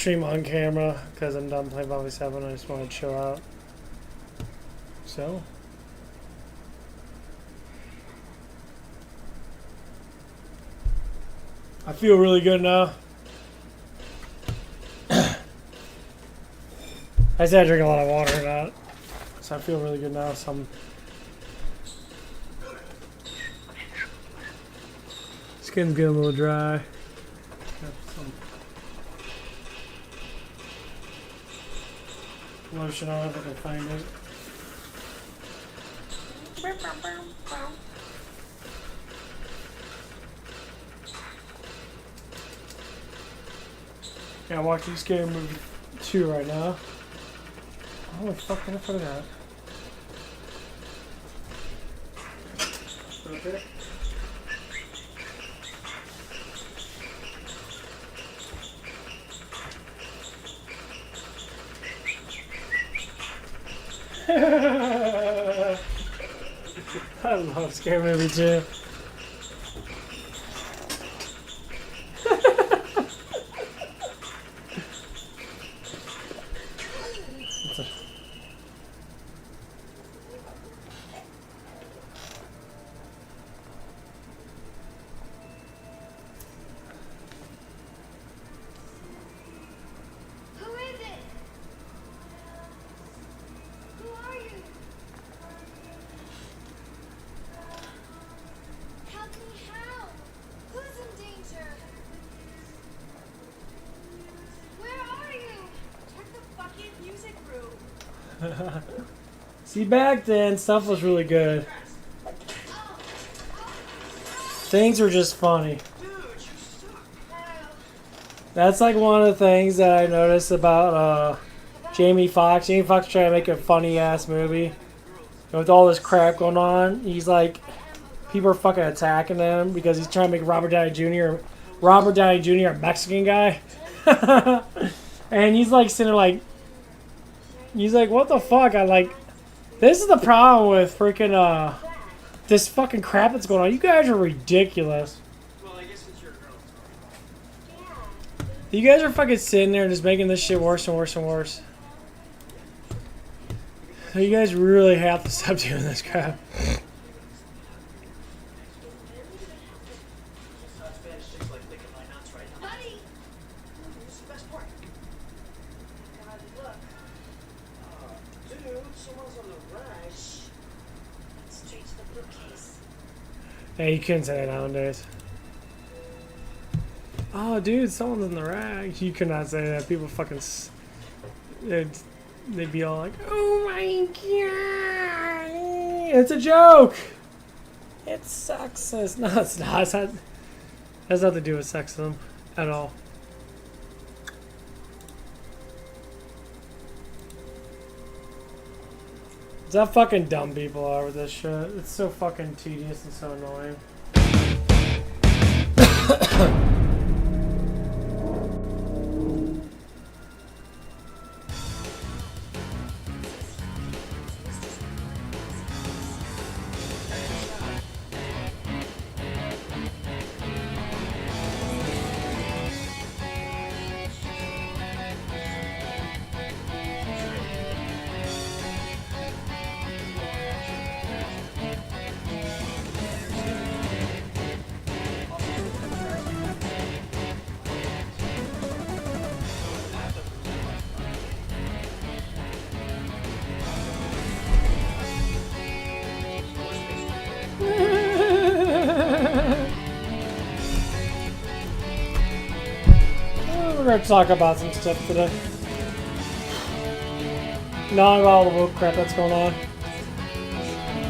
stream on camera because I'm done playing Bobby 7. I just want to chill out. So. I feel really good now. I just had to drink a lot of water and that. So I feel really good now. So skin's getting a little dry. Lotion on if I can find it. Yeah, I'm watching Scary Movie 2 right now. Holy fuck, can I put it out? Okay. I love Scary Movie 2. See, back then, stuff was really good. Things were just funny. That's like one of the things that I noticed about Jamie Foxx. Jamie Foxx trying to make a funny-ass movie. And with all this crap going on, he's like, people are fucking attacking him because he's trying to make Robert Downey Jr. a Mexican guy. And he's like sitting there like, he's like, what the fuck? This is the problem with freaking, this fucking crap that's going on. You guys are ridiculous. Well, I guess it's your girl. You guys are fucking sitting there and just making this shit worse and worse and worse. You guys really have to stop doing this crap. Hey, you couldn't say that nowadays. Oh, dude, someone's in the rag. You could not say that. People fucking... They'd be all like, oh my god! It's a joke! It's sexist. No, it's not. It has nothing to do with sexism at all. It's how fucking dumb people are with this shit. It's so fucking tedious and so annoying. We're gonna talk about some stuff today. Not about all the woke crap that's going on.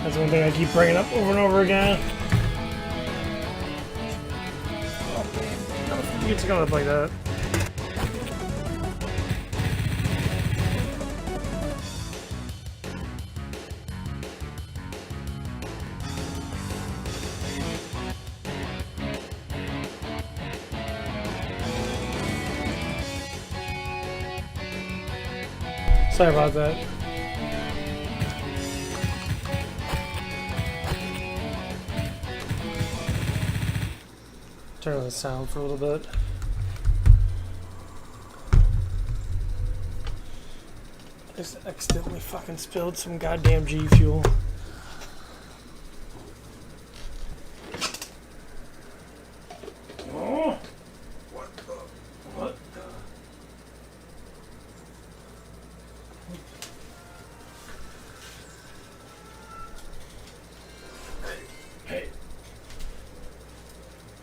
That's one thing I keep bringing up over and over again. You get to go up like that. Sorry about that. Turn on the sound for a little bit. Just accidentally fucking spilled some goddamn G Fuel. Oh! What the? What the? Hey.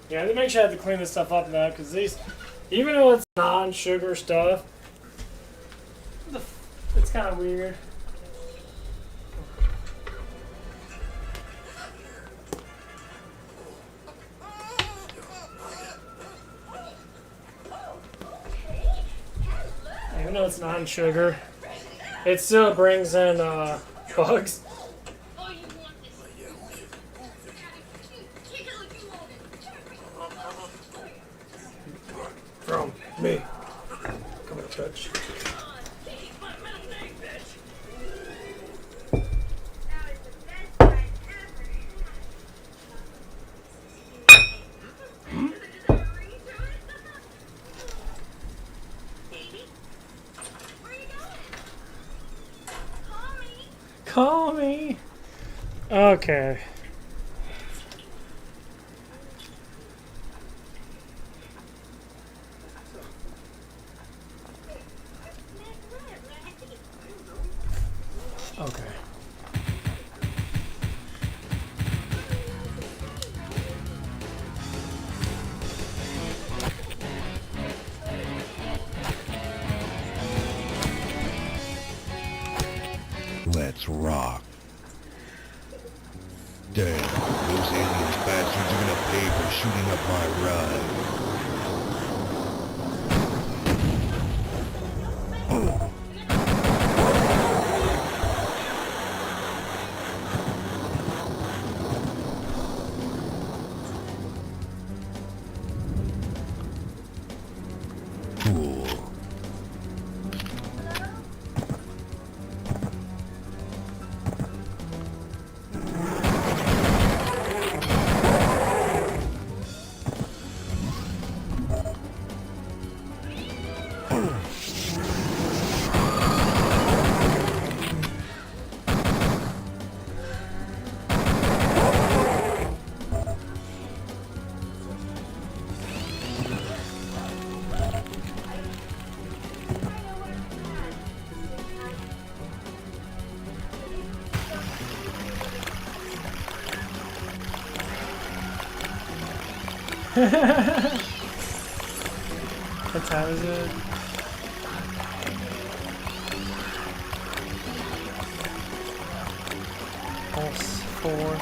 Yeah, they make sure I have to clean this stuff up now, because these, even though it's non-sugar stuff, it's kind of weird. Even though it's non-sugar, it still brings in bugs. From me. Come on, touch. Call me. Okay. Okay. Let's rock. Damn, those aliens bastards are gonna pay for shooting up my ride. Cool. What time is it? Pulse 4.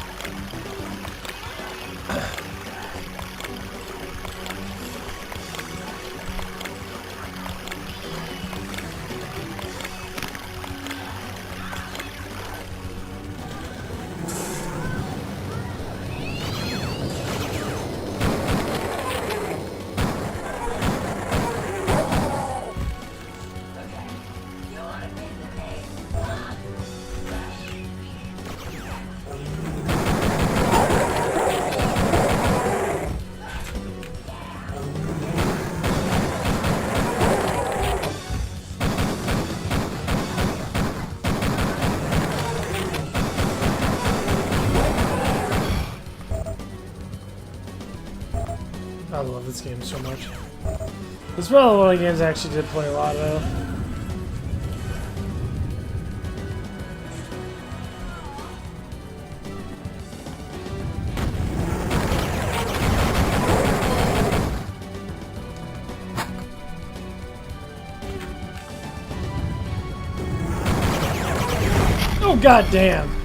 I love this game so much. It's probably one of the games I actually did play a lot of. Oh, goddamn!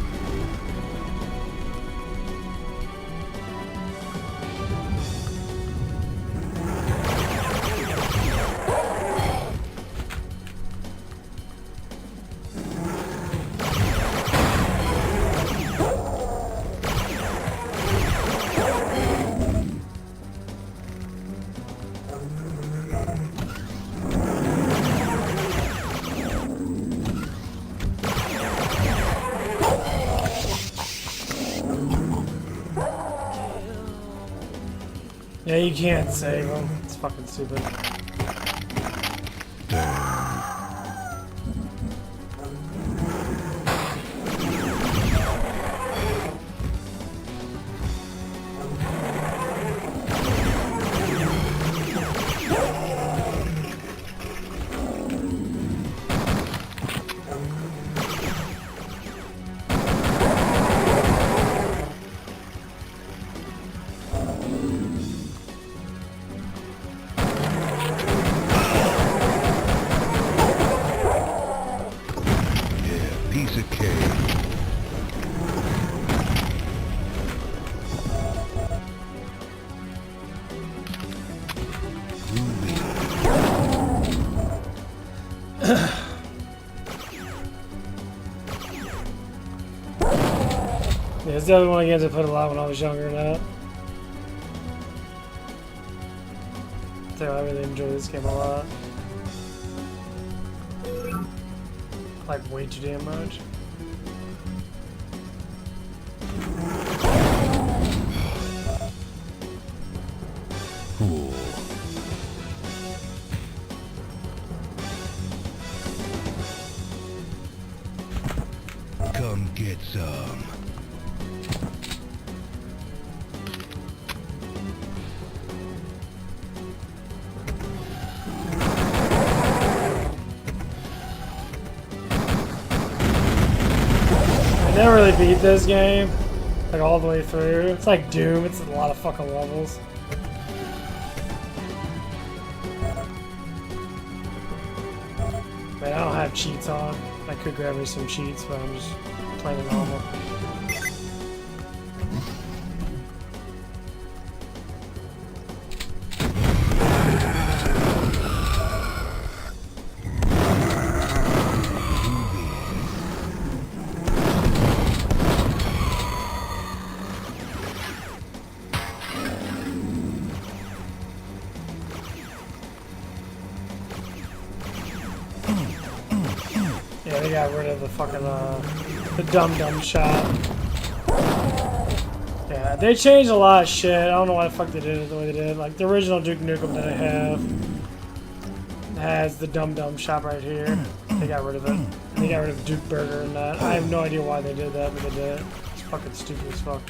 Yeah, you can't save them. It's fucking stupid. Damn. Yeah, it's the other one games I played a lot when I was younger now. So I really enjoy this game a lot. Like way too damn much. Cool. Come get some. I never really beat this game, like all the way through. It's like Doom, it's a lot of fucking levels. Man, I don't have cheats on. I could grab me some cheats, but I'm just playing it normal. Yeah, they got rid of the fucking, the dum-dum shot. Yeah, they changed a lot of shit. I don't know why the fuck they did it the way they did. Like, the original Duke Nukem that I have has the dum-dum shot right here. They got rid of it. And they got rid of Duke Burger and that. I have no idea why they did that, but they did it. It's fucking stupid as fuck.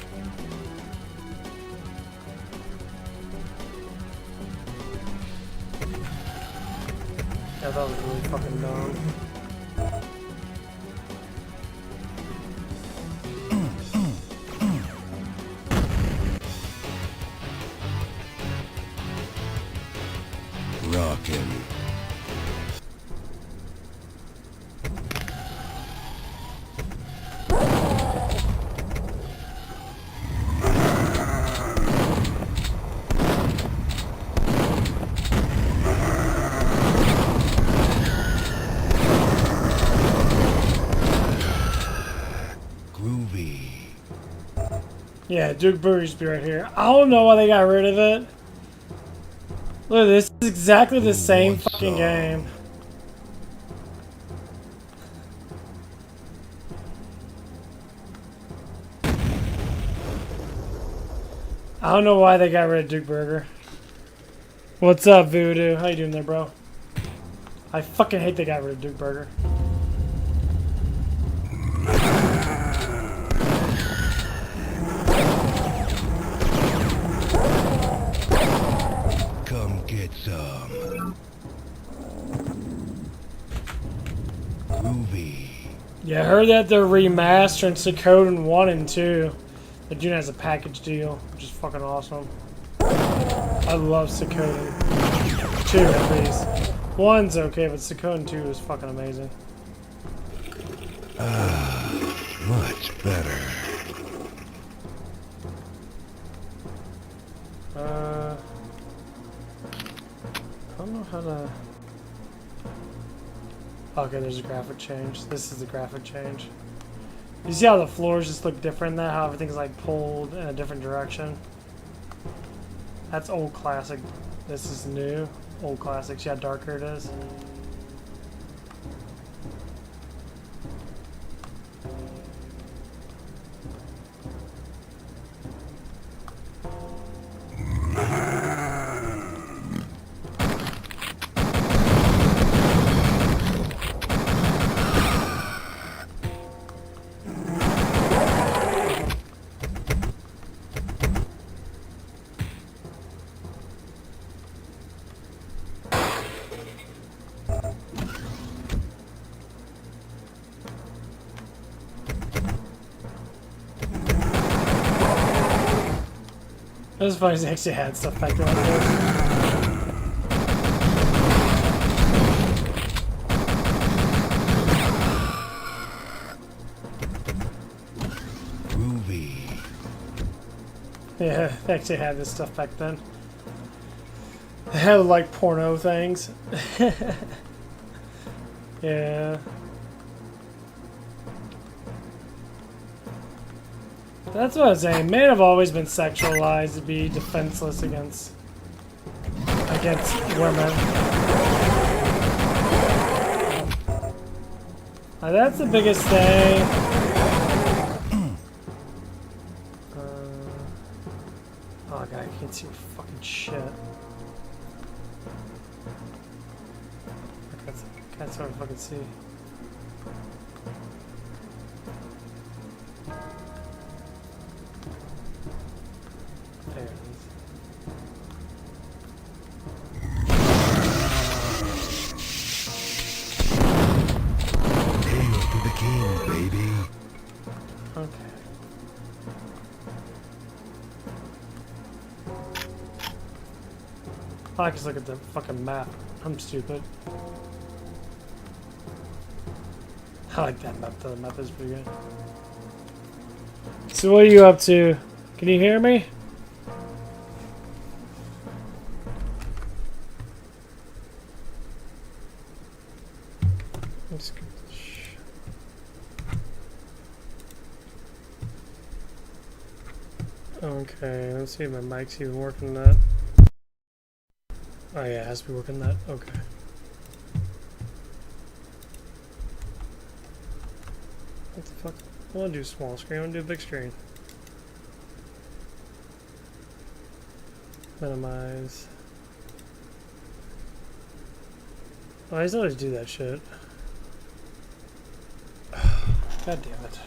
Yeah, that was really fucking dumb. Rockin'. Groovy. Yeah, Duke Burger used to be right here. I don't know why they got rid of it. Look at this. It's exactly the same fucking game. I don't know why they got rid of Duke Burger. What's up, Voodoo? How you doing there, bro? I fucking hate they got rid of Duke Burger. Come get some. Groovy. Yeah, I heard that they're remastering Suikoden 1 and 2. They're doing it as a package deal, which is fucking awesome. I love Suikoden 2 at least. 1's okay, but Suikoden 2 is fucking amazing. Much better. I don't know how to... Okay, there's a graphic change. This is the graphic change. You see how the floors just look different now? How everything's like pulled in a different direction? That's old classic. This is new. Old classic. See how darker it is? It was funny, they actually had stuff back there like this. Groovy. Yeah, they actually had this stuff back then. They had like porno things. Yeah. That's what I was saying. Men have always been sexualized to be defenseless against women. That's the biggest thing. Oh god, I can't see fucking shit. That's hard to fucking see. There it is. Hail to the king, baby. Okay. I just look at the fucking map. I'm stupid. I like that map though. The map is pretty good. So what are you up to? Can you hear me? Let's go. Okay, let's see if my mic's even working that. Oh yeah, it has to be working that. Okay. What the fuck? I want to do small screen. I want to do big screen. Minimize. Oh, I just always do that shit. God damn it.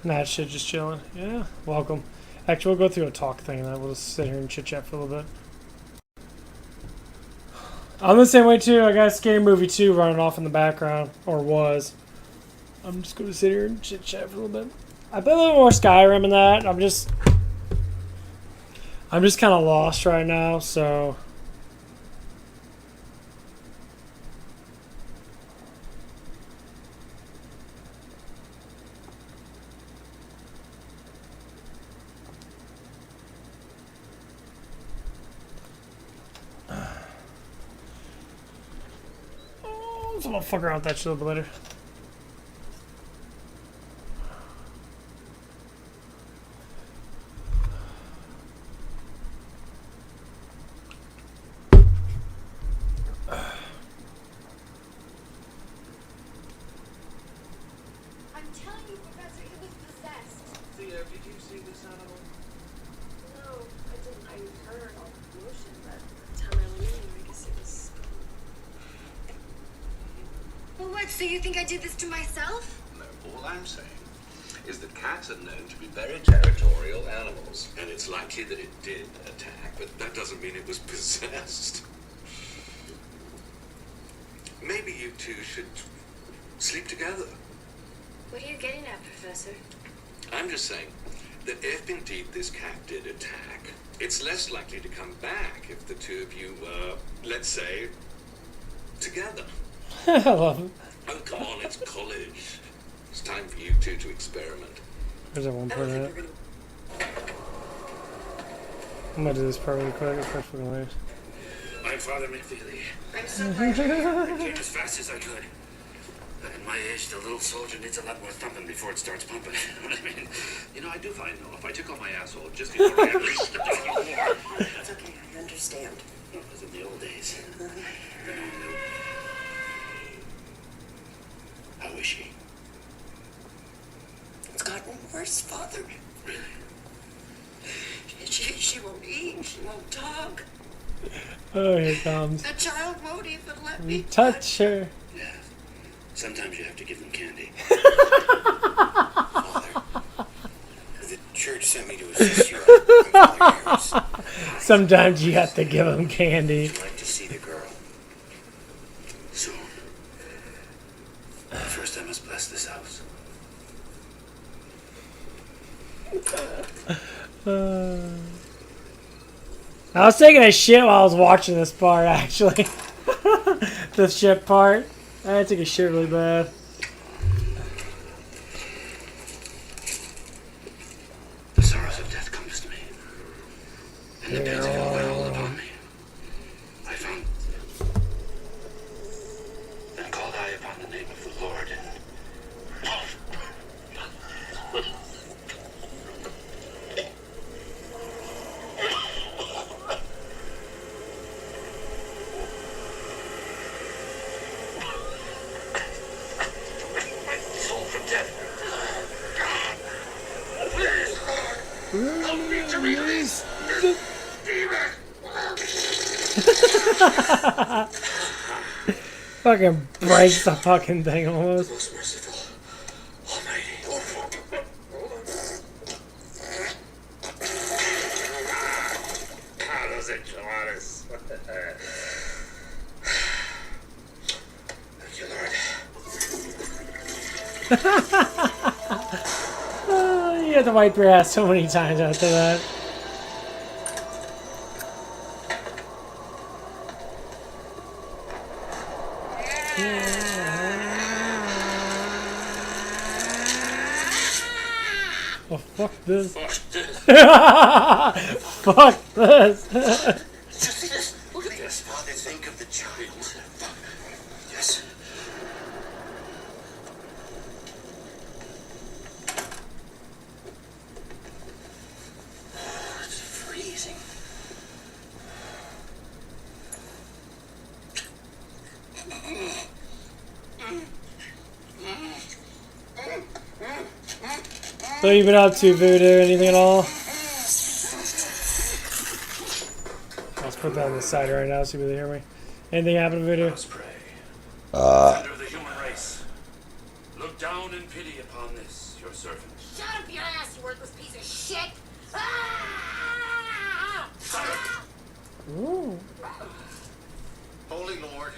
Nah, shit, just chilling. Yeah, welcome. Actually, we'll go through a talk thing and then we'll just sit here and chit chat for a little bit. I'm the same way too. I got a Scary Movie 2 running off in the background, or was. I'm just gonna sit here and chit chat for a little bit. I play a little more Skyrim in that. I'm just kind of lost right now, so. So I'll fuck around with that shit a little bit later. I'm telling you, Professor, it was possessed. Theo, did you see this animal? No, I didn't. I heard all the motion, but by the time I went in there, I guess it was. Well, what? So you think I did this to myself? No, all I'm saying is that cats are known to be very territorial animals, and it's likely that it did attack, but that doesn't mean it was possessed. Maybe you two should sleep together. What are you getting at, Professor? I'm just saying that if indeed this cat did attack, it's less likely to come back if the two of you were, let's say, together. I love it. Oh, come on, it's college. It's time for you two to experiment. There's that one part of it. I'm gonna do this part really quick. It's pretty fucking hilarious. I'm Father McFeely. I'm so glad you're here. I came as fast as I could. But at my age, the little soldier needs a lot more thumping before it starts pumping. You know what I mean? You know, I do find, though, if I took on my asshole just before I unleashed the dog of war. It's okay, I understand. Well, it was in the old days. How is she? It's gotten worse, Father. Really? She won't eat, she won't talk. Oh, here it comes. The child won't even let me Touch her. Yeah. Sometimes you have to give them candy. Father. The church sent me to assist you on volunteers. Sometimes you have to give them candy. I'd like to see the girl. Soon. First, I must bless this house. I was taking a shit while I was watching this part, actually. The shit part. I took a shit really bad. Fucking breaks the fucking thing almost. Most merciful, almighty. Those enchiladas. Thank you, Lord. You have to wipe your ass so many times after that. Oh, fuck this. Fuck this. Did you see this? Look at this. Father, think of the child. Yes. Oh, it's freezing. So you been up to, Voodoo? Anything at all? Let's put that on the side right now, see if they hear me. Anything happen, Voodoo? Let us pray. Father of the human race, look down in pity upon this, your servant. Shut up your ass, you worthless piece of shit! Ah! Ooh. Holy Lord.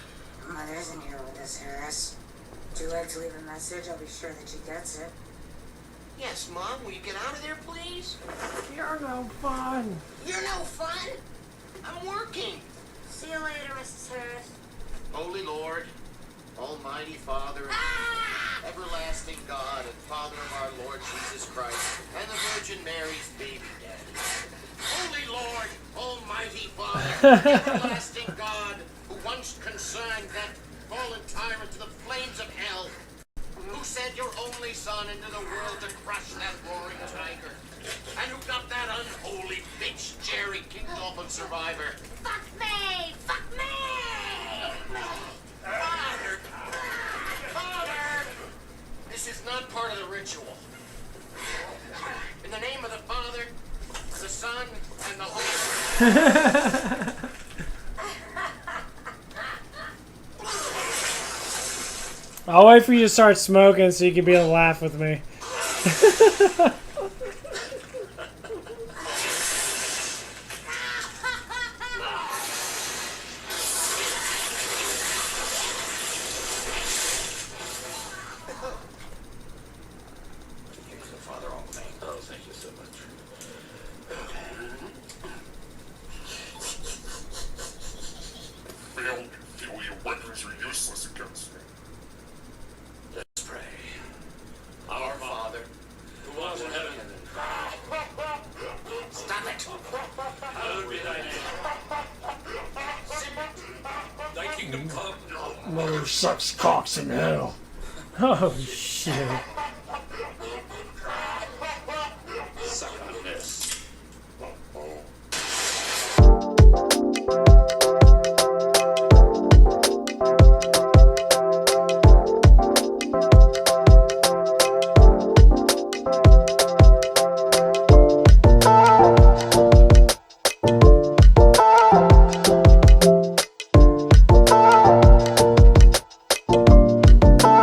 Mother isn't here with us, Harris. Would you like to leave a message? I'll be sure that she gets it. Yes, Mom, will you get out of there, please? You're no fun. You're no fun. I'm working. See you later, Mrs. Harris. Holy Lord, Almighty Father, Ah! everlasting God, and Father of our Lord Jesus Christ, and the Virgin Mary's baby daddy. Holy Lord, Almighty Father, everlasting God, who once consigned that fallen tyrant to the flames of hell, who sent your only son into the world to crush that roaring tiger, and who got that unholy bitch Jerry kicked off of Survivor. Fuck me! Fuck me! Father! Father! This is not part of the ritual. In the name of the Father, the Son, and the Holy Spirit. I'll wait for you to start smoking so you can be able to laugh with me. Father Almighty. Oh, thank you so much. Feel your weapons are useless against me. Let's pray. Our Father, Who art in heaven, stop it! hallowed be thy name. Thy kingdom come. Mother sucks cocks in hell. Oh shit. Suck on this.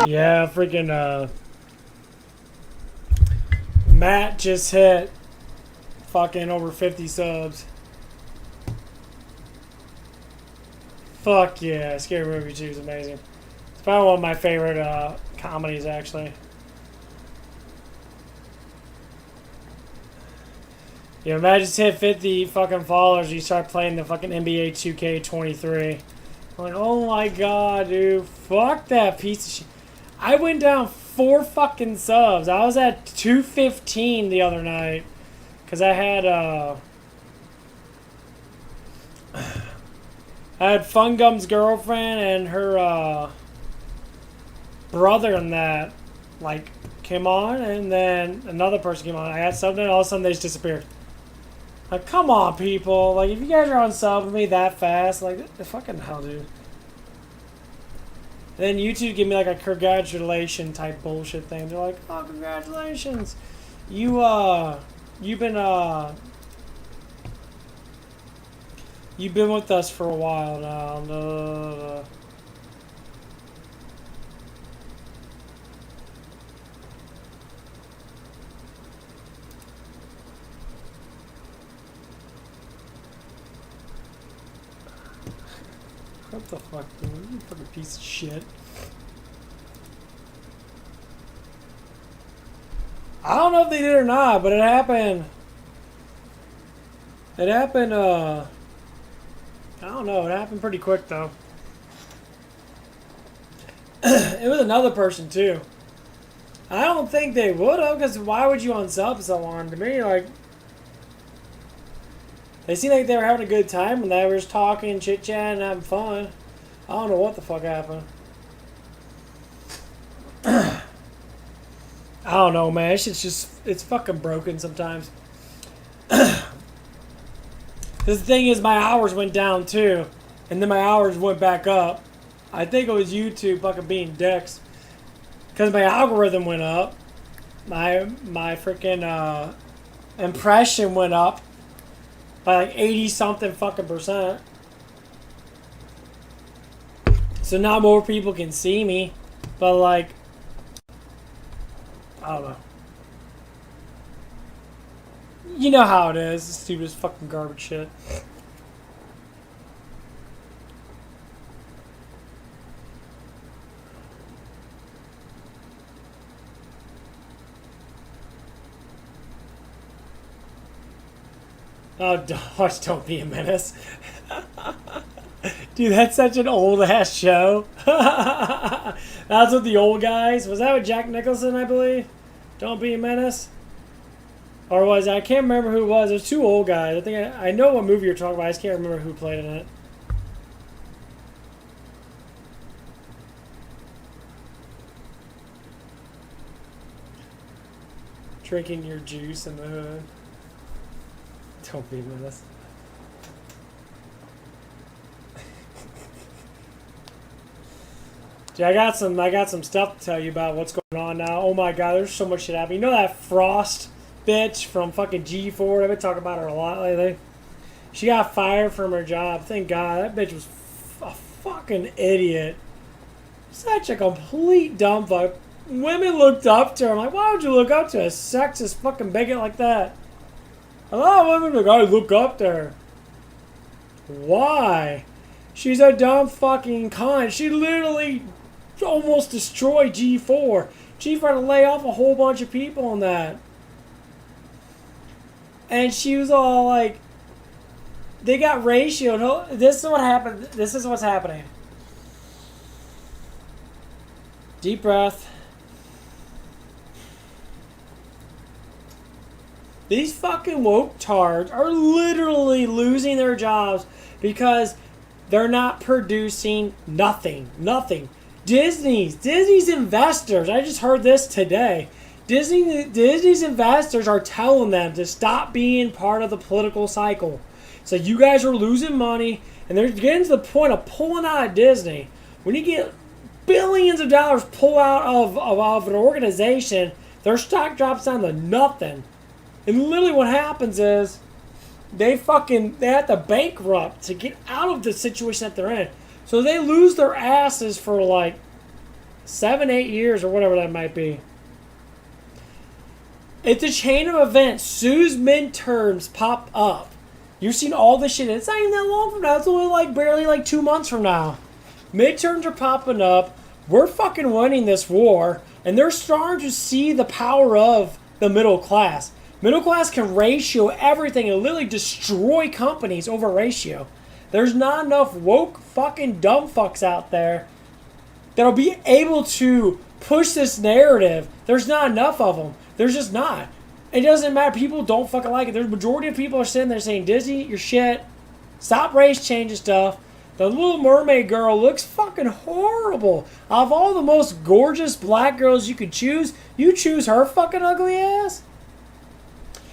Yeah, freaking Matt just hit fucking over 50 subs. Fuck yeah, Scary Movie 2 is amazing. It's probably one of my favorite comedies, actually. Yeah, Matt just hit 50 fucking followers. You start playing the fucking NBA 2K23. I'm like, oh my god, dude. Fuck that piece of shit. I went down 4 fucking subs. I was at 215 the other night. Because I had Fun Gum's girlfriend and her brother and that, like, came on. And then another person came on. I had something and all of a sudden they just disappeared. Like, come on, people. Like, if you guys are on sub with me that fast, like, the fucking hell, dude. Then YouTube give me like a congratulation type bullshit thing. They're like, oh, congratulations. You've been You've been with us for a while now. No. What the fuck, dude? You fucking piece of shit. I don't know if they did or not, but it happened. It happened, I don't know. It happened pretty quick, though. It was another person, too. I don't think they would have, because why would you unsub someone? To me, like, they seemed like they were having a good time when they were just talking, chit-chatting, having fun. I don't know what the fuck happened. I don't know, man. It's just, it's fucking broken sometimes. The thing is, my hours went down too, and then my hours went back up. I think it was YouTube fucking being dicks, because my algorithm went up. My freaking impression went up by like 80 something fucking percent. So now more people can see me, but like, I don't know. You know how it is. This stupid fucking garbage shit. Oh, don't be a menace. Dude, that's such an old ass show. That's with the old guys. Was that with Jack Nicholson, I believe? Don't be a menace. Or was I can't remember who it was. There's two old guys. I think I know what movie you're talking about. I just can't remember who played in it. Drinking your juice in the hood. Don't be a menace. Dude, I got some stuff to tell you about what's going on now. Oh my god, there's so much shit happening. You know that Frost bitch from fucking G4? I've been talking about her a lot lately. She got fired from her job. Thank God. That bitch was a fucking idiot. Such a complete dumb fuck. Women looked up to her. I'm like, why would you look up to a sexist fucking bigot like that? A lot of women are like, I look up to her. Why? She's a dumb fucking cunt. She literally almost destroyed G4. G4 had to lay off a whole bunch of people on that. And she was all like, they got ratioed. This is what happened. This is what's happening. Deep breath. These fucking woke tards are literally losing their jobs because they're not producing nothing. Nothing. Disney's investors, I just heard this today. Disney's investors are telling them to stop being part of the political cycle. So you guys are losing money, and they're getting to the point of pulling out of Disney. When you get billions of dollars pulled out of an organization, their stock drops down to nothing. And literally what happens is they have to bankrupt to get out of the situation that they're in. So they lose their asses for like 7-8 years or whatever that might be. It's a chain of events. Sue's midterms pop up. You've seen all this shit. It's not even that long from now. It's only like barely like 2 months from now. Midterms are popping up. We're fucking winning this war. And they're starting to see the power of the middle class. Middle class can ratio everything and literally destroy companies over ratio. There's not enough woke fucking dumb fucks out there that'll be able to push this narrative. There's not enough of them. There's just not. It doesn't matter. People don't fucking like it. There's a majority of people are sitting there saying, Disney, you're shit. Stop race changing stuff. The Little Mermaid girl looks fucking horrible. Of all the most gorgeous black girls you could choose, you choose her fucking ugly ass?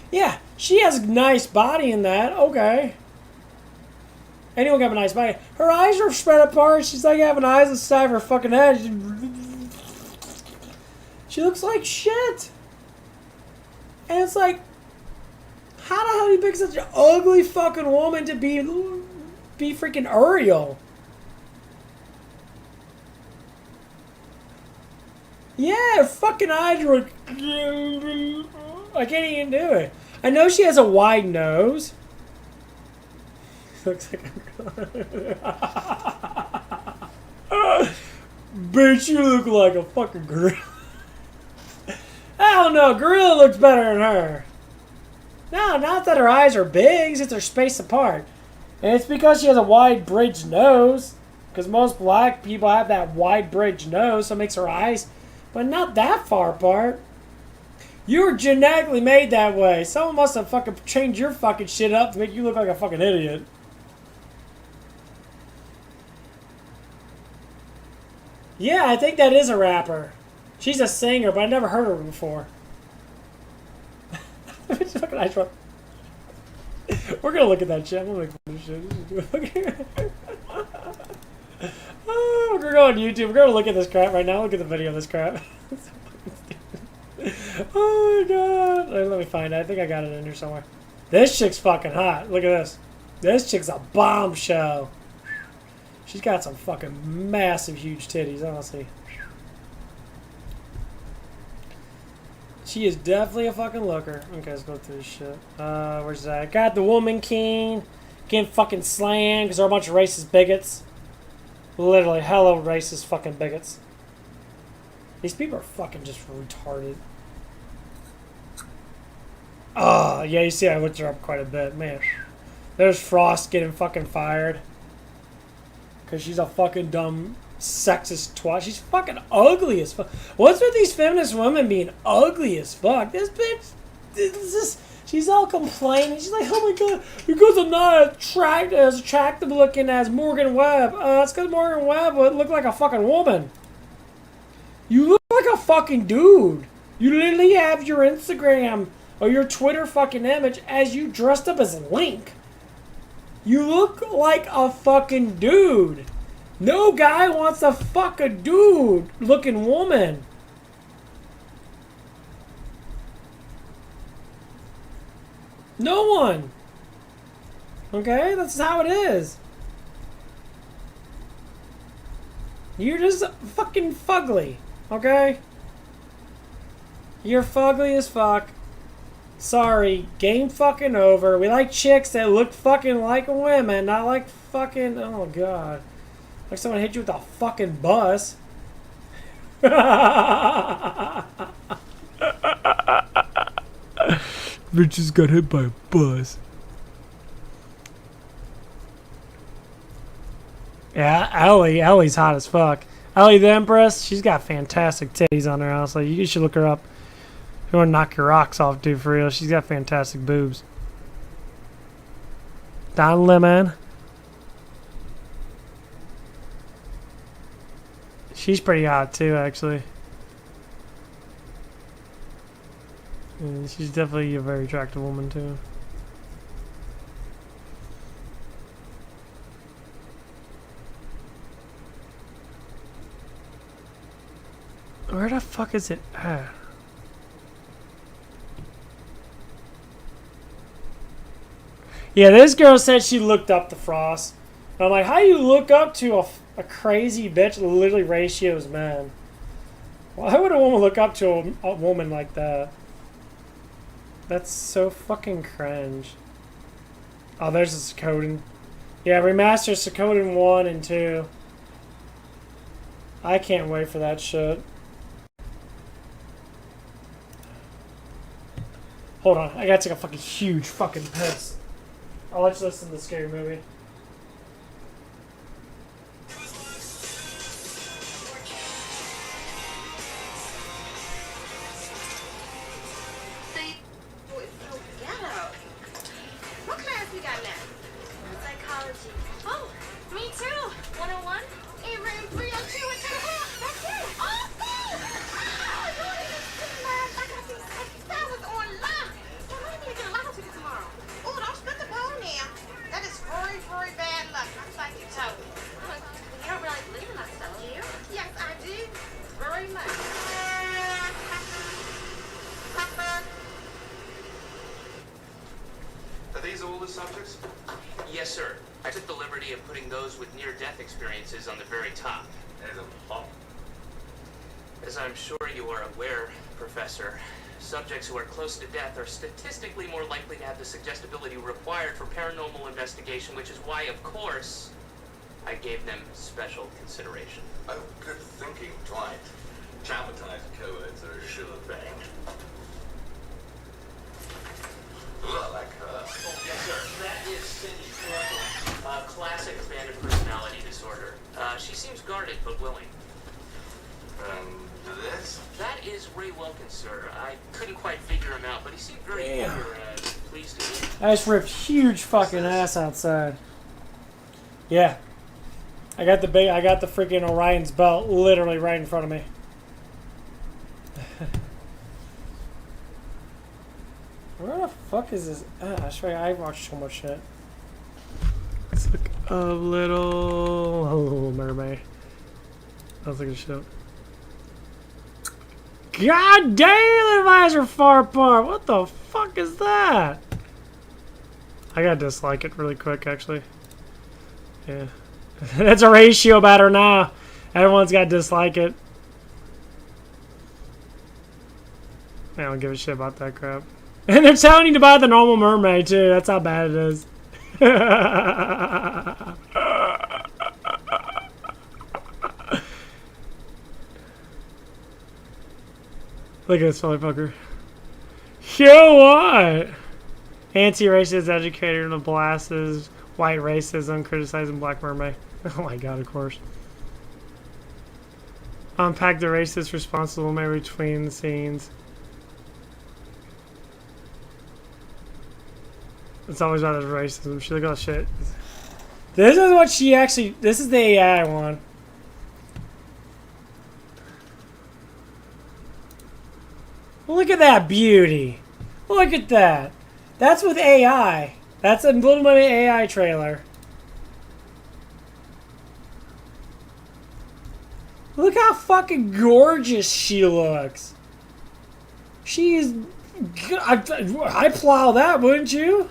Yeah, she has a nice body in that. Okay. Anyone can have a nice body. Her eyes are spread apart. She's like having eyes the size of her fucking head. She looks like shit. And it's like, how the hell do you pick such an ugly fucking woman to be be freaking Uriel. Yeah, her fucking eyes were... I can't even do it. I know she has a wide nose. Looks like a... Bitch, you look like a fucking gorilla. I don't know, gorilla looks better than her. No, not that her eyes are big, it's they're spaced apart. And it's because she has a wide bridge nose. Because most black people have that wide bridge nose, so it makes her eyes, but not that far apart. You were genetically made that way. Someone must have fucking changed your fucking shit up to make you look like a fucking idiot. Yeah, I think that is a rapper. She's a singer, but I never heard her before. We're gonna look at that shit. I'm gonna make fun of shit. Oh, we're gonna go on YouTube. We're gonna look at this crap right now. Look at the video of this crap. Oh my god. Let me find it. I think I got it in here somewhere. This chick's fucking hot. Look at this. This chick's a bombshell. She's got some fucking massive, huge titties, honestly. She is definitely a fucking looker. Okay, let's go through this shit. Where's that? Got the Woman King. Getting fucking slammed because they're a bunch of racist bigots. Literally, hello racist fucking bigots. These people are fucking just retarded. Yeah, you see I looked her up quite a bit. Man, there's Frost getting fucking fired. Because she's a fucking dumb, sexist twat. She's fucking ugly as fuck. What's with these feminist women being ugly as fuck? This bitch, she's all complaining. She's like, oh my god, because I'm not as attractive looking as Morgan Webb. It's because Morgan Webb would look like a fucking woman. You look like a fucking dude. You literally have your Instagram or your Twitter fucking image as you dressed up as Link. You look like a fucking dude. No guy wants to fuck a dude looking woman. No one. Okay, that's how it is. You're just fucking fugly. Okay? You're fugly as fuck. Sorry, game fucking over. We like chicks that look fucking like women, not like fucking, oh god. Like someone hit you with a fucking bus. Bitches got hit by a bus. Yeah, Ellie's hot as fuck. Ellie the Empress, she's got fantastic titties on her house. Like, you should look her up. You want to knock your rocks off, dude, for real. She's got fantastic boobs. Don Lemon. She's pretty hot, too, actually. And she's definitely a very attractive woman, too. Where the fuck is it at? Yeah, this girl said she looked up to Frost. And I'm like, how do you look up to a crazy bitch that literally ratios men? Why would a woman look up to a woman like that? That's so fucking cringe. Oh, there's a Suikoden. Yeah, remaster Suikoden 1 and 2. I can't wait for that shit. Hold on, I gotta take a fucking huge fucking piss. I'll let you listen to the scary movie. What class we got now? Psychology. Oh, me too. 101. A-room 302 and 2. That's it. Oh, cool. I got these that was online. So I need to get a lot of tickets tomorrow. Oh, don't split the bone now. That is very, very bad luck. I'm like you told me. You don't really believe in that stuff, do you? Yes, I do. Very much. Are these all the subjects? Yes, sir. I took the liberty of putting those with near-death experiences on the very top. As I'm sure you are aware, Professor, subjects who are close to death are statistically more likely to have the suggestibility required for paranormal investigation, which is why, of course, I gave them special consideration. Oh, good thinking, Dwight. Traumatized co-eds are a sure thing. Ooh, I like her. Oh, yes, sir. That is Cindy Struggle, classic abandoned personality disorder. She seems guarded but willing. This? That is Ray Wilkins, sir. I couldn't quite figure him out, but he seemed very eager, pleased to meet. I just ripped huge fucking ass outside. Yeah. I got the freaking Orion's belt literally right in front of me. Where the fuck is this? I swear I watched so much shit. Let's look up Little Mermaid. I was looking shit. God damn, the eyes are far apart. What the fuck is that? I gotta dislike it really quick, actually. Yeah. That's a ratio better now. Everyone's got to dislike it. I don't give a shit about that crap. And they're telling you to buy the normal mermaid, too. That's how bad it is. Look at this motherfucker. Yo, what? Anti-racist educator to blast his white racism, criticizing black mermaid. Oh my god, of course. Unpack the racist responsible maybe between the scenes. It's always about his racism. She look at all shit. This is what she actually. This is the AI one. Look at that beauty. Look at that. That's with AI. That's a Little Mermaid AI trailer. Look how fucking gorgeous she looks. She is. I'd plow that, wouldn't you?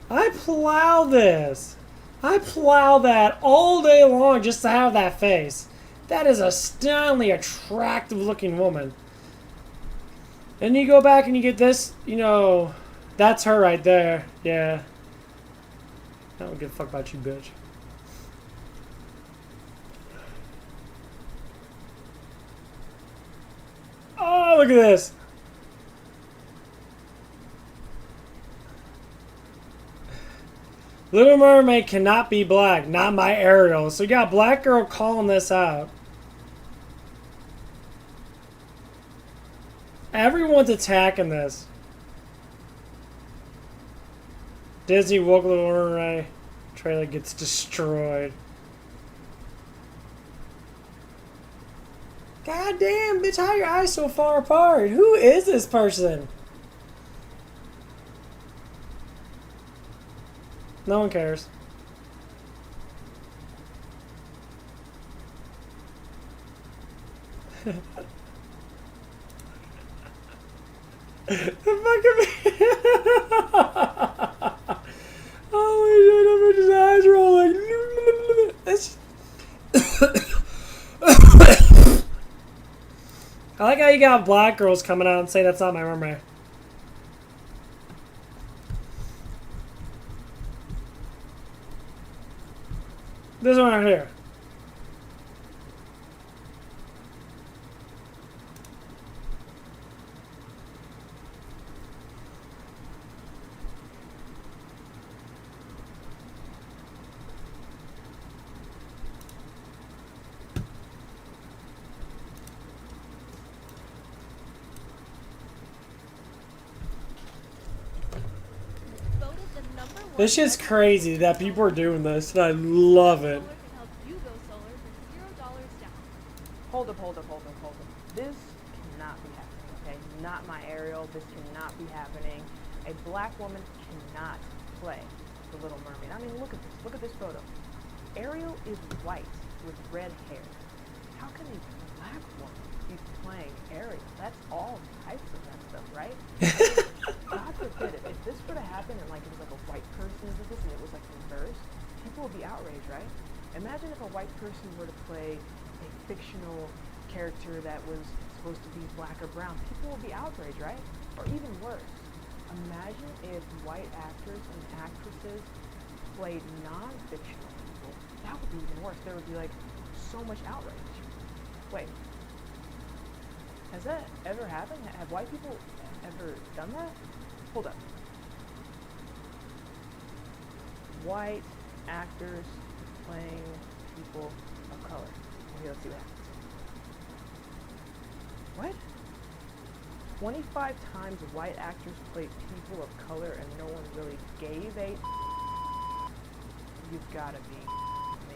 I plow this. I plow that all day long just to have that face. That is a stunningly attractive looking woman. And you go back and you get this, you know, that's her right there. Yeah. I don't give a fuck about you, bitch. Oh, look at this. Little Mermaid cannot be black. Not my Ariel. So you got black girl calling this out. Everyone's attacking this. Disney woke Little Mermaid trailer gets destroyed. God damn, bitch, how are your eyes so far apart? Who is this person? No one cares. The fucking holy shit, his eyes rolling. I like how you got black girls coming out and say that's not my mermaid. This one right here. This shit's crazy that people are doing this, and I love it. Hold up. This cannot be happening, okay? Not my Ariel. This cannot be happening. A black woman cannot play the Little Mermaid. I mean, look at this. Look at this photo. Ariel is white with red hair. how can a black woman be playing Ariel? That's all types of messed up, right? God forbid, if this were to happen and like it was like a white person did this and it was like reversed, people would be outraged, right? Imagine if a white person were to play a fictional character that was supposed to be black or brown. People would be outraged, right? Or even worse, imagine if white actors and actresses played non-fictional people. That would be even worse. There would be like so much outrage. Wait, has that ever happened? Have white people ever done that? Hold up. White actors playing people of color. Okay, let's see what happens. What? 25 times white actors played people of color and no one really gave a... You've gotta be me.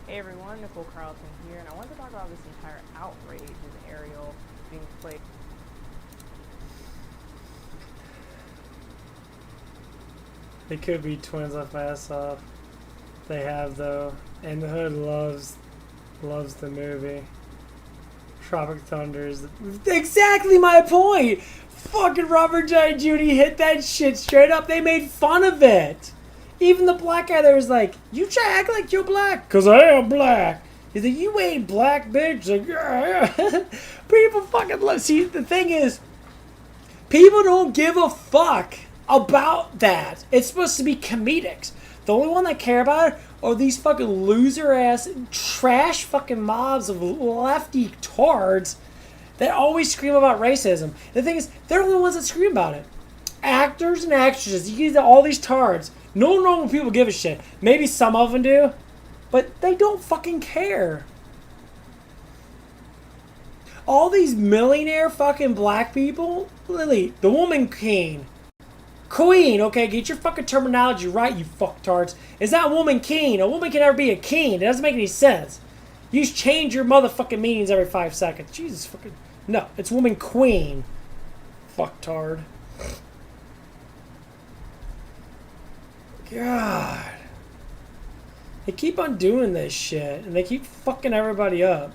Hey everyone, Nicole Carlson here, and I want to talk about this entire outrage of Ariel being played. They could be twins off my ass off. They have though. And the Hood loves the movie. Tropic Thunder is exactly my point. Fucking Robert Downey Jr. hit that shit straight up. They made fun of it. Even the black guy there was like, "You try to act like you're black, 'cause I am black." He's like, "You ain't black, bitch." Like, yeah. People fucking love. See, the thing is, people don't give a fuck about that. It's supposed to be comedics. The only one that care about it are these fucking loser ass trash fucking mobs of lefty tards that always scream about racism. The thing is, they're the only ones that scream about it. Actors and actresses, you get all these tards. No normal people give a shit. Maybe some of them do, but they don't fucking care. All these millionaire fucking black people, Lily, the woman king. Queen, okay, get your fucking terminology right, you fucktards. It's not woman king. A woman can never be a king. It doesn't make any sense. You just change your motherfucking meanings every 5 seconds. Jesus fucking... No, it's woman queen. Fucktard. God. They keep on doing this shit, and they keep fucking everybody up.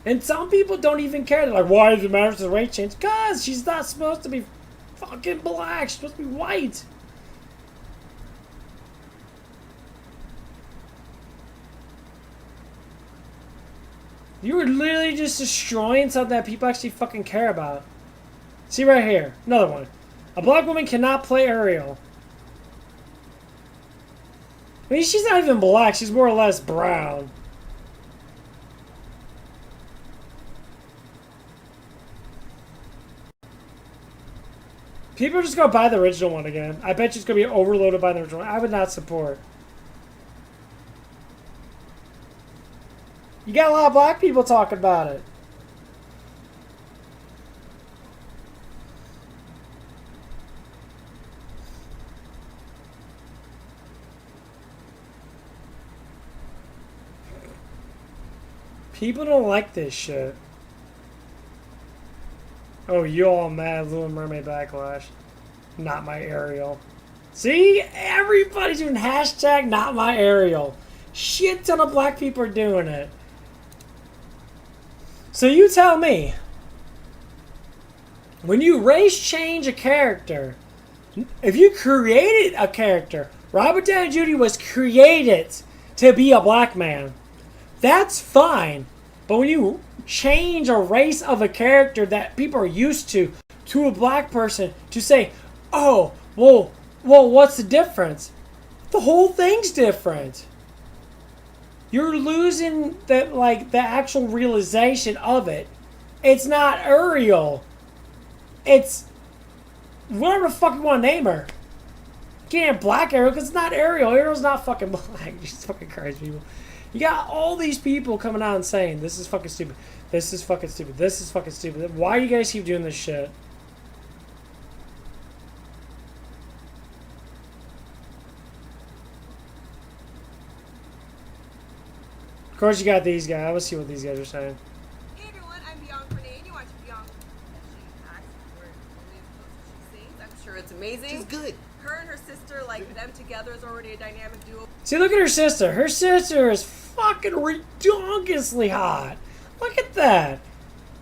And some people don't even care. They're like, why does it matter if the race change? Because she's not supposed to be fucking black. She's supposed to be white. You were literally just destroying something that people actually fucking care about. See right here. Another one. A black woman cannot play Ariel. I mean, she's not even black. She's more or less brown. People are just going to buy the original one again. I bet you it's going to be overloaded by the original one. I would not support. You got a lot of black people talking about it. People don't like this shit. Oh, you all mad, Little Mermaid Backlash. Not my Ariel. See? Everybody's doing hashtag not my Ariel. Shit ton of black people are doing it. So you tell me, when you race change a character, if you created a character, Robert Downey Jr. was created to be a black man, that's fine. But when you change a race of a character that people are used to a black person, to say, oh, well, what's the difference? The whole thing's different. You're losing the actual realization of it. It's not Ariel. It's whatever the fuck you want to name her. You can't have Black Ariel because it's not Ariel. Ariel's not fucking black. Jesus fucking Christ, people. You got all these people coming out and saying, this is fucking stupid. This is fucking stupid. This is fucking stupid. Why do you guys keep doing this shit? Of course you got these guys. Let's see what these guys are saying. Hey everyone, I'm Bianca Renee, and you're watching Bianca. She acts, or she sings. I'm her. It's amazing. She's good. Her and her sister, like them together, is already a dynamic duo. See, look at her sister. Her sister is fucking redonkulously hot. Look at that.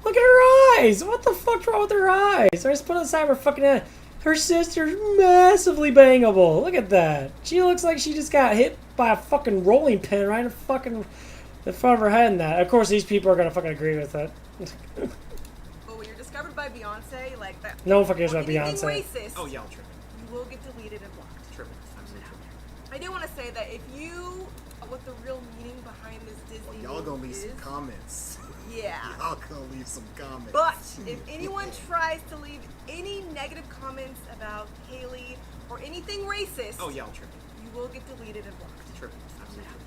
Look at her eyes. What the fuck's wrong with her eyes? I just put aside her fucking head. Her sister's massively bangable. Look at that. She looks like she just got hit by a fucking rolling pin right in fucking the front of her head and that. Of course, these people are gonna fucking agree with it. But when you're discovered by Beyonce, like that. No one fucking cares about anything Beyonce. Racist, Oh, y'all tripping. you will get deleted and blocked. Tripping. Absolutely tripping. I do want to say that if you, what the real meaning behind this Disney Y'all gonna move leave some is, comments. yeah. Y'all gonna leave some comments. But if anyone tries to leave any negative comments about Haley or anything racist, Oh, y'all tripping. you will get deleted and blocked. Tripping. Absolutely tripping.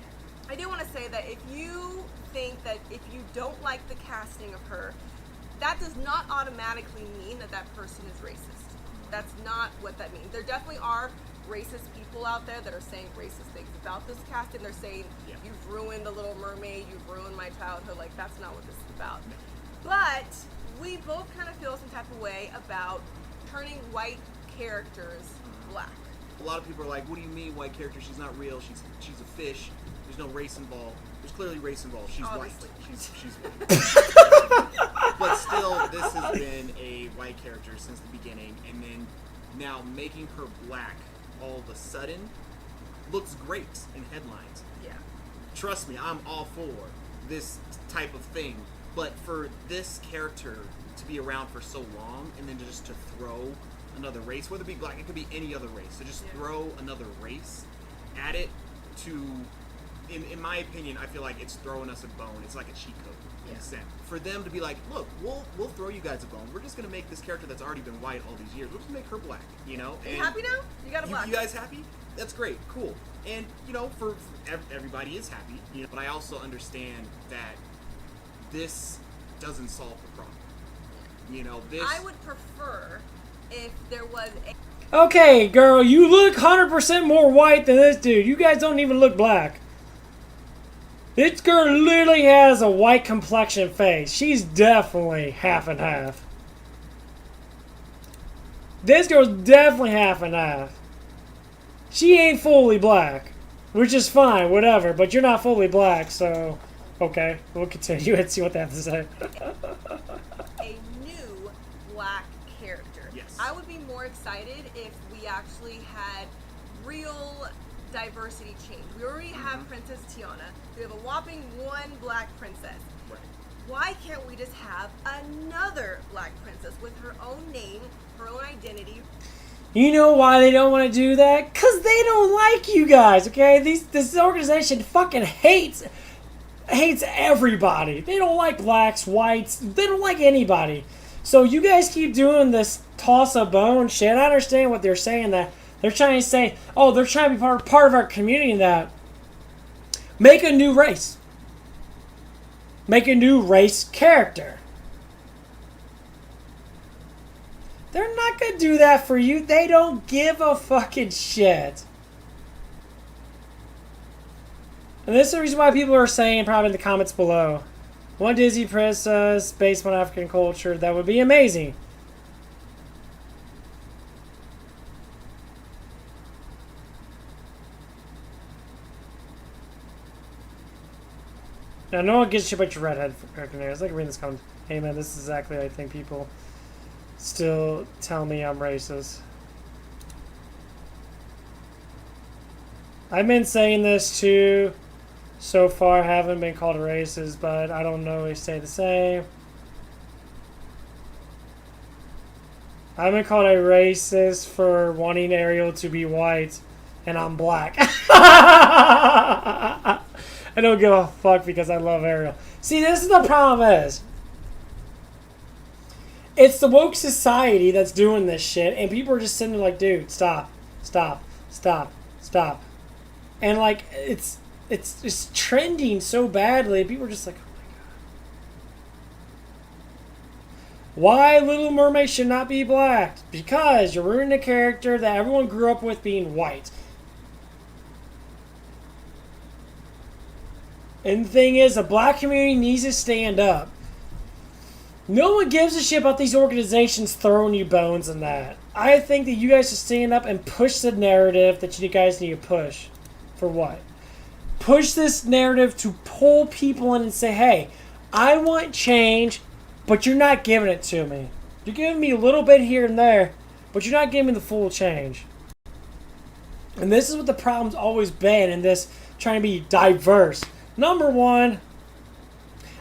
I do want to say that if you think that if you don't like the casting of her, that does not automatically mean that that person is racist. That's not what that means. There definitely are racist people out there that are saying racist things about this casting. They're saying, you've ruined The Little Mermaid, you've ruined my childhood. Like, that's not what this is about. But we both kind of feel some type of way about turning white characters black. A lot of people are like, what do you mean white character? She's not real. She's a fish. There's no race involved. There's clearly race involved. She's Obviously. white. She's white. But still, this has been a white character since the beginning, and then now making her black all of a sudden looks great in headlines. Yeah. Trust me, I'm all for this type of thing. But for this character to be around for so long and then just to throw another race, whether it be black, it could be any other race. So just throw another race at it to, in my opinion, I feel like it's throwing us a bone. It's like a cheat code in a sense. For them to be like, look, we'll throw you guys a bone. We're just gonna make this character that's already been white all these years. We'll just make her black, you know? Are you happy now? You got a black. You guys happy? That's great, cool. And you know, for everybody is happy, you know. But I also understand that this doesn't solve the problem. You know, this. I would prefer if there was a. Okay, girl, you look 100% more white than this dude. You guys don't even look black. This girl literally has a white complexion face. She's definitely half and half. This girl's definitely half and half. She ain't fully black, which is fine, whatever, but you're not fully black, so okay, we'll continue and see what they have to say. A new black character. Yes. I would be more excited if we actually had real diversity change. We already have Princess Tiana. We have a whopping one black princess. Right. Why can't we just have another black princess with her own name, her own identity? You know why they don't want to do that? Because they don't like you guys, okay? This organization fucking hates everybody. They don't like blacks, whites. They don't like anybody. So you guys keep doing this toss a bone shit. I understand what they're saying, that they're trying to say, oh, they're trying to be part of our community, that make a new race. Make a new race character. They're not going to do that for you. They don't give a fucking shit. And this is the reason why people are saying, probably in the comments below, one Disney princess based on African culture, that would be amazing. Now, no one gives a shit about your redhead character names. I can read this comment. Hey man, this is exactly, I think people still tell me I'm racist. I've been saying this too. So far, haven't been called a racist, but I don't know if they say the same. I've been called a racist for wanting Ariel to be white, and I'm black. I don't give a fuck because I love Ariel. See, this is the problem is, it's the woke society that's doing this shit, and people are just sitting there like, dude, stop, stop, stop, stop. And like, it's trending so badly, people are just like, oh my god. Why Little Mermaid should not be black? Because you're ruining a character that everyone grew up with being white. And the thing is, the black community needs to stand up. No one gives a shit about these organizations throwing you bones and that. I think that you guys should stand up and push the narrative that you guys need to push. For what? Push this narrative to pull people in and say, hey, I want change, but you're not giving it to me. You're giving me a little bit here and there, but you're not giving me the full change. And this is what the problem's always been in this trying to be diverse. Number one,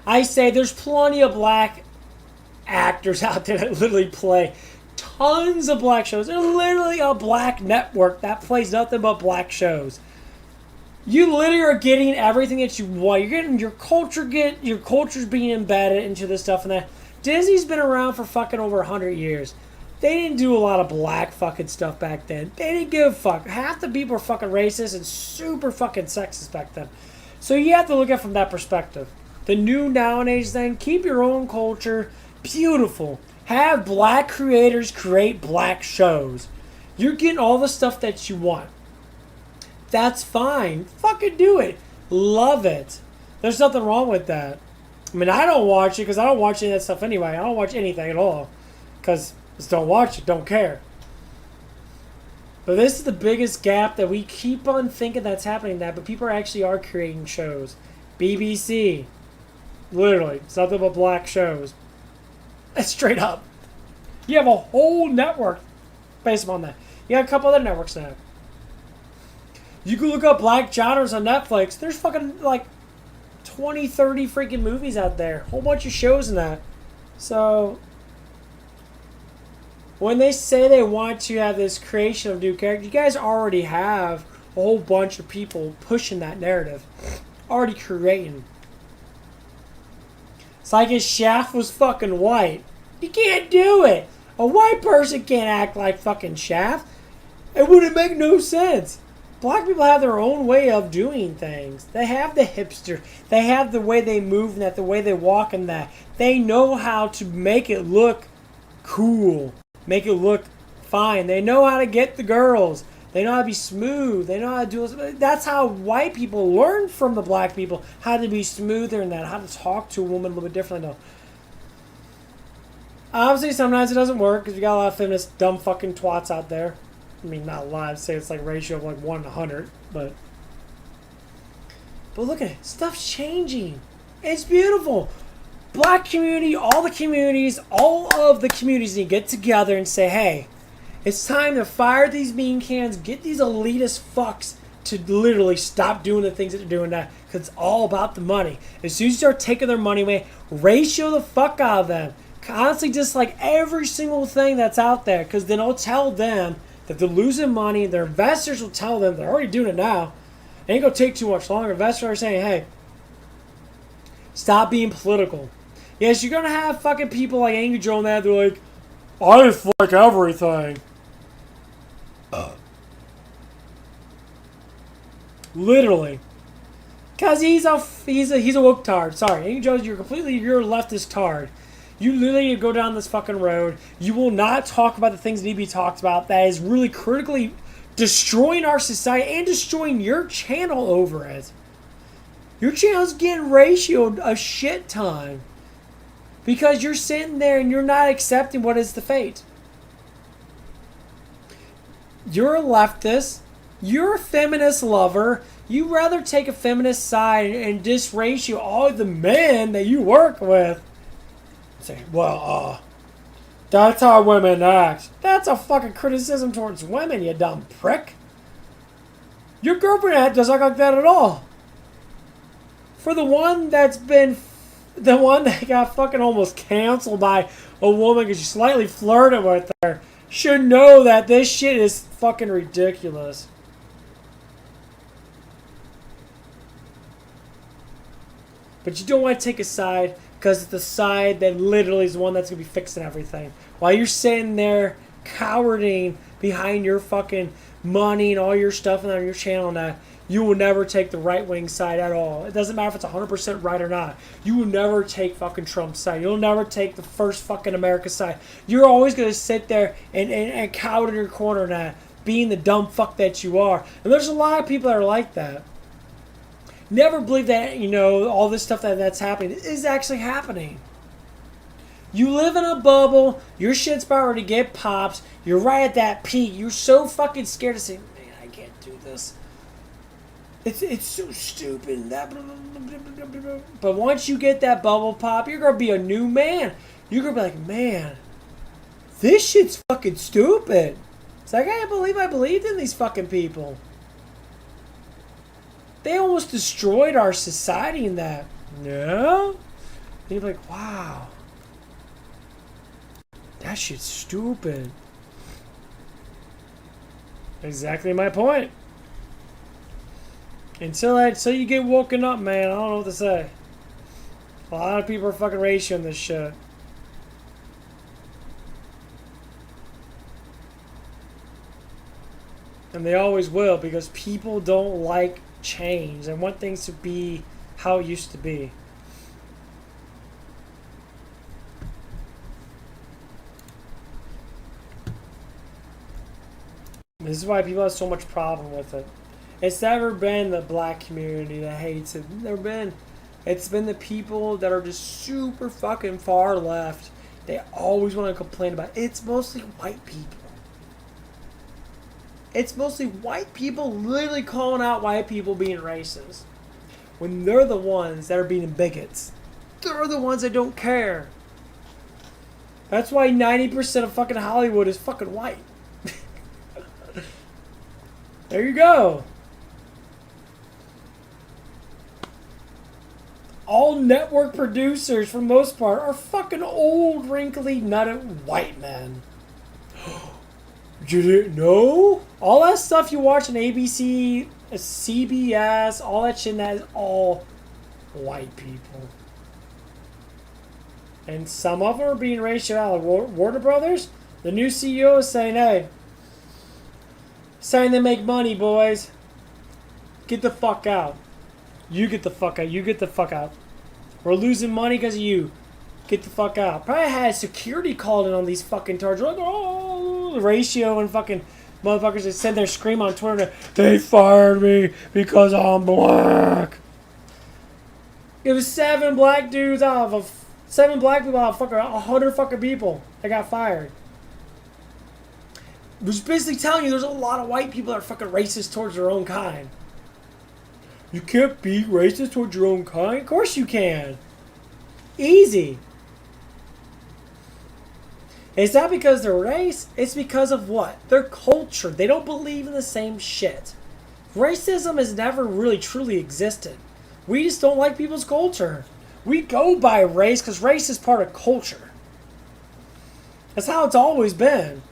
I say there's plenty of black actors out there that literally play tons of black shows. There's literally a black network that plays nothing but black shows. You literally are getting everything that you want. You're getting your culture's being embedded into this stuff and that. Disney's been around for fucking over 100 years. They didn't do a lot of black fucking stuff back then. They didn't give a fuck. Half the people are fucking racist and super fucking sexist back then. So you have to look at it from that perspective. The new nowadays thing, keep your own culture. Beautiful. Have black creators create black shows. You're getting all the stuff that you want. That's fine. Fucking do it. Love it. There's nothing wrong with that. I mean, I don't watch it because I don't watch any of that stuff anyway. I don't watch anything at all. Because just don't watch it. Don't care. But this is the biggest gap that we keep on thinking that's happening but people actually are creating shows. BBC. Literally. It's nothing but black shows. Straight up. You have a whole network based on that. You have a couple other networks now. You can look up black genres on Netflix. There's fucking like 20, 30 freaking movies out there. Whole bunch of shows in that. So when they say they want to have this creation of new characters, you guys already have a whole bunch of people pushing that narrative. Already creating. It's like if Shaft was fucking white. You can't do it. A white person can't act like fucking Shaft. It wouldn't make no sense. Black people have their own way of doing things. They have the hipster. They have the way they move and that, the way they walk and that. They know how to make it look cool. Make it look fine. They know how to get the girls. They know how to be smooth. They know how to do this. That's how white people learn from the black people. How to be smoother and that. How to talk to a woman a little bit differently. Obviously, sometimes it doesn't work because you got a lot of feminist dumb fucking twats out there. I mean, not a lot. I'd say it's like a ratio of like 1 to 100. But look at it. Stuff's changing. It's beautiful. Black community, all the communities, all of the communities need to get together and say, hey, it's time to fire these bean cans, get these elitist fucks to literally stop doing the things that they're doing now because it's all about the money. As soon as you start taking their money away, ratio the fuck out of them. Honestly, just like every single thing that's out there, because then I'll tell them that they're losing money. Their investors will tell them they're already doing it now. It ain't gonna take too much longer. Investors are saying, hey, stop being political. Yes, you're gonna have fucking people like Angry Joe and that. They're like, I just like everything. Literally. Cause he's a woke tard. Sorry, Angry Joe, you're a leftist tard. You literally go down this fucking road. You will not talk about the things that need to be talked about. That is really critically destroying our society and destroying your channel over it. Your channel's getting ratioed a shit ton. Because you're sitting there and you're not accepting what is the fate. You're a leftist. You're a feminist lover. You'd rather take a feminist side and disratio all the men that you work with. Say, well, that's how women act. That's a fucking criticism towards women, you dumb prick. Your girlfriend doesn't act like that at all. For the one that got fucking almost canceled by a woman because she slightly flirted with her, should know that this shit is fucking ridiculous. But you don't want to take a side because it's the side that literally is the one that's going to be fixing everything. While you're sitting there cowarding behind your fucking money and all your stuff on your channel and that, you will never take the right-wing side at all. It doesn't matter if it's 100% right or not. You will never take fucking Trump's side. You'll never take the first fucking America side. You're always going to sit there and cower in your corner and that, being the dumb fuck that you are. And there's a lot of people that are like that. Never believe that, all this stuff that's happening is actually happening. You live in a bubble. Your shit's about to get popped. You're right at that peak. You're so fucking scared to say, man, I can't do this. It's so stupid. But once you get that bubble pop, you're going to be a new man. You're going to be like, man, this shit's fucking stupid. It's like, I can't believe I believed in these fucking people. They almost destroyed our society in that. No? And you're like, wow. That shit's stupid. Exactly my point. Until you get woken up, man, I don't know what to say. A lot of people are fucking ratioing this shit. And they always will, because people don't like change and want things to be how it used to be. This is why people have so much problem with it. It's never been the black community that hates it. It's been the people that are just super fucking far left. They always want to complain about it. It's mostly white people. It's mostly white people literally calling out white people being racist. When they're the ones that are being bigots. They're the ones that don't care. That's why 90% of fucking Hollywood is fucking white. There you go. All network producers, for the most part, are fucking old, wrinkly, nutted white men. You didn't know? All that stuff you watch on ABC, CBS, all that shit, that is all white people. And some of them are being ratioed out. Warner Brothers, the new CEO is saying, hey, saying they make money, boys. Get the fuck out. You get the fuck out. You get the fuck out. We're losing money because of you. Get the fuck out. Probably had security called in on these fucking charges. Like, oh, the ratio and fucking motherfuckers that send their scream on Twitter. They fired me because I'm black. It was 7 black dudes out of 7 black people out of fucking 100 fucking people that got fired. Which is basically telling you there's a lot of white people that are fucking racist towards their own kind. You can't be racist towards your own kind? Of course you can. Easy. It's not because they're race, it's because of what? Their culture. They don't believe in the same shit. Racism has never really truly existed. We just don't like people's culture. We go by race because race is part of culture. That's how it's always been.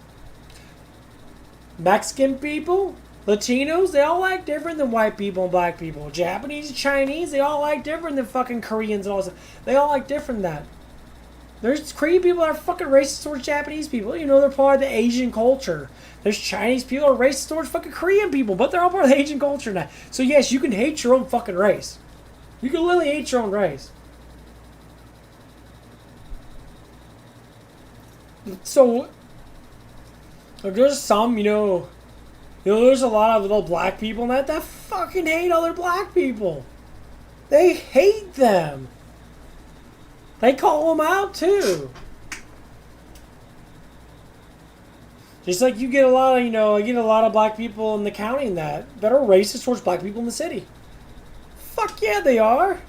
Mexican people, Latinos, they all act different than white people and black people. Japanese and Chinese, they all act different than fucking Koreans and all that. They all act different than that. There's Korean people that are fucking racist towards Japanese people. You know, they're part of the Asian culture. There's Chinese people that are racist towards fucking Korean people, but they're all part of the Asian culture now. So yes, you can hate your own fucking race. You can literally hate your own race. So, there's some, there's a lot of little black people that fucking hate other black people. They hate them. They call them out too. Just like you get a lot of, I get a lot of black people in the county that are racist towards black people in the city. Fuck yeah, they are.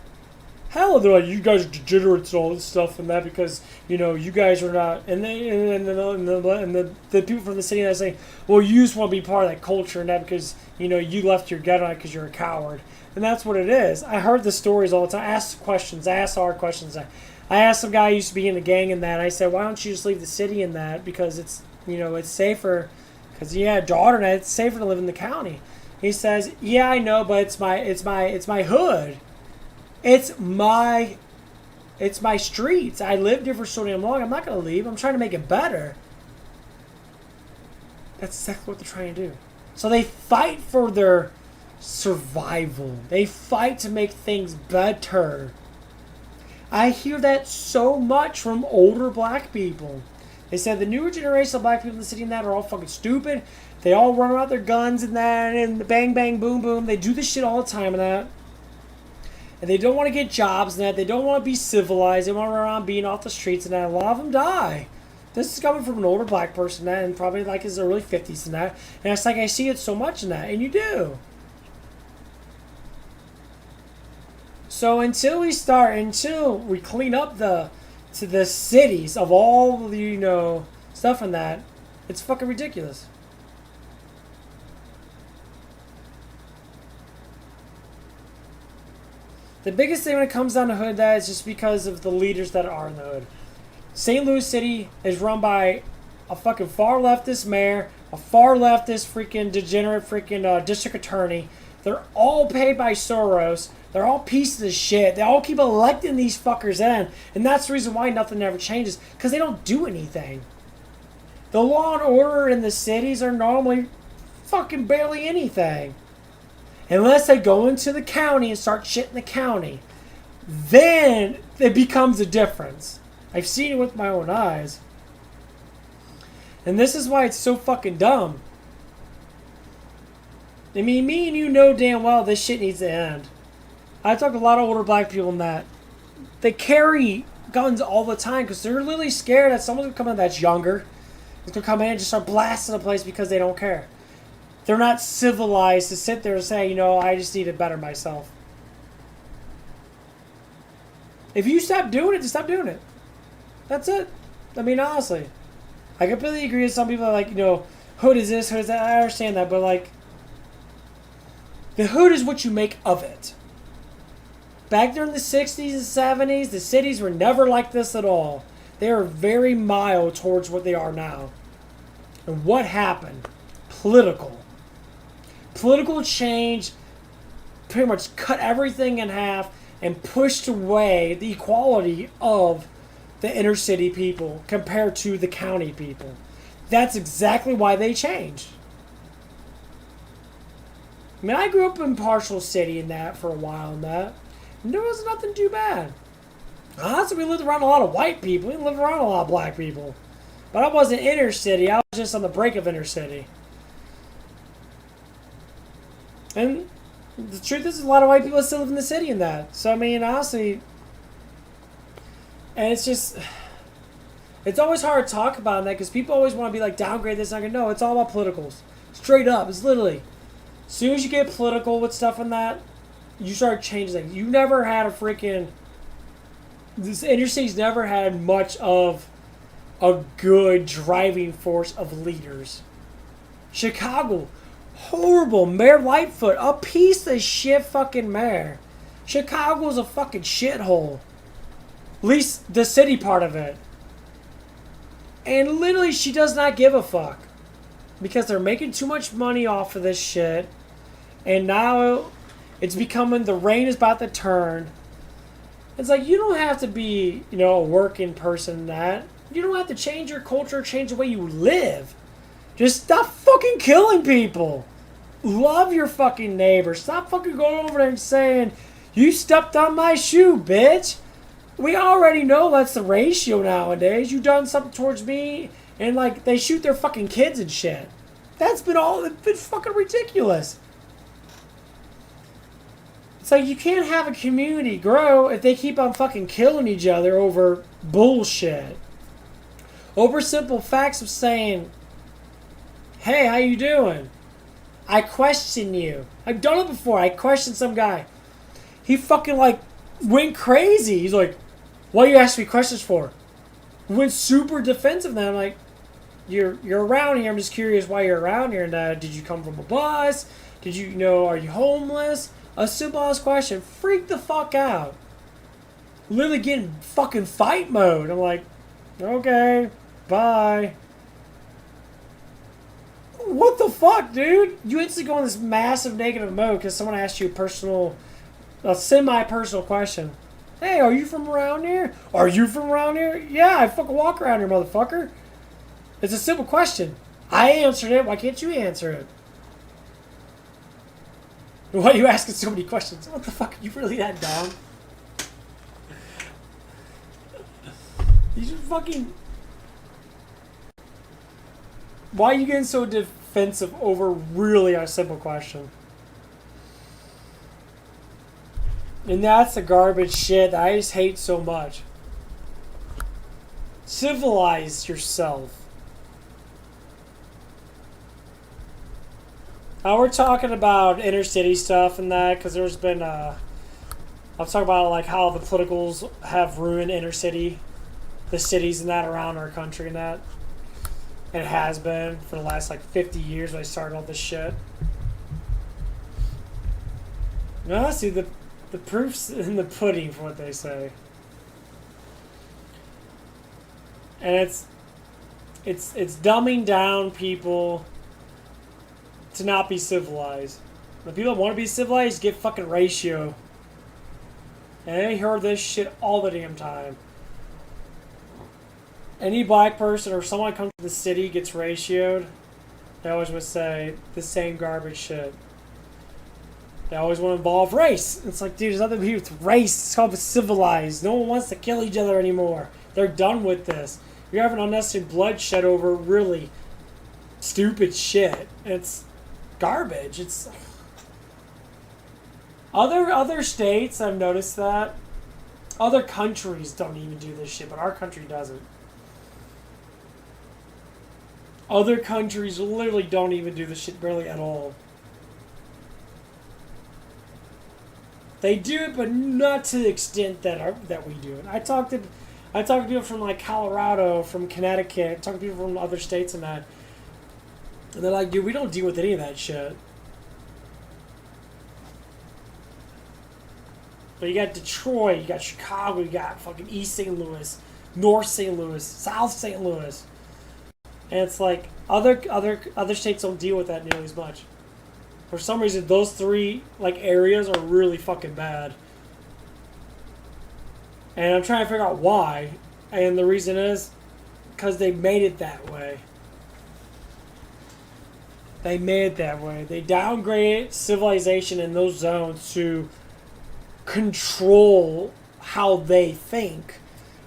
Hell, they're like, you guys are degenerates and all this stuff and that because, you guys are not. And the people from the city that say, well, you just want to be part of that culture and that because, you left your ghetto because you're a coward. And that's what it is. I heard the stories all the time. I asked questions. I asked hard questions. I asked some guy who used to be in the gang and that. I said, why don't you just leave the city and that? Because it's, it's safer. Because you had a daughter and that. It's safer to live in the county. He says, yeah, I know, but it's my hood. It's my streets. I lived here for so damn long. I'm not going to leave. I'm trying to make it better. That's exactly what they're trying to do. So they fight for their survival. They fight to make things better. I hear that so much from older black people. They said the newer generation of black people in the city and that are all fucking stupid. They all run around their guns and that and the bang bang boom boom. They do this shit all the time and that. and they don't want to get jobs and that. They don't want to be civilized. They want to run around being off the streets and that. A lot of them die. This is coming from an older black person that, and probably like his early 50s and that. And it's like I see it so much in that, and you do. So until we clean up the cities of all the, you know, stuff in that, it's fucking ridiculous. The biggest thing when it comes down to hood that is just because of the leaders that are in the hood. St. Louis City is run by a fucking far leftist mayor, a far leftist freaking degenerate freaking district attorney. They're all paid by Soros. They're all pieces of shit. They all keep electing these fuckers in. And that's the reason why nothing ever changes. Because they don't do anything. The law and order in the cities are normally fucking barely anything. Unless they go into the county and start shit in the county. Then it becomes a difference. I've seen it with my own eyes. And this is why it's so fucking dumb. I mean, me and you know damn well this shit needs to end. I talk to a lot of older black people in that. They carry guns all the time because they're literally scared that someone's going to come in that's younger. Is going to come in and just start blasting the place because they don't care. They're not civilized to sit there and say, you know, I just need to better myself. If you stop doing it, just stop doing it. That's it. I mean, honestly. I completely agree with some people that are like, you know, hood is this, hood is that. I understand that, but like, the hood is what you make of it. Back during the 60s and 70s, the cities were never like this at all. They are very mild towards what they are now. And what happened? Political change pretty much cut everything in half and pushed away the equality of the inner city people compared to the county people. That's exactly why they changed. I mean, I grew up in Partial City and that for a while and that. And there was nothing too bad. Honestly, we lived around a lot of white people. We didn't live around a lot of black people. But I wasn't inner city. I was just on the break of inner city. And the truth is, a lot of white people still live in the city in that. So, I mean, honestly... And it's just... It's always hard to talk about that because people always want to be like, downgrade this. And no, it's all about politicals. Straight up. It's literally... As soon as you get political with stuff in that, you start changing things. You never had a freaking... This inner city's never had much of a good driving force of leaders. Chicago, horrible. Mayor Lightfoot, a piece of shit fucking mayor. Chicago's a fucking shithole. At least the city part of it. And literally she does not give a fuck. Because they're making too much money off of this shit. And now it's becoming, the rain is about to turn. It's like, you don't have to be, you know, a working person that. You don't have to change your culture, change the way you live. Just stop fucking killing people. Love your fucking neighbor. Stop fucking going over there and saying, you stepped on my shoe, bitch. We already know that's the ratio nowadays. You done something towards me, and like, they shoot their fucking kids and shit. It's been fucking ridiculous. It's like, you can't have a community grow if they keep on fucking killing each other over bullshit. Over simple facts of saying, hey, how you doing? I question you. I've done it before. I questioned some guy. He fucking like went crazy. He's like, what are you asking me questions for? Went super defensive then. I'm like, you're around here. I'm just curious why you're around here. And did you come from a bus? Did you know, are you homeless? A simple ass question. Freak the fuck out. Literally getting fucking fight mode. I'm like, okay, bye. What the fuck, dude? You instantly go in this massive negative mode because someone asked you a semi-personal question. Hey, are you from around here? Are you from around here? Yeah, I fucking walk around here, motherfucker. It's a simple question. I answered it. Why can't you answer it? Why are you asking so many questions? What the fuck? Are you really that dumb? You just fucking... Why are you getting so defensive over really a simple question? And that's the garbage shit that I just hate so much. Civilize yourself. Now we're talking about inner city stuff and that, because there's been, I'm talking about like how the politicals have ruined inner city, the cities and that around our country and that. And it has been for the last like 50 years when I started all this shit. No, see, the proof's in the pudding, for what they say. And it's dumbing down people to not be civilized. The people that want to be civilized get fucking ratio. And I heard this shit all the damn time. Any black person or someone that comes to the city gets ratioed, they always would say the same garbage shit. They always want to involve race. It's like, dude, there's nothing to do with race. It's called civilized. No one wants to kill each other anymore. They're done with this. You're having unnecessary bloodshed over really stupid shit. It's garbage. It's other states. I've noticed that other countries don't even do this shit, but our country doesn't. Other countries literally don't even do this shit barely at all. They do it, but not to the extent that we do it. I talk to people from like Colorado, from Connecticut. I talk to people from other states and that. And they're like, dude, we don't deal with any of that shit. But you got Detroit, you got Chicago, you got fucking East St. Louis, North St. Louis, South St. Louis. And it's like other states don't deal with that nearly as much. For some reason, those three like areas are really fucking bad. And I'm trying to figure out why. And the reason is because they made it that way. They made it that way. They downgraded civilization in those zones to control how they think.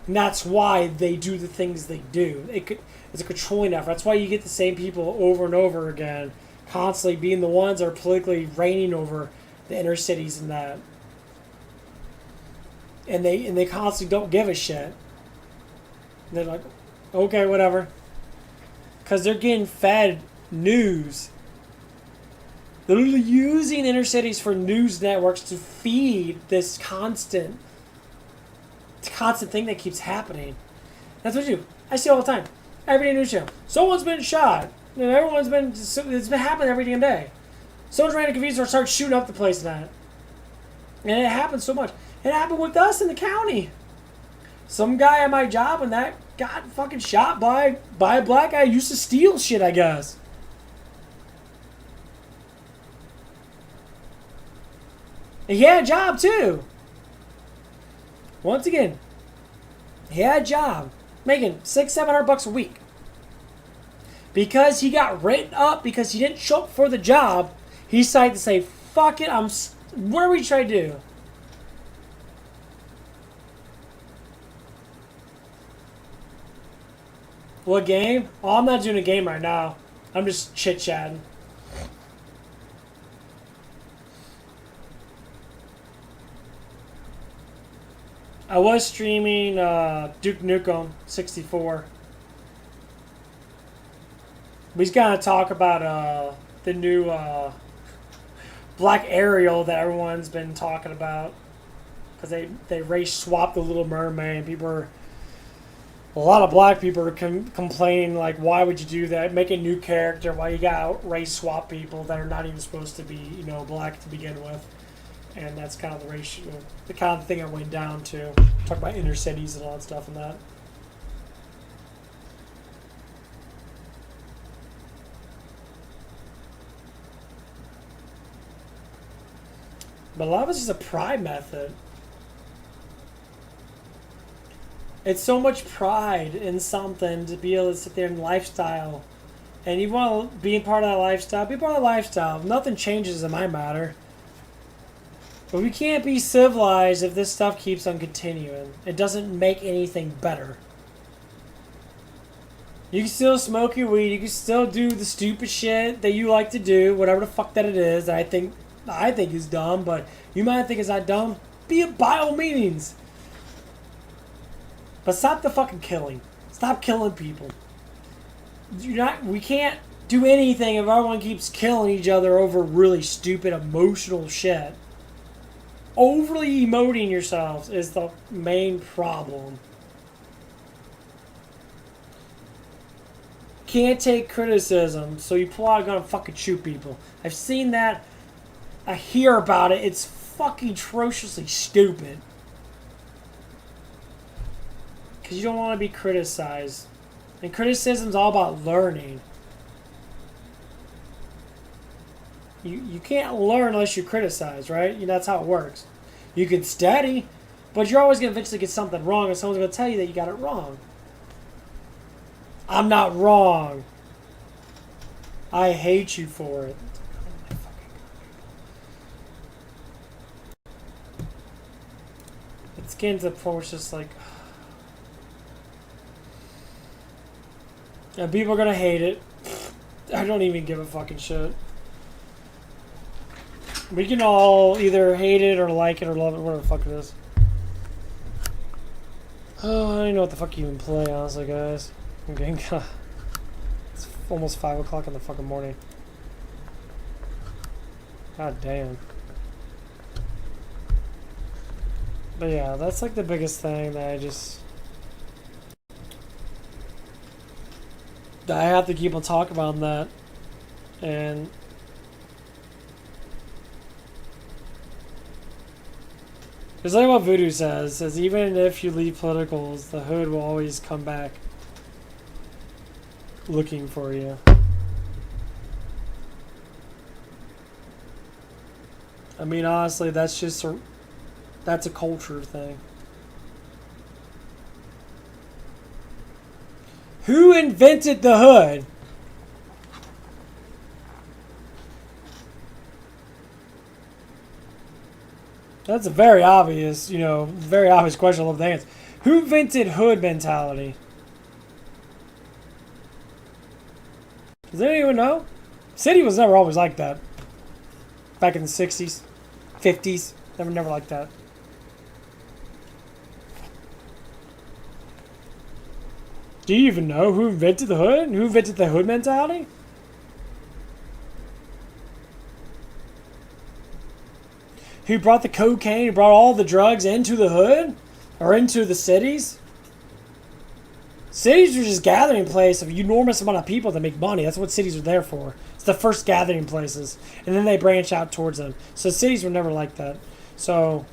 And that's why they do the things they do. It's a controlling effort. That's why you get the same people over and over again, constantly being the ones that are politically reigning over the inner cities and that. And they constantly don't give a shit. They're like, okay, whatever. Because they're getting fed news. They're literally using inner cities for news networks to feed this constant thing that keeps happening. That's what you do. I see all the time. Every day news channel. Someone's been shot. And it's been happening every damn day. Someone's ran a convenience store, started shooting up the place and that. And it happens so much. It happened with us in the county. Some guy at my job, and that got fucking shot by a black guy who used to steal shit, I guess. And he had a job too. Once again, he had a job making $600-700 a week. Because he got written up because he didn't show up for the job, he decided to say, fuck it, what are we trying to do? What game? Oh, I'm not doing a game right now. I'm just chit-chatting. I was streaming Duke Nukem 64. We just gotta talk about the new Black Ariel that everyone's been talking about, because they race swapped the Little Mermaid. A lot of black people are complaining like, why would you do that? Make a new character. Why you gotta race swap people that are not even supposed to be black to begin with? And that's kind of the kind of thing I went down to. Talk about inner cities and all that stuff and that. But a lot of it's just a pride method. It's so much pride in something to be able to sit there in lifestyle. And you want to be part of that lifestyle, be part of the lifestyle. Nothing changes in my matter. But we can't be civilized if this stuff keeps on continuing. It doesn't make anything better. You can still smoke your weed. You can still do the stupid shit that you like to do, whatever the fuck that it is. That I think is dumb, but you might think it's not dumb. by all means. But stop the fucking killing. Stop killing people. We can't do anything if everyone keeps killing each other over really stupid emotional shit. Overly emoting yourselves is the main problem. Can't take criticism, so you pull out a gun and fucking shoot people. I've seen that. I hear about it. It's fucking atrociously stupid. Because you don't want to be criticized. And criticism's all about learning. You can't learn unless you criticize, right? That's how it works. You can study, but you're always going to eventually get something wrong, and someone's going to tell you that you got it wrong. I'm not wrong. I hate you for it. It's getting to the point where it's just like... And people are going to hate it. I don't even give a fucking shit. We can all either hate it or like it or love it, whatever the fuck it is. Oh, I don't even know what the fuck you even play, honestly, guys. I'm getting it's almost 5 o'clock in the fucking morning. God damn. But yeah, that's like the biggest thing that I have to keep on talking about that. And it's like what Voodoo says, even if you leave politicals, the hood will always come back looking for you. I mean, honestly, that's a culture thing. Who invented the hood? That's a very obvious, very obvious question. I love the answer. Who invented hood mentality? Does anyone know? City was never always like that. Back in the 60s, 50s, never like that. Do you even know who invented the hood? Who invented the hood mentality? Who brought the cocaine, who brought all the drugs into the hood? Or into the cities? Cities are just gathering place of an enormous amount of people that make money. That's what cities are there for. It's the first gathering places. And then they branch out towards them. So cities were never like that. So,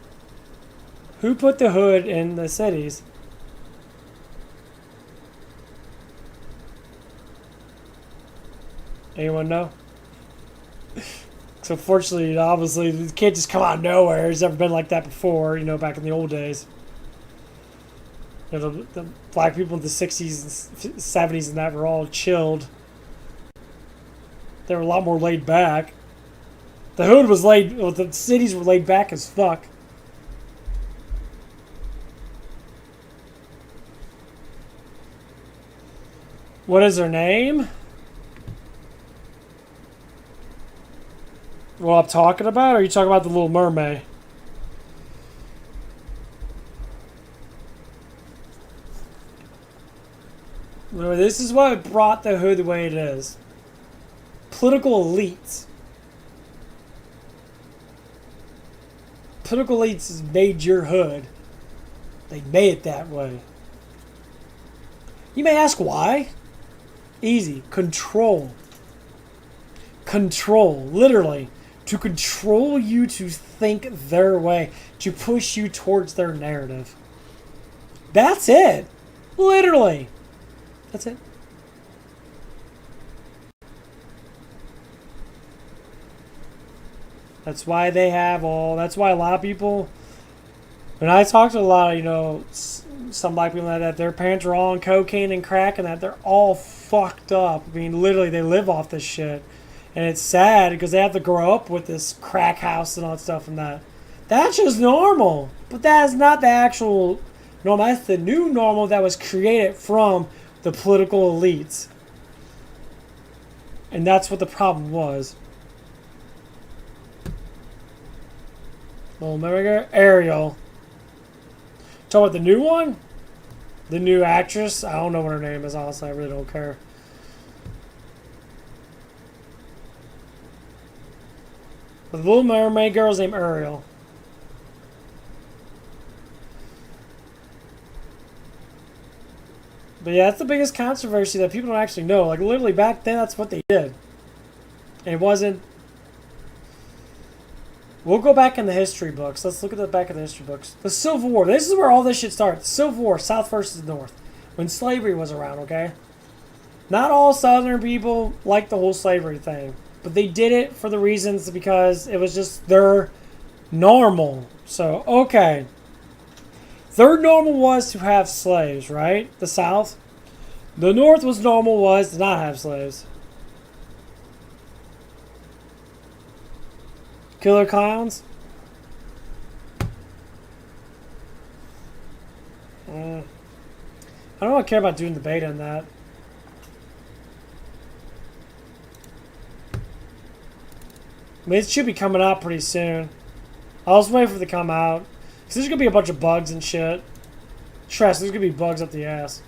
who put the hood in the cities? Anyone know? So fortunately, obviously, it can't just come out of nowhere. It's never been like that before, back in the old days. The black people in the 60s and 70s and that were all chilled. They were a lot more laid back. The hood was the cities were laid back as fuck. What is her name? What I'm talking about? Or are you talking about the Little Mermaid? This is what brought the hood the way it is. Political elites. Political elites made your hood. They made it that way. You may ask why? Easy. Control. Control. Literally. To control you to think their way. To push you towards their narrative. That's it. Literally. That's it. That's why they have that's why a lot of people, when I talk to a lot of, some black people like that, their parents are all on cocaine and crack and that, they're all fucked up. I mean, literally, they live off this shit. And it's sad because they have to grow up with this crack house and all that stuff and that. That's just normal. But that is not the actual normal. That's the new normal that was created from the political elites. And that's what the problem was. Little Mermaid, Ariel. Talk about the new one? The new actress? I don't know what her name is, honestly. I really don't care. But the Little Mermaid girl's named Ariel. But yeah, that's the biggest controversy that people don't actually know. Like, literally back then, that's what they did. And it wasn't... We'll go back in the history books. Let's look at the back of the history books. The Civil War. This is where all this shit starts. The Civil War, South versus North. When slavery was around, okay? Not all Southern people liked the whole slavery thing. But they did it for the reasons because it was just their normal. So, okay. Their normal was to have slaves, right? The South. The North was normal was to not have slaves. Killer clowns? I don't really care about doing the beta on that. I mean, it should be coming out pretty soon. I'll just wait for it to come out. Because there's going to be a bunch of bugs and shit. Trust, there's going to be bugs up the ass.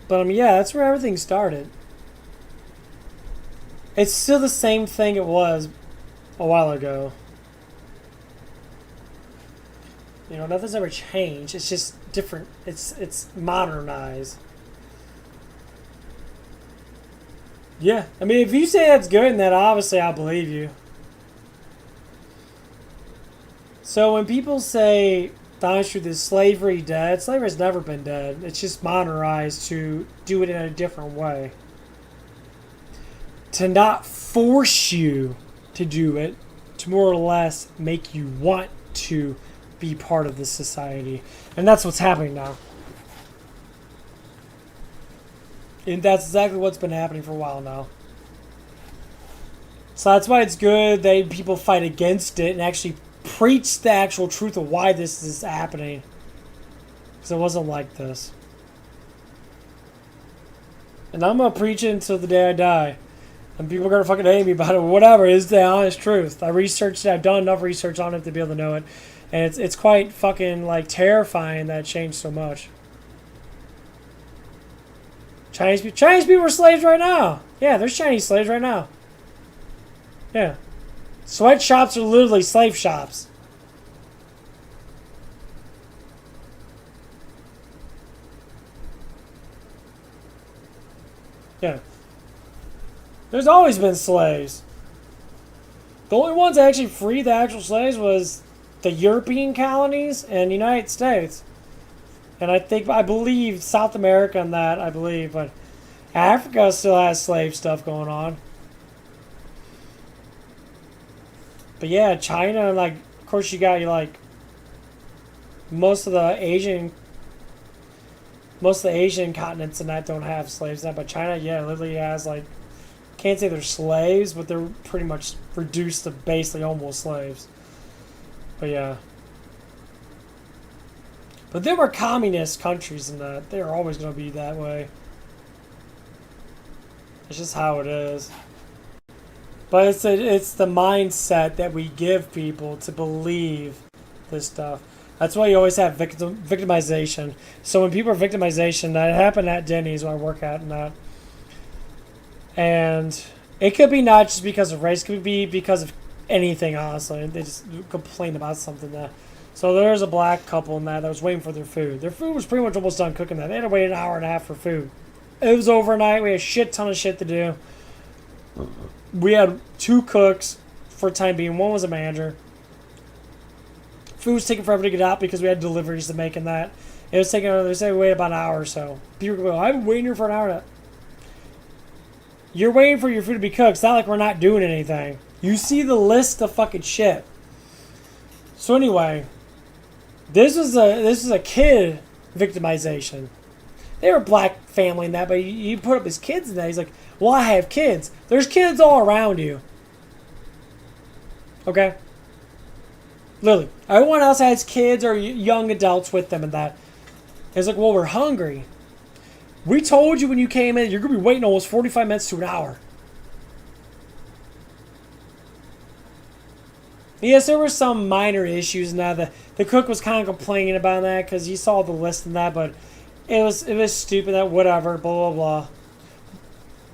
But, yeah, that's where everything started. It's still the same thing it was a while ago. You know, nothing's ever changed. It's just different. It's modernized. Yeah. I mean, if you say that's good, then obviously I'll believe you. So when people say... Honest truth is slavery dead. Slavery's never been dead. It's just modernized to do it in a different way. To not force you to do it, to more or less make you want to be part of this society. And that's what's happening now. And that's exactly what's been happening for a while now. So that's why it's good that people fight against it and actually preach the actual truth of why this is happening. Because it wasn't like this. And I'm going to preach it until the day I die. And people are going to fucking hate me about it. Whatever, it's the honest truth. I researched it. I've done enough research on it to be able to know it. And it's quite fucking like terrifying that it changed so much. Chinese people are slaves right now. Yeah, there's Chinese slaves right now. Yeah. Sweatshops are literally slave shops. Yeah. There's always been slaves. The only ones that actually freed the actual slaves was the European colonies and the United States. And I believe South America and that, I believe. But Africa still has slave stuff going on. But yeah, China, like, of course you got, like, most of the Asian continents and that don't have slaves now. But China, yeah, literally has, like, can't say they're slaves, but they're pretty much reduced to basically almost slaves. But yeah. But there were communist countries in that. They're always going to be that way. It's just how it is. But it's the mindset that we give people to believe this stuff. That's why you always have victimization. So when people are victimization, that happened at Denny's where I work at and that. And it could be not just because of race, it could be because of anything, honestly. They just complain about something that. So there was a black couple in that was waiting for their food. Their food was pretty much almost done cooking that. They had to wait an hour and a half for food. It was overnight. We had a shit ton of shit to do. We had 2 cooks for the time being. One was a manager. Food was taking forever to get out because we had deliveries to make and that. It was taking, they said we wait about an hour or so. People go, I've been waiting here for an hour. You're waiting for your food to be cooked. It's not like we're not doing anything. You see the list of fucking shit. So anyway, this was a kid victimization. They were a black family in that, but he put up his kids in that. He's like, well, I have kids. There's kids all around you. Okay? Literally. Everyone else has kids or young adults with them and that. It's like, well, we're hungry. We told you when you came in, you're going to be waiting almost 45 minutes to an hour. Yes, there were some minor issues in that. The cook was kind of complaining about that because he saw the list and that, but it was stupid, that whatever, blah, blah, blah.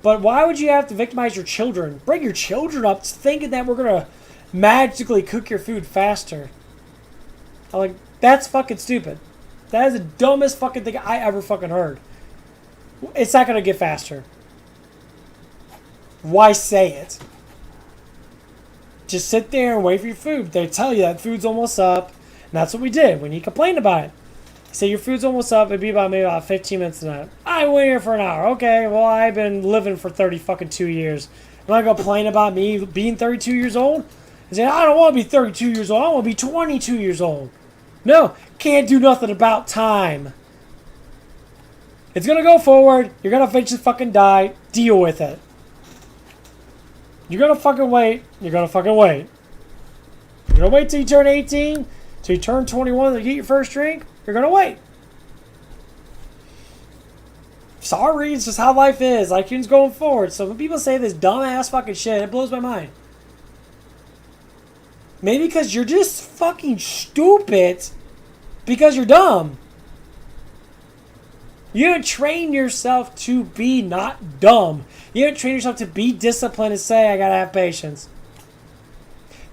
But why would you have to victimize your children? Bring your children up thinking that we're going to magically cook your food faster. I'm like, that's fucking stupid. That is the dumbest fucking thing I ever fucking heard. It's not going to get faster. Why say it? Just sit there and wait for your food. They tell you that food's almost up. And that's what we did when he complained about it. He said, your food's almost up. It'd be about maybe about 15 minutes tonight. I wait here for an hour. Okay, well, I've been living for 2 years. Am I going to complain about me being 32 years old? I said, I don't want to be 32 years old. I want to be 22 years old. No, can't do nothing about time. It's going to go forward. You're going to eventually fucking die. Deal with it. You're going to fucking wait. You're going to fucking wait. You're going to wait till you turn 18, till you turn 21 to get your first drink. You're going to wait. Sorry, it's just how life is. Like, things going forward. So when people say this dumbass fucking shit, it blows my mind. Maybe because you're just fucking stupid because you're dumb. You haven't trained yourself to be not dumb. You haven't trained yourself to be disciplined and say, I gotta have patience.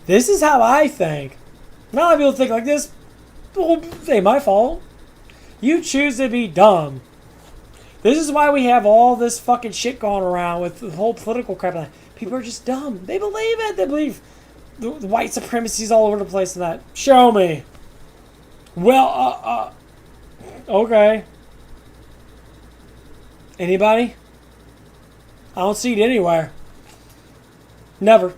This is how I think. Not a lot of people think like this. Well, it ain't my fault. You choose to be dumb. This is why we have all this fucking shit going around with the whole political crap. People are just dumb. They believe it. They believe the white supremacy is all over the place and that. Show me. Well, okay. Anybody? I don't see it anywhere. Never.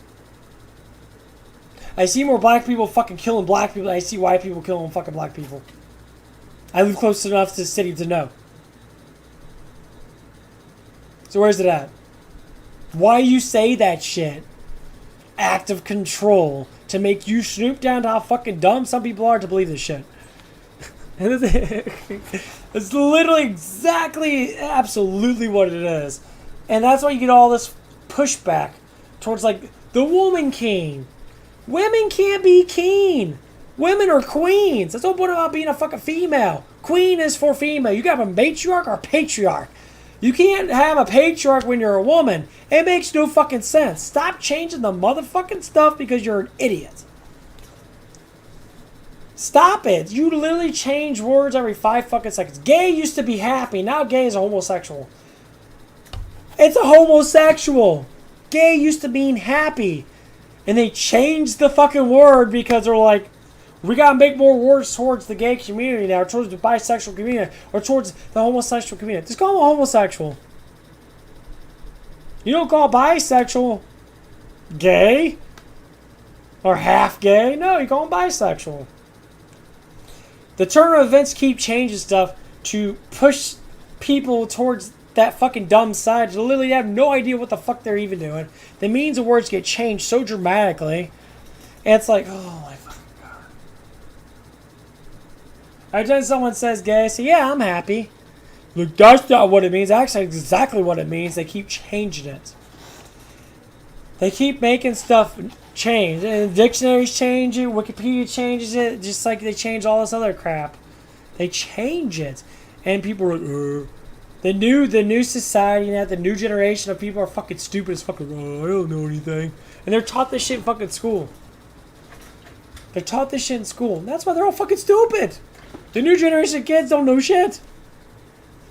I see more black people fucking killing black people than I see white people killing fucking black people. I live close enough to the city to know. So where's it at? Why you say that shit? Act of control to make you snoop down to how fucking dumb some people are to believe this shit. It's literally exactly, absolutely what it is. And that's why you get all this pushback towards, like, the woman king. Women can't be king. Women are queens. That's the whole point about being a fucking female. Queen is for female. You got a matriarch or a patriarch. You can't have a patriarch when you're a woman. It makes no fucking sense. Stop changing the motherfucking stuff because you're an idiot. Stop it. You literally change words every 5 fucking seconds. Gay used to be happy. Now gay is a homosexual. It's a homosexual. Gay used to mean happy. And they changed the fucking word because they're like, we gotta make more words towards the gay community now, or towards the bisexual community, or towards the homosexual community. Just call them a homosexual. You don't call bisexual gay or half gay. No, you call them bisexual. The turn of events keep changing stuff to push people towards that fucking dumb side. They literally have no idea what the fuck they're even doing. The meanings of words get changed so dramatically. And it's like, oh my fucking god. Every time someone says gay, I say, yeah, I'm happy. Look, that's not what it means. Actually, exactly what it means. They keep changing it. They keep making stuff change. And dictionaries change it. Wikipedia changes it. Just like they change all this other crap. They change it. And people are like, The new society now, the new generation of people are fucking stupid as fucking, I don't know anything. And they're taught this shit in fucking school. They're taught this shit in school. And that's why they're all fucking stupid. The new generation of kids don't know shit.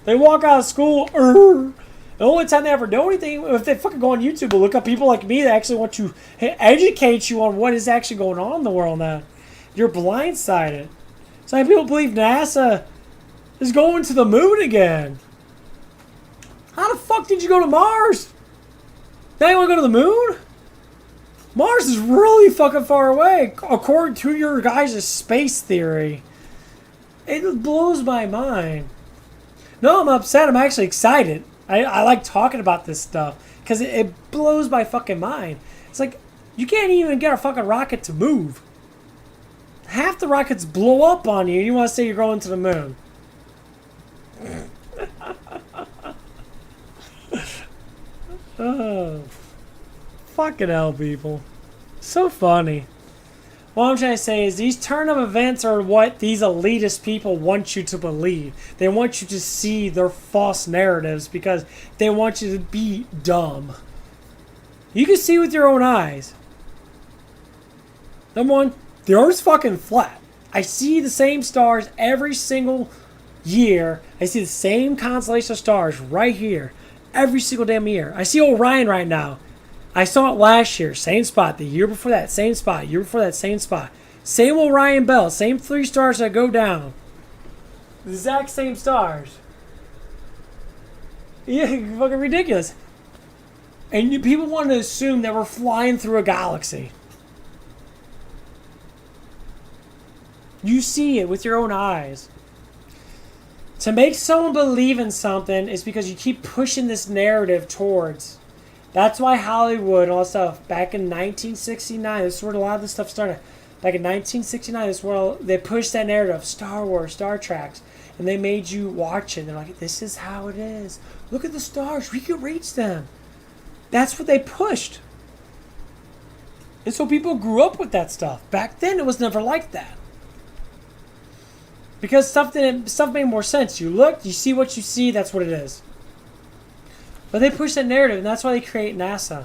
They walk out of school, the only time they ever know anything, if they fucking go on YouTube and look up people like me that actually want to educate you on what is actually going on in the world now. You're blindsided. Some people believe NASA is going to the moon again. How the fuck did you go to Mars? Now you want to go to the moon? Mars is really fucking far away, according to your guys' space theory. It blows my mind. No, I'm upset. I'm actually excited. I like talking about this stuff because it blows my fucking mind. It's like, you can't even get a fucking rocket to move. Half the rockets blow up on you and you want to say you're going to the moon. Oh, fucking hell, people. So funny. What I'm trying to say is these turn of events are what these elitist people want you to believe. They want you to see their false narratives because they want you to be dumb. You can see with your own eyes. Number one, the Earth's fucking flat. I see the same stars every single year. I see the same constellation of stars right here every single damn year. I see Orion right now. I saw it last year, same spot. The year before that, same spot. Year before that, same spot. Same Orion belt, same 3 stars that go down. The exact same stars. Yeah, fucking ridiculous. And people want to assume that we're flying through a galaxy. You see it with your own eyes. To make someone believe in something is because you keep pushing this narrative towards. That's why Hollywood and all that stuff, back in 1969, this is where a lot of this stuff started. Back in 1969, this is where they pushed that narrative, Star Wars, Star Trek, and they made you watch it. They're like, this is how it is. Look at the stars. We can reach them. That's what they pushed. And so people grew up with that stuff. Back then, it was never like that. Because stuff made more sense. You look, you see what you see, that's what it is. But they push that narrative, and that's why they create NASA.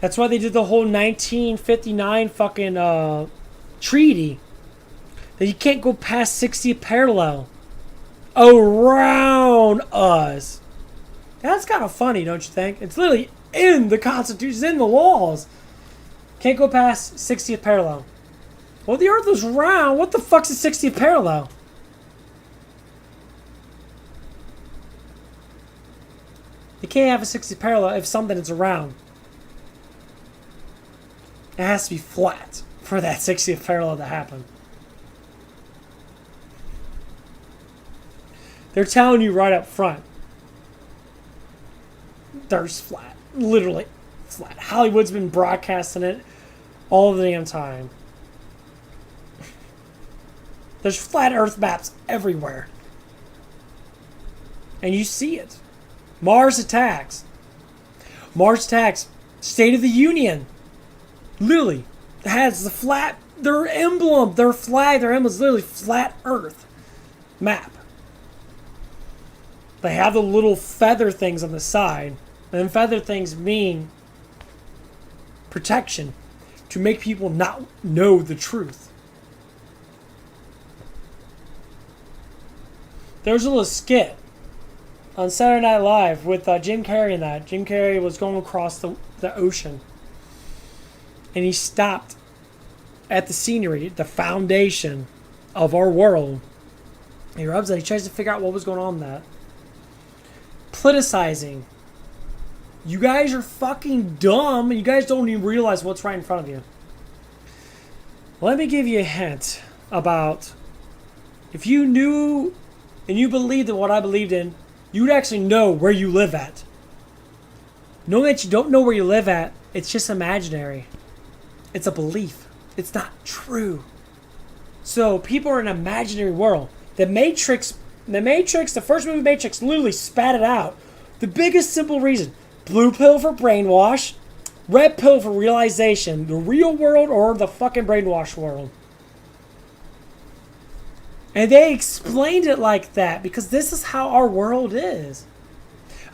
That's why they did the whole 1959 fucking treaty. That you can't go past 60th parallel. Around us. That's kind of funny, don't you think? It's literally in the Constitution, it's in the laws. Can't go past 60th parallel. Well, the Earth was round. What the fuck's the 60th parallel? You can't have a 60th parallel if something is around. It has to be flat for that 60th parallel to happen. They're telling you right up front. There's flat. Literally flat. Hollywood's been broadcasting it all the damn time. There's flat Earth maps everywhere. And you see it. Mars attacks. Mars attacks. State of the Union. Literally. Has the flat, their emblem, their flag, their emblem is literally flat Earth map. They have the little feather things on the side. And feather things mean protection. To make people not know the truth. There's a little skit on Saturday Night Live with Jim Carrey and that. Jim Carrey was going across the ocean. And he stopped at the scenery, the foundation of our world. He rubs it. He tries to figure out what was going on in that. Politicizing. You guys are fucking dumb. And you guys don't even realize what's right in front of you. Let me give you a hint about if you knew and you believed in what I believed in, you would actually know where you live at. Knowing that you don't know where you live at, it's just imaginary. It's a belief. It's not true. So people are in an imaginary world. The Matrix, the first movie Matrix literally spat it out. The biggest simple reason. Blue pill for brainwash. Red pill for realization. The real world or the fucking brainwash world. And they explained it like that because this is how our world is.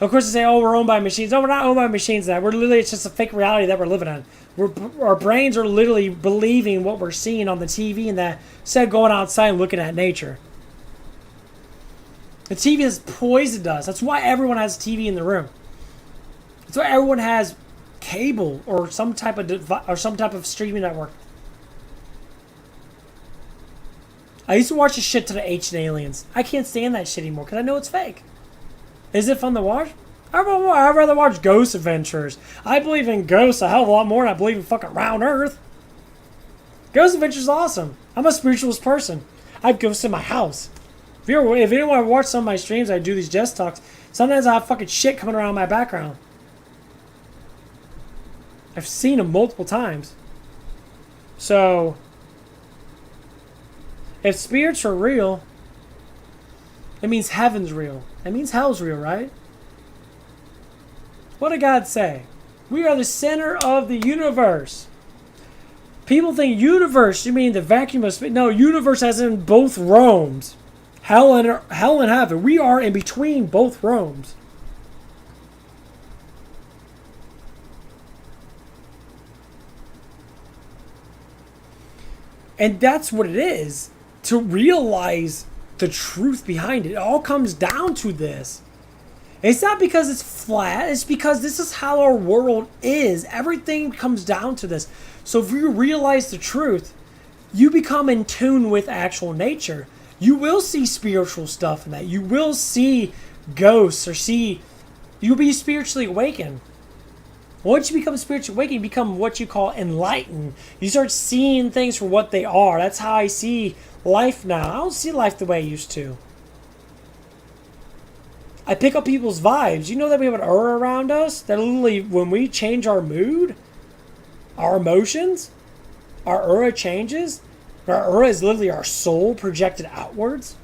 Of course, they say, oh, we're owned by machines. No, we're not owned by machines. We're literally, it's just a fake reality that we're living in. Our brains are literally believing what we're seeing on the TV and that instead of going outside and looking at nature. The TV has poisoned us. That's why everyone has a TV in the room. That's why everyone has cable or some type of streaming network. I used to watch a shit ton of Ancient Aliens. I can't stand that shit anymore because I know it's fake. Is it fun to watch? I'd rather watch Ghost Adventures. I believe in ghosts a hell of a lot more than I believe in fucking round Earth. Ghost Adventures is awesome. I'm a spiritualist person. I have ghosts in my house. If anyone ever watch some of my streams, I do these Jess Talks. Sometimes I have fucking shit coming around my background. I've seen them multiple times. So, if spirits are real, it means heaven's real. It means hell's real, right? What did God say? We are the center of the universe. People think universe, you mean the vacuum of space. No, universe as in both realms. Hell and heaven. We are in between both realms. And that's what it is. To realize the truth behind it. It all comes down to this. It's not because it's flat. It's because this is how our world is. Everything comes down to this. So if you realize the truth, you become in tune with actual nature. You will see spiritual stuff in that. You will see ghosts or you'll be spiritually awakened. Once you become spiritually awakened, you become what you call enlightened. You start seeing things for what they are. That's how I see life now. I don't see life the way I used to. I pick up people's vibes. You know that we have an aura around us? That literally, when we change our mood, our emotions, our aura changes. Our aura is literally our soul projected outwards.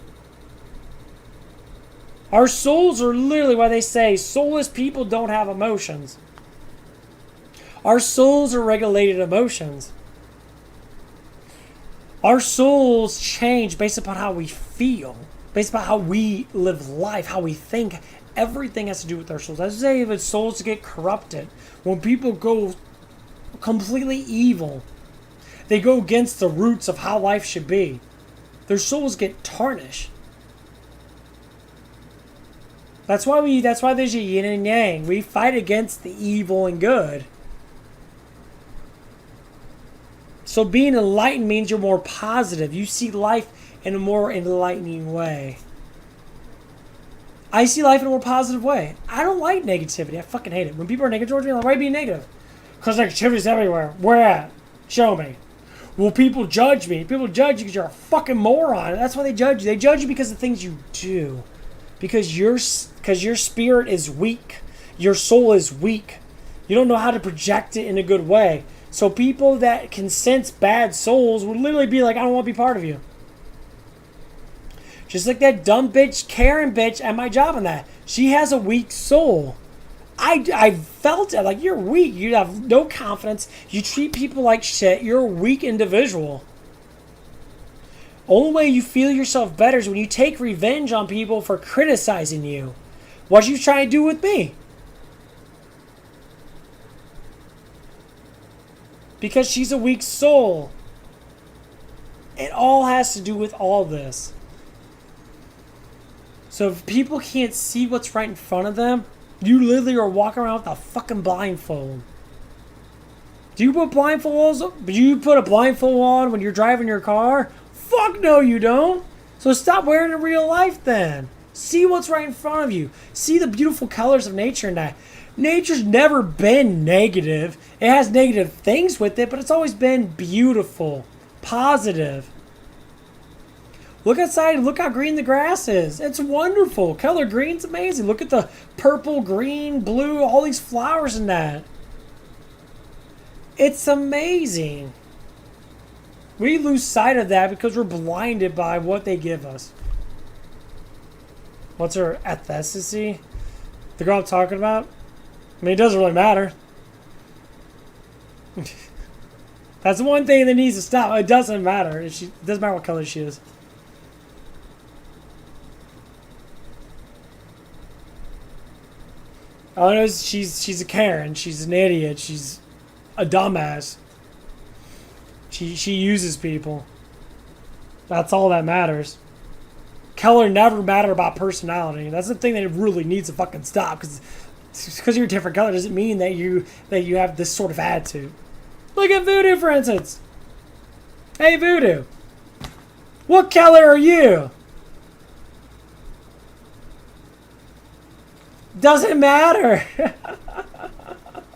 Our souls are literally why they say soulless people don't have emotions. Our souls are regulated emotions. Our souls change based upon how we feel, based upon how we live life, how we think. Everything has to do with our souls. I say if souls get corrupted, when people go completely evil, they go against the roots of how life should be. Their souls get tarnished. That's why there's a yin and yang. We fight against the evil and good. So being enlightened means you're more positive. You see life in a more enlightening way. I see life in a more positive way. I don't like negativity. I fucking hate it. When people are negative towards me, I'm like, why be negative? Because negativity's everywhere. Where at? Show me. Well, people judge me. People judge you because you're a fucking moron. That's why they judge you. They judge you because of the things you do. Because your spirit is weak. Your soul is weak. You don't know how to project it in a good way. So people that can sense bad souls would literally be like, I don't want to be part of you. Just like that dumb bitch, Karen bitch at my job on that. She has a weak soul. I felt it. Like, you're weak. You have no confidence. You treat people like shit. You're a weak individual. Only way you feel yourself better is when you take revenge on people for criticizing you. What you trying to do with me? Because she's a weak soul. It all has to do with all this. So if people can't see what's right in front of them, you literally are walking around with a fucking blindfold. Do you put blindfolds? Do you put a blindfold on when you're driving your car? Fuck no, you don't. So stop wearing it in real life then. See what's right in front of you. See the beautiful colors of nature in that. Nature's never been negative. It has negative things with it, but it's always been beautiful, positive. Look outside and look how green the grass is. It's wonderful. Color green's amazing. Look at the purple, green, blue, all these flowers in that. It's amazing. We lose sight of that because we're blinded by what they give us. What's her ethnicity? The girl I'm talking about? I mean, it doesn't really matter. That's one thing that needs to stop. It doesn't matter. It doesn't matter what color she is. All I know is she's a Karen. She's an idiot. She's a dumbass. She uses people. That's all that matters. Color never mattered about personality. That's the thing that it really needs to fucking stop. Because you're a different color doesn't mean that you have this sort of attitude. Look at Voodoo, for instance. Hey, Voodoo. What color are you? Doesn't matter.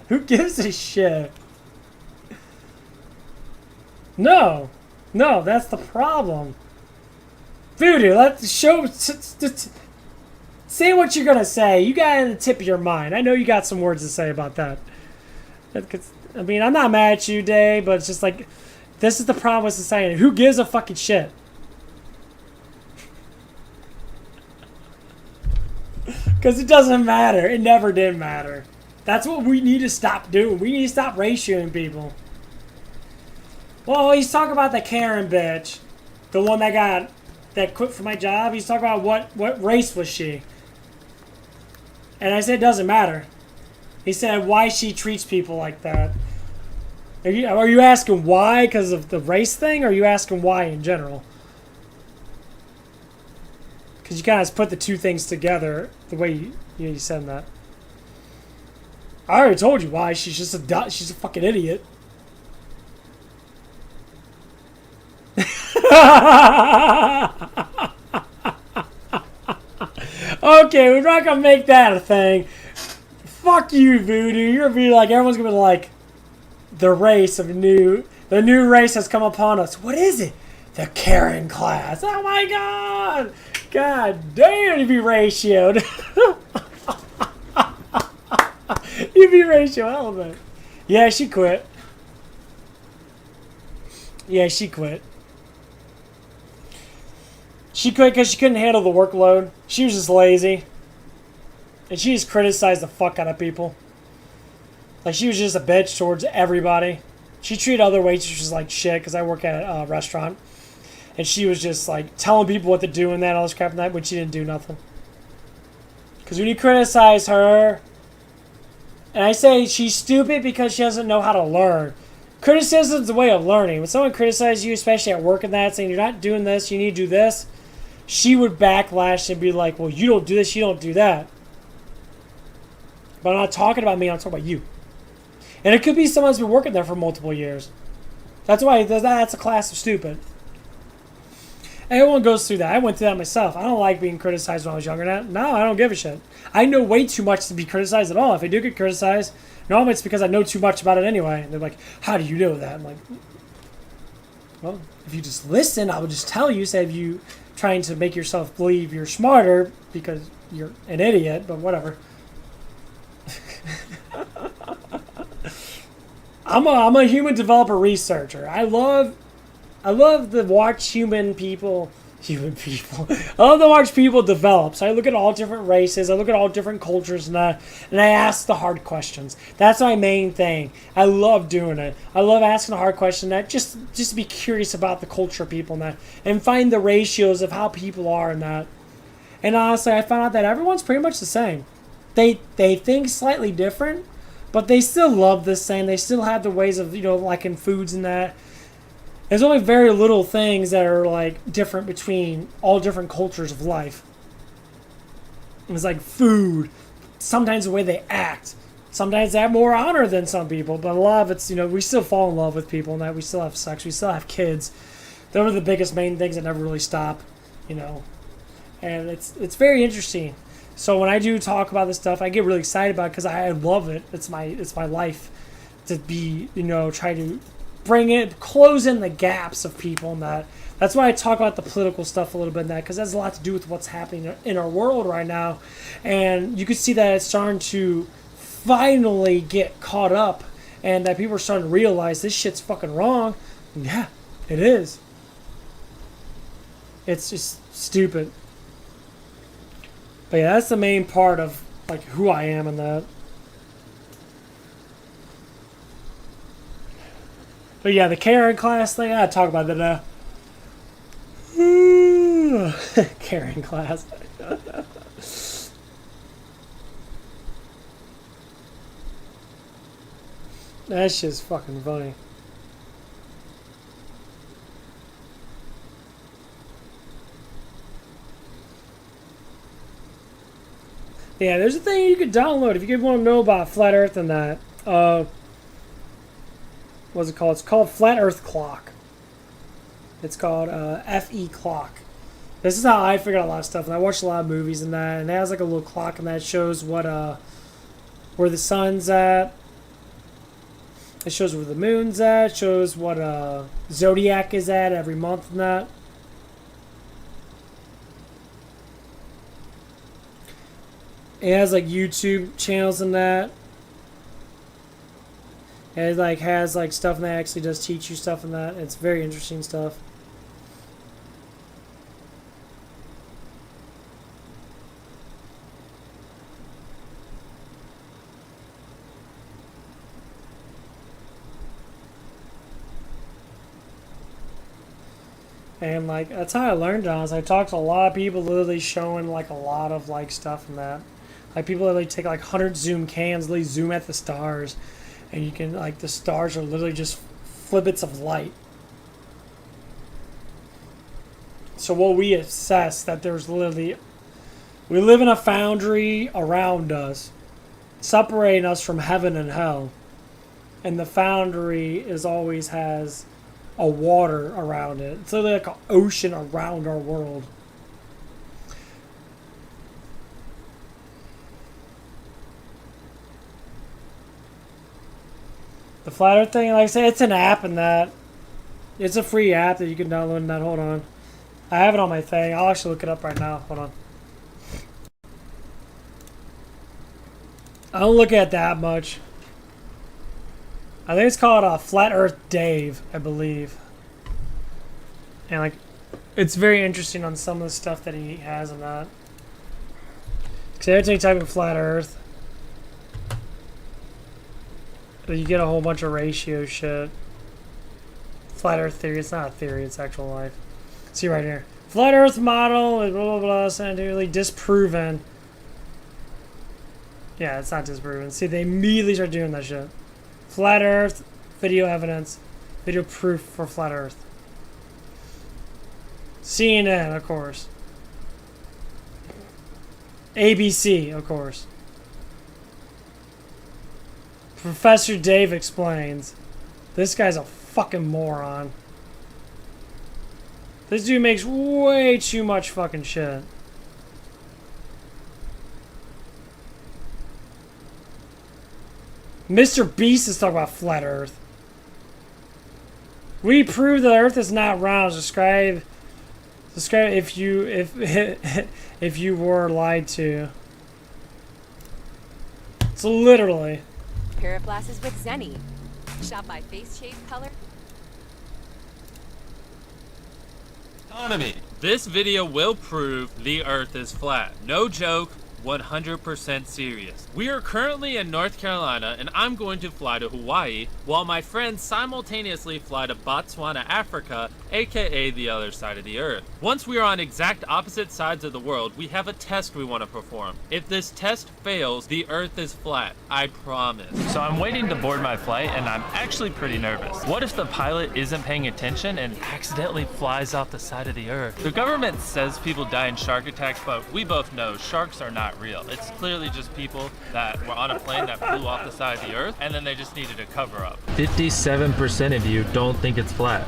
Who gives a shit? No, that's the problem. Voodoo, let's show. Say what you're gonna say. You got it in the tip of your mind. I know you got some words to say about that. I mean, I'm not mad at you, Dave, but it's just like, this is the problem with society. Who gives a fucking shit? Because it doesn't matter. It never did matter. That's what we need to stop doing. We need to stop ratioing people. Well, he's talking about the Karen bitch. The one that quit for my job. He's talking about what race was she. And I said it doesn't matter. He said why she treats people like that. Are you asking why because of the race thing, or are you asking why in general? Because you guys put the two things together the way you said that. I already told you why. She's a fucking idiot. Okay, we're not gonna make that a thing. Fuck you, Voodoo. You're gonna be like, everyone's gonna be like, the new race has come upon us. What is it? The Karen class. Oh my god. God damn, you be ratioed. You be ratio element. Yeah, she quit. Yeah, she quit. She quit because she couldn't handle the workload. She was just lazy. And she just criticized the fuck out of people. Like, she was just a bitch towards everybody. She treated other waitresses like shit because I work at a restaurant. And she was just, like, telling people what to do and that, all this crap and that, when she didn't do nothing. Because when you criticize her, and I say she's stupid because she doesn't know how to learn. Criticism's a way of learning. When someone criticizes you, especially at work and that, saying you're not doing this, you need to do this, she would backlash and be like, well, you don't do this, you don't do that. But I'm not talking about me, I'm talking about you. And it could be someone who's been working there for multiple years. That's why that's a class of stupid. Everyone goes through that. I went through that myself. I don't like being criticized when I was younger. No, I don't give a shit. I know way too much to be criticized at all. If I do get criticized, normally it's because I know too much about it anyway. And they're like, how do you know that? I'm like, well, if you just listen, I would just tell you, instead of you trying to make yourself believe you're smarter because you're an idiot, but whatever. I'm a human developer researcher. I love to watch people. I love to watch people develop. So I look at all different races. I look at all different cultures and I ask the hard questions. That's my main thing. I love doing it. I love asking the hard questions. That just to be curious about the culture of people and that, and find the ratios of how people are and that. And honestly, I found out that everyone's pretty much the same. They think slightly different, but they still love the same. They still have the ways of, like in foods and that. There's only very little things that are like different between all different cultures of life. It's like food, sometimes the way they act. Sometimes they have more honor than some people, but a lot of it's, we still fall in love with people and that we still have sex, we still have kids. Those are the biggest main things that never really stop, And it's very interesting. So when I do talk about this stuff, I get really excited about it because I love it. It's my life to be, try to close in the gaps of people and that. That's why I talk about the political stuff a little bit in that, because that's a lot to do with what's happening in our world right now. And you can see that it's starting to finally get caught up and that people are starting to realize this shit's fucking wrong. Yeah, it is. It's just stupid. But yeah, that's the main part of like who I am in that. But yeah, the Karen class thing, I gotta talk about that now. Karen class. That shit's fucking funny. Yeah, there's a thing you can download if you want to know about Flat Earth and that. What's it called? It's called Flat Earth Clock. It's called FE Clock. This is how I figured out a lot of stuff. And I watched a lot of movies and that. And it has like a little clock and that shows what where the sun's at. It shows where the moon's at. It shows what zodiac is at every month and that. It has like YouTube channels and that. And it like has like stuff that actually does teach you stuff and that. It's very interesting stuff. And like that's how I learned on. I talked to a lot of people, literally showing like a lot of like stuff in that. Like people literally take like 100 zoom cams, literally zoom at the stars, and you can like the stars are literally just flibbits of light. So what we assess that there's literally, we live in a foundry around us, separating us from heaven and hell, and the foundry is always has a water around it. It's literally like an ocean around our world. The Flat Earth thing, like I said, it's an app and that. It's a free app that you can download and that. Hold on. I have it on my thing. I'll actually look it up right now. Hold on. I don't look at that much. I think it's called Flat Earth Dave, I believe. And like, it's very interesting on some of the stuff that he has and that. Because every time you type in Flat Earth, you get a whole bunch of ratio shit. Flat Earth theory, it's not a theory, it's actual life. See right here. Flat Earth model is blah blah blah, scientifically disproven. Yeah, it's not disproven. See, they immediately start doing that shit. Flat Earth, video evidence, video proof for Flat Earth. CNN, of course. ABC, of course. Professor Dave explains. This guy's a fucking moron. This dude makes way too much fucking shit. Mr. Beast is talking about Flat Earth. We prove the Earth is not round. Subscribe if you were lied to. So literally. Pair of glasses with Zenny. Shop by face shape, color. Economy. This video will prove the Earth is flat. No joke. 100% serious. We are currently in North Carolina and I'm going to fly to Hawaii while my friends simultaneously fly to Botswana, Africa, aka the other side of the earth. Once we are on exact opposite sides of the world, we have a test we want to perform. If this test fails, the earth is flat. I promise. So I'm waiting to board my flight and I'm actually pretty nervous. What if the pilot isn't paying attention and accidentally flies off the side of the earth? The government says people die in shark attacks, but we both know sharks are not real. It's clearly just people that were on a plane that flew off the side of the earth and then they just needed a cover up. 57% of you don't think it's flat.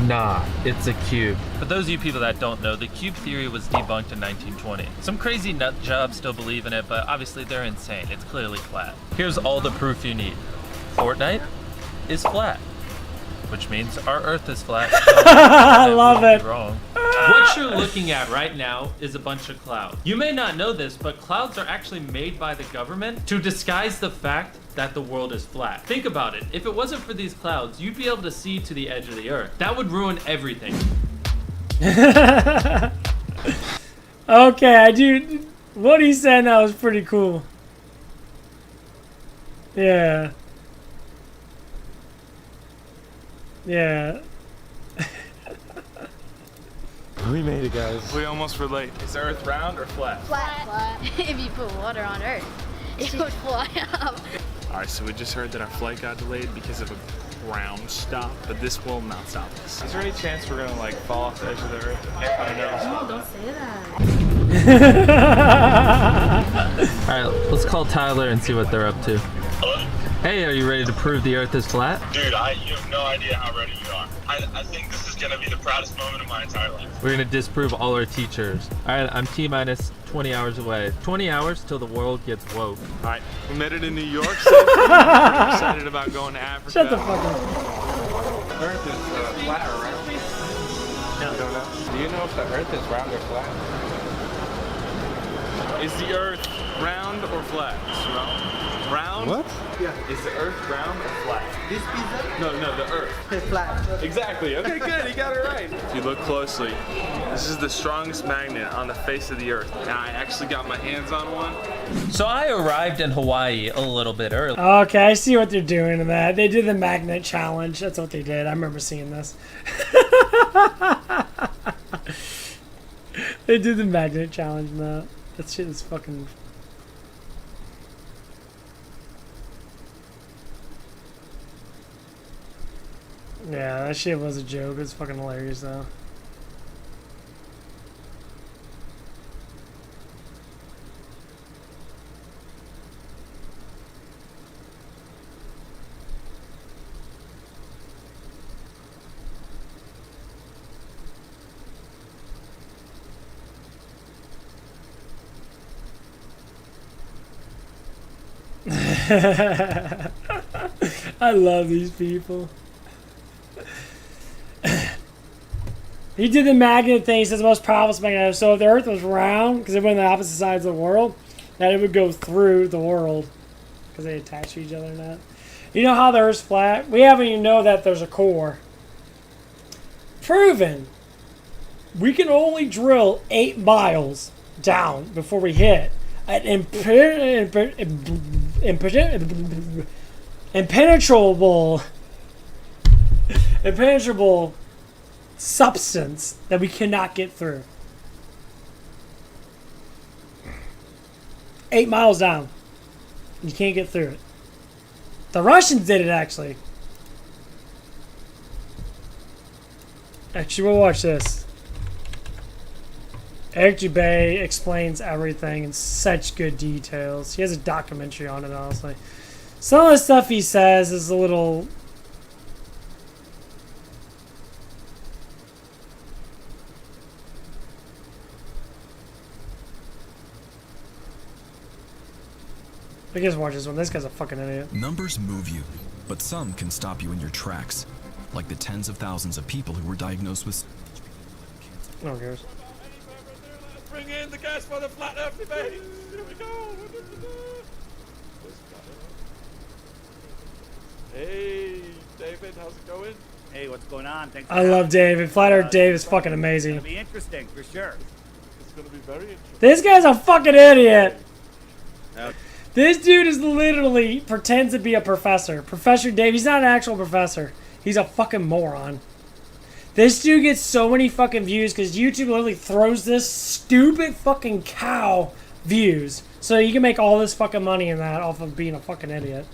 Nah, it's a cube. For those of you people that don't know, the cube theory was debunked in 1920. Some crazy nut jobs still believe in it, but obviously they're insane. It's clearly flat. Here's all the proof you need. Fortnite is flat, which means our earth is flat. I love it. Wrong. What you're looking at right now is a bunch of clouds. You may not know this, but clouds are actually made by the government to disguise the fact that the world is flat. Think about it. If it wasn't for these clouds, you'd be able to see to the edge of the earth. That would ruin everything. Okay, I do. What he said now was pretty cool. Yeah. Yeah. We made it, guys. We almost were late. Is the Earth round or flat? Flat. If you put water on Earth, it would fly up. All right, so we just heard that our flight got delayed because of a ground stop, but this will not stop us. Is there any chance we're gonna like fall off the edge of the Earth? I know. Oh, don't say that. All right, let's call Tyler and see what they're up to. Hello? Hey, are you ready to prove the earth is flat? Dude, you have no idea how ready you are. I think this is gonna be the proudest moment of my entire life. We're gonna disprove all our teachers. All right, I'm T-minus 20 hours away. 20 hours till the world gets woke. All right, we made it in New York. So we're excited about going to Africa. Shut the fuck up. Earth is flat or round? No. Don't know. Do you know if the Earth is round or flat? Is the Earth round or flat? Round? What? Yeah. Is the Earth round or flat? This pizza? No, the Earth. It's flat. Exactly. Okay, good. You got it right. If you look closely, this is the strongest magnet on the face of the Earth. Now, I actually got my hands on one. So I arrived in Hawaii a little bit early. Okay, I see what they're doing in that. They did the magnet challenge. That's what they did. I remember seeing this. They did the magnet challenge in that. That shit is fucking... Yeah, that shit was a joke. It's fucking hilarious though. I love these people. He did the magnet thing. He says the most powerful magnet. So if the Earth was round, because it went on the opposite sides of the world, that it would go through the world, because they attach to each other and that. You know how the Earth's flat? We haven't even know that there's a core. Proven. We can only drill 8 miles down before we hit an impenetrable substance that we cannot get through. 8 miles down. You can't get through it. The Russians did it, actually. Actually, we'll watch this. Eric Dubay explains everything in such good details. He has a documentary on it, honestly. Some of the stuff he says is a little... I guess watch this one. This guy's a fucking idiot. Numbers move you, but some can stop you in your tracks. Like the tens of thousands of people who were diagnosed with... No one cares. Bring in the gas for the flat Earth debate. Here we go. Hey, David, how's it going? Hey, what's going on? Thanks. I love David. Flat Earth Dave is fucking amazing. It's gonna be interesting for sure. It's gonna be very interesting. This guy's a fucking idiot. This dude is literally pretends to be a professor. Professor Dave, he's not an actual professor. He's a fucking moron. This dude gets so many fucking views because YouTube literally throws this stupid fucking cow views. So you can make all this fucking money in that off of being a fucking idiot.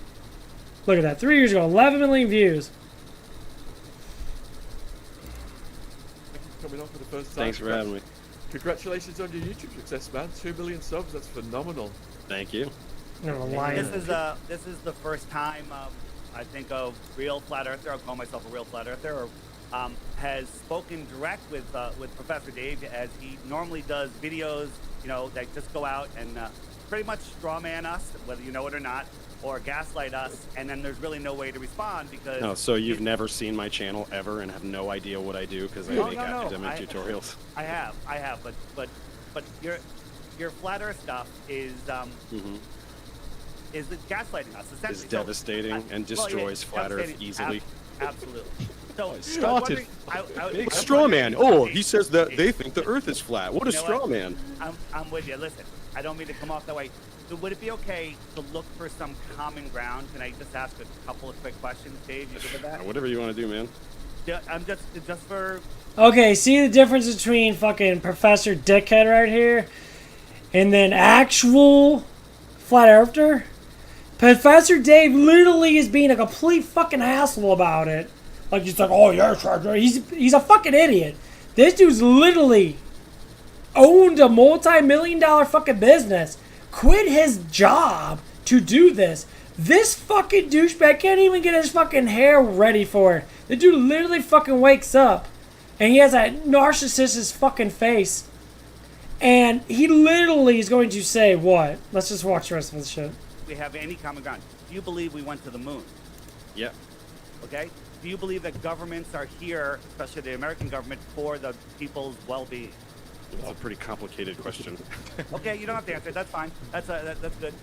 Look at that. 3 years ago, 11 million views. Thank you for coming on for the first time. Thanks for having me. Congratulations on your YouTube success, man. 2 million subs, that's phenomenal. Thank you. This is the first time I think a real flat earther, I'll call myself a real flat earther, has spoken direct with Professor Dave, as he normally does videos, you know, that just go out and pretty much straw man us, whether you know it or not, or gaslight us, and then there's really no way to respond because... No, so you've never seen my channel ever and have no idea what I do because I make academic tutorials? I have, but your flat earth stuff is is gaslighting us, essentially. Is devastating and destroys flat earth easily. Absolutely. So started big straw man. Oh, he says that they think the earth is flat. What a straw man. I'm with you. Listen, I don't mean to come off that way. So would it be okay to look for some common ground? Can I just ask a couple of quick questions, Dave? You good with that? Whatever you want to do, man. I'm just for... Okay, see the difference between fucking Professor Dickhead right here and then actual flat earther? Professor Dave literally is being a complete fucking asshole about it. Like he's like, oh yeah, he's a fucking idiot. This dude's literally owned a multi-million-dollar fucking business, quit his job to do this. This fucking douchebag can't even get his fucking hair ready for it. The dude literally fucking wakes up and he has a narcissist's fucking face. And he literally is going to say what? Let's just watch the rest of this shit. We have any common ground. Do you believe we went to the moon? Yeah. Okay. Do you believe that governments are here, especially the American government, for the people's well-being? It's a pretty complicated question. Okay, you don't have to answer it. That's fine. That's good.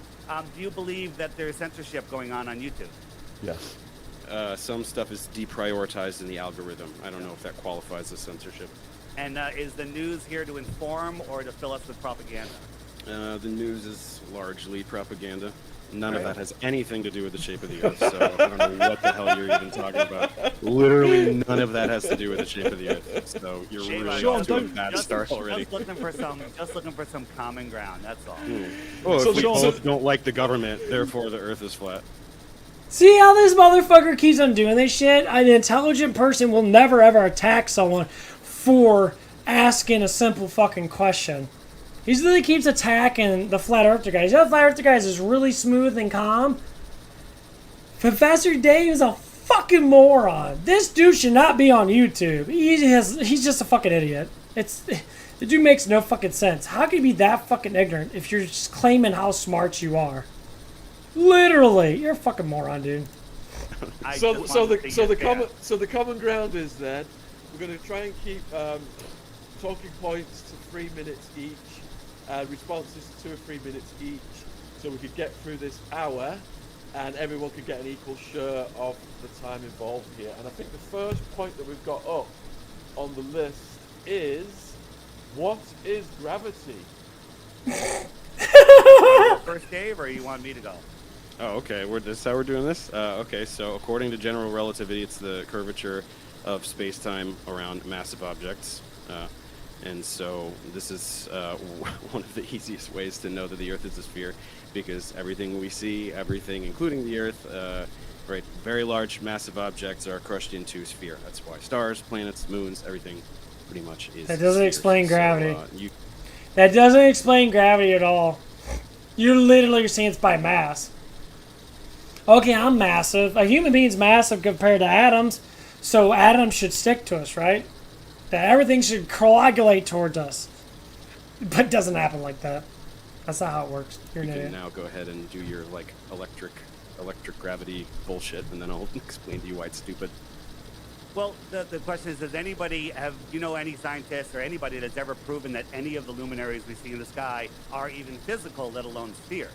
Do you believe that there's censorship going on YouTube? Yes. Some stuff is deprioritized in the algorithm. I don't know if that qualifies as censorship. And is the news here to inform or to fill us with propaganda? The news is largely propaganda. None of that has anything to do with the shape of the Earth, so I don't know what the hell you're even talking about. Literally none of that has to do with the shape of the Earth. So you're really off to a bad start already. Just looking for some common ground. That's all. Oh, if we both don't like the government, therefore the Earth is flat. See how this motherfucker keeps on doing this shit? An intelligent person will never ever attack someone for asking a simple fucking question. He literally keeps attacking the Flat Earther guys. You know, the Flat Earther guys is really smooth and calm. Professor Dave is a fucking moron. This dude should not be on YouTube. He's just a fucking idiot. The dude makes no fucking sense. How can you be that fucking ignorant if you're just claiming how smart you are? Literally, you're a fucking moron, dude. So the common ground is that we're going to try and keep talking points to 3 minutes each. Responses to 2 or 3 minutes each, so we could get through this hour and everyone could get an equal share of the time involved here. And I think the first point that we've got up on the list is, what is gravity? First, Dave, or you want me to go? Oh, okay. This is how we're doing this? Okay, so according to general relativity, it's the curvature of space-time around massive objects. And so this is one of the easiest ways to know that the Earth is a sphere, because everything we see, everything including the Earth, right, very large, massive objects are crushed into a sphere. That's why stars, planets, moons, everything pretty much is. That doesn't explain gravity. So, that doesn't explain gravity at all. You're literally saying it's by mass. Okay, I'm massive. A human being's massive compared to atoms, so atoms should stick to us, right? That everything should coagulate towards us. But it doesn't happen like that. That's not how it works. You're an you idiot. can now go ahead and do your like electric gravity bullshit, and then I'll explain to you why it's stupid. Well, the question is, does anybody any scientist or anybody that's ever proven that any of the luminaries we see in the sky are even physical, let alone spheres?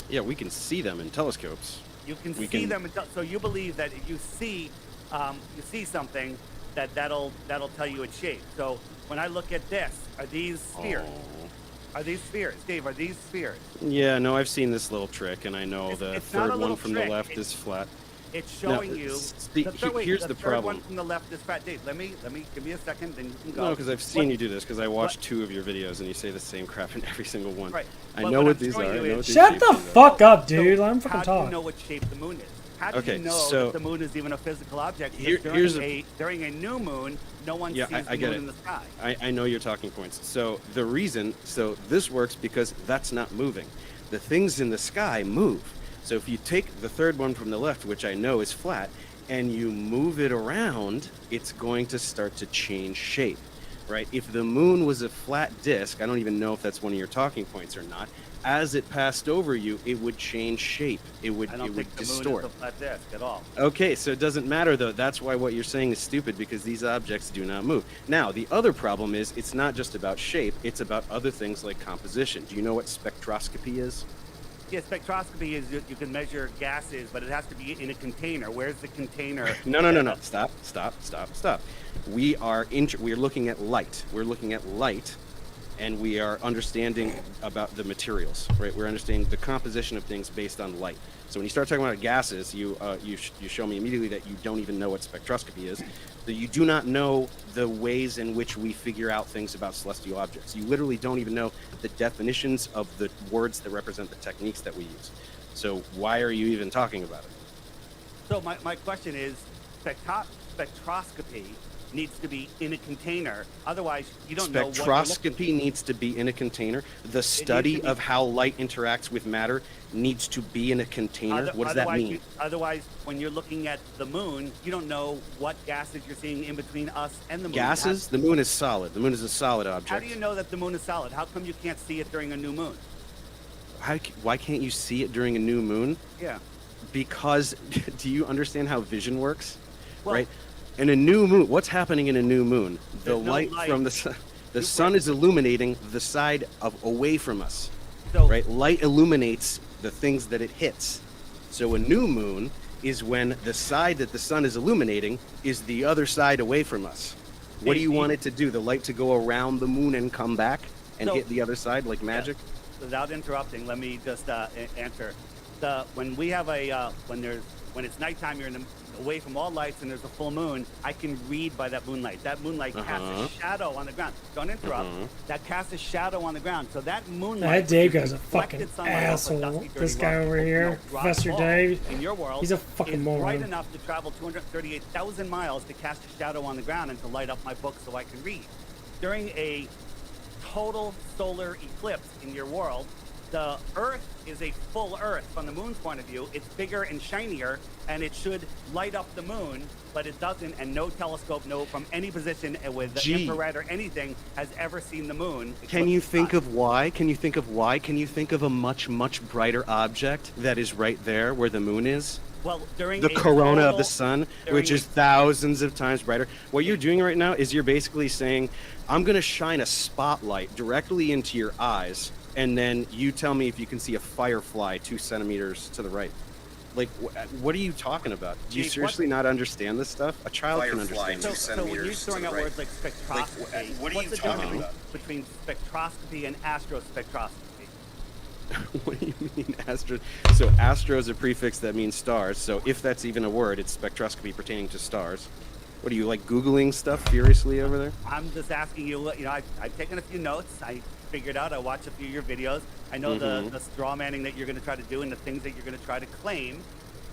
Yeah, we can see them in telescopes. You can see them, so you believe that if you see something, that'll tell you its shape. So when I look at this, are these spheres? Are these spheres? Dave, are these spheres? Yeah, no, I've seen this little trick, and I know the third one from the left is flat. It's showing you. Here's the third problem. one from the left is flat. Dave, let me give me a second, then you can go. No, because I've seen you do this, because I watched 2 of your videos, and you say the same crap in every single one. Right. I know what these are. Shut the fuck up, dude. Let him fucking talk. How do you know what shape the moon is? How do you know that the moon is even a physical object? During a new moon, no one sees the moon in the sky. I know your talking points. So the reason, this works because that's not moving. The things in the sky move. So if you take the third one from the left, which I know is flat, and you move it around, it's going to start to change shape, right? If the moon was a flat disk, I don't even know if that's one of your talking points or not, as it passed over you, it would change shape. It would I don't think the distort. moon is a flat disk at all. Okay, so it doesn't matter though. That's why what you're saying is stupid, because these objects do not move. Now, the other problem is it's not just about shape, it's about other things like composition. Do you know what spectroscopy is? Yeah, spectroscopy is you can measure gases, but it has to be in a container. Where's the container? No. Stop. We are looking at light. We're looking at light, and we are understanding about the materials, right? We're understanding the composition of things based on light. So when you start talking about gases, you show me immediately that you don't even know what spectroscopy is. That you do not know the ways in which we figure out things about celestial objects. You literally don't even know the definitions of the words that represent the techniques that we use. So why are you even talking about it? So my question is, spectroscopy needs to be in a container. Otherwise, you don't know what Spectroscopy needs to be in a container. The study of how light interacts with matter needs to be in a container. What does that mean? Otherwise, when you're looking at the moon, you don't know what gases you're seeing in between us and the moon. Gases? The moon is solid. The moon is a solid object. How do you know that the moon is solid? How come you can't see it during a new moon? Why can't you see it during a new moon? Yeah. Because, do you understand how vision works? Right? In a new moon, what's happening in a new moon? The light from the sun. The sun is illuminating the side of away from us. So- right? Light illuminates the things that it hits. So a new moon is when the side that the sun is illuminating is the other side away from us. What do you want it to do? The light to go around the moon and come back and So- hit the other side like magic? Without interrupting, let me just answer. When we have when it's nighttime, you're away from all lights and there's a full moon, I can read by that moonlight. That moonlight casts a shadow on the ground. Don't interrupt. That casts a shadow on the ground. So that moonlight. That Dave guy's a reflected fucking sunlight off a asshole. dusty, dirty This guy rock- over here, rock Professor ball Dave, in your world, he's a fucking is moron. bright enough to travel 238,000 miles to cast a shadow on the ground and to light up my book so I can read. During a total solar eclipse in your world, the Earth is a full Earth from the moon's point of view. It's bigger and shinier, and it should light up the moon, but it doesn't, and no telescope, from any position with the Gee. infrared or anything has ever seen the moon. Can you think of why? Can you think of why? Can you think of a much, much brighter object that is right there where the moon is? Well, during The a corona of total- the sun, during which is thousands of times brighter. What you're doing right now is you're basically saying, I'm going to shine a spotlight directly into your eyes, and then you tell me if you can see a firefly 2 centimeters to the right. Like, what are you talking about? Do you Jake, seriously not understand this stuff? A child can Firefly understand two this. So when you're throwing out words like spectroscopy, what are what's you the talking difference about? between spectroscopy and astrospectroscopy? What do you mean astro? So astro is a prefix that means stars. So if that's even a word, it's spectroscopy pertaining to stars. What are you, like, Googling stuff furiously over there? I'm just asking you, I've taken a few notes. I figured out, I watched a few of your videos. I know the straw manning that you're going to try to do and the things that you're going to try to claim.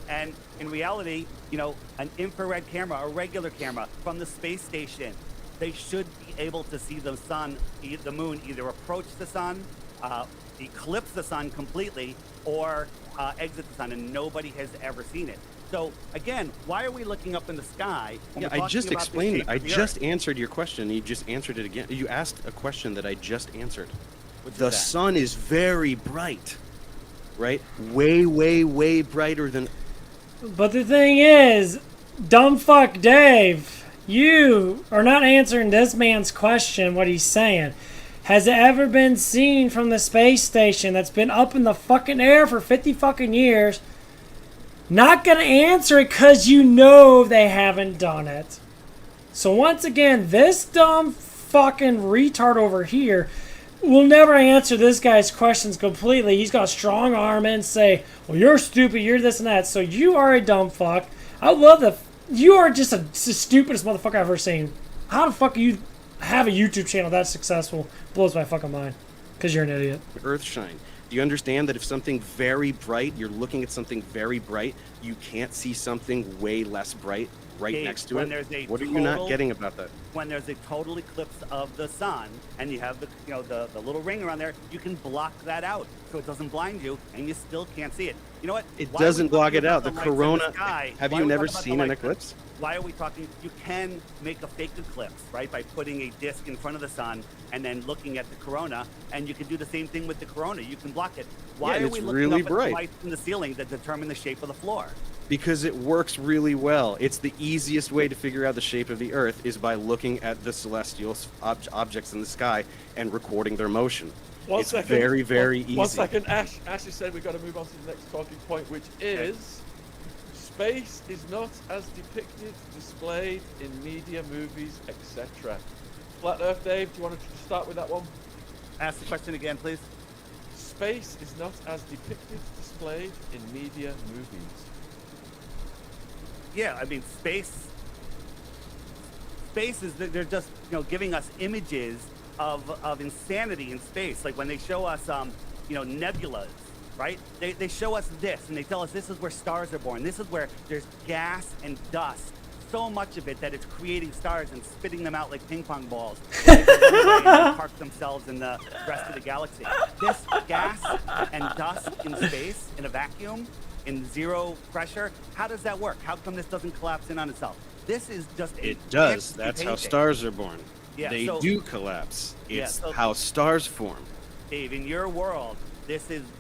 And in reality, an infrared camera, a regular camera from the space station, they should be able to see the sun, the moon, either approach the sun, eclipse the sun completely, or exit the sun, and nobody has ever seen it. So again, why are we looking up in the sky? When Yeah, we're I talking just about the explained shape it. I of the just Earth? answered your question. And you just answered it again. You asked a question that I just answered. Which is The that? sun is very bright, right? Way, way, way brighter than. But the thing is, dumb fuck Dave, you are not answering this man's question, what he's saying. Has it ever been seen from the space station that's been up in the fucking air for 50 fucking years? Not gonna answer it because you know they haven't done it. So once again, this dumb fucking retard over here will never answer this guy's questions completely. He's got a strong arm and say, well, you're stupid, you're this and that. So you are a dumb fuck. I love you are just the stupidest motherfucker I've ever seen. How the fuck you have a YouTube channel that successful? Blows my fucking mind. Because you're an idiot. Earthshine. Do you understand that if something very bright, you're looking at something very bright, you can't see something way less bright right Dave, next to when it? there's a What are you not total- getting about that? When there's a total eclipse of the sun and you have the little ring around there, you can block that out so it doesn't blind you and you still can't see it. You know what? It Why are we doesn't block talking it about out. The lights in corona. sky? Have Why you are we never talking about the seen an lights? eclipse? Why are we talking? You can make a fake eclipse, right? By putting a disc in front of the sun and then looking at the corona, and you can do the same thing with the corona. You can block it. Why and are it's we looking really up bright. at the lights in the ceiling that determine the shape of the floor? Because it works really well. It's the easiest way to figure out the shape of the Earth is by looking at the celestial objects in the sky and recording their motion. One It's second. very, very easy. 1 second. Ash has said we've got to move on to the next talking point, which is space is not as depicted, displayed in media, movies, etc. Flat Earth, Dave, do you want to start with that one? Ask the question again, please. Space is not as depicted, displayed in media, movies. Yeah, I mean, space is, they're just, giving us images of insanity in space. Like when they show us, nebulas, right? They show us this and they tell us this is where stars are born. This is where there's gas and dust. So much of it that it's creating stars and spitting them out like ping pong balls. And park themselves in the rest of the galaxy. This gas and dust in space, in a vacuum, in zero pressure, how does that work? How come this doesn't collapse in on itself? This is just It does. That's how painting. stars are born. Yeah, They so- do collapse. Yeah, It's so- how stars form. Dave, in your world,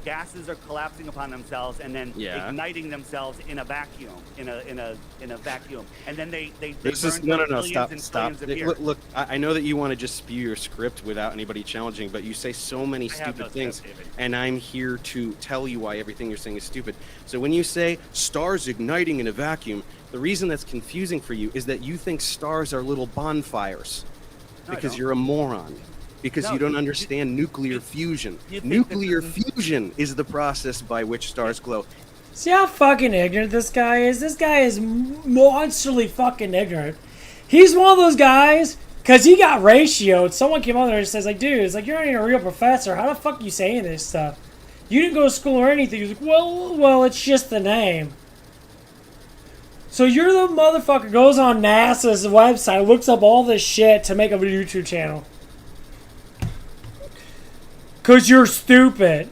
gases are collapsing upon themselves and then Yeah. igniting themselves in a vacuum, in a vacuum, and then they This burn is for no, billions stop, and stop. billions of years. Look, I know that you want to just spew your script without anybody challenging, but you say so many I have stupid no script, things, David. and I'm here to tell you why everything you're saying is stupid. So when you say stars igniting in a vacuum, the reason that's confusing for you is that you think stars are little bonfires, No, I because don't. you're a moron. Because No, you don't understand nuclear fusion. you think Nuclear that fusion is the process by which stars glow. See how fucking ignorant this guy is? This guy is monsterly fucking ignorant. He's one of those guys, because he got ratioed. Someone came on there and says, like, dude, it's like, you're not even a real professor. How the fuck are you saying this stuff? You didn't go to school or anything. He's like, well, it's just the name. So you're the motherfucker goes on NASA's website, looks up all this shit to make a YouTube channel. Because you're stupid.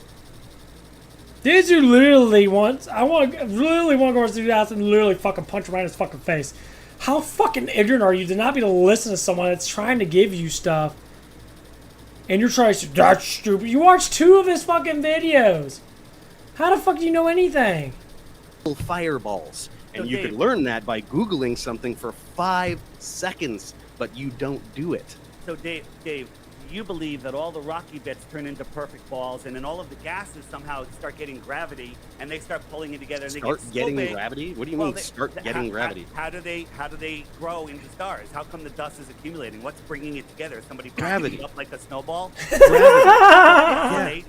These dude literally wants... I really want to go to the house and literally fucking punch him right in his fucking face. How fucking ignorant are you to not be able to listen to someone that's trying to give you stuff? And you're trying to say, that's stupid. You watched 2 of his fucking videos. How the fuck do you know anything? Fireballs. And So you Dave- can learn that by Googling something for 5 seconds, but you don't do it. So Dave, you believe that all the rocky bits turn into perfect balls, and then all of the gases somehow start getting gravity, and they start pulling it together. And they Start get so getting big. gravity? What do you Well, mean, start getting gravity? How do they grow into stars? How come the dust is accumulating? What's bringing it together? Somebody Gravity. it up like a snowball? Gravity.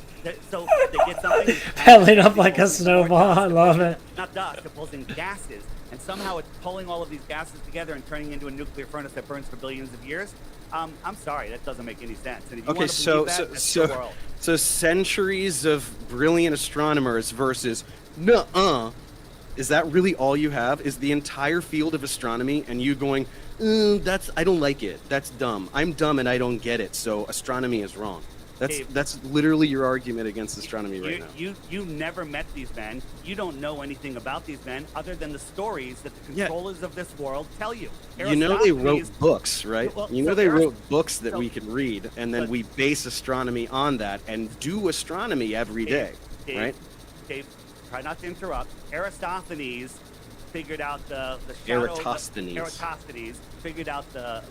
So they get something Pelling up like a snowball. I love it. Not dust, it pulls in gases, and somehow it's pulling all of these gases together and turning into a nuclear furnace that burns for billions of years. I'm sorry, that doesn't make any sense. And if you Okay, want to so believe that, that's your world. so centuries of brilliant astronomers versus nuh-uh. Is that really all you have? Is the entire field of astronomy and you going, I don't like it. That's dumb. I'm dumb and I don't get it. So astronomy is wrong. That's literally your argument against astronomy right now. You never met these men. You don't know anything about these men other than the stories that the controllers of this world tell you. You know they wrote Aristophanes- books, right? Well, You know so they Arist- wrote books that so- we can read, and then but- we base astronomy on that and do astronomy every day, right? Dave, try not to interrupt. Aristophanes figured out the shadow. Eratosthenes figured out the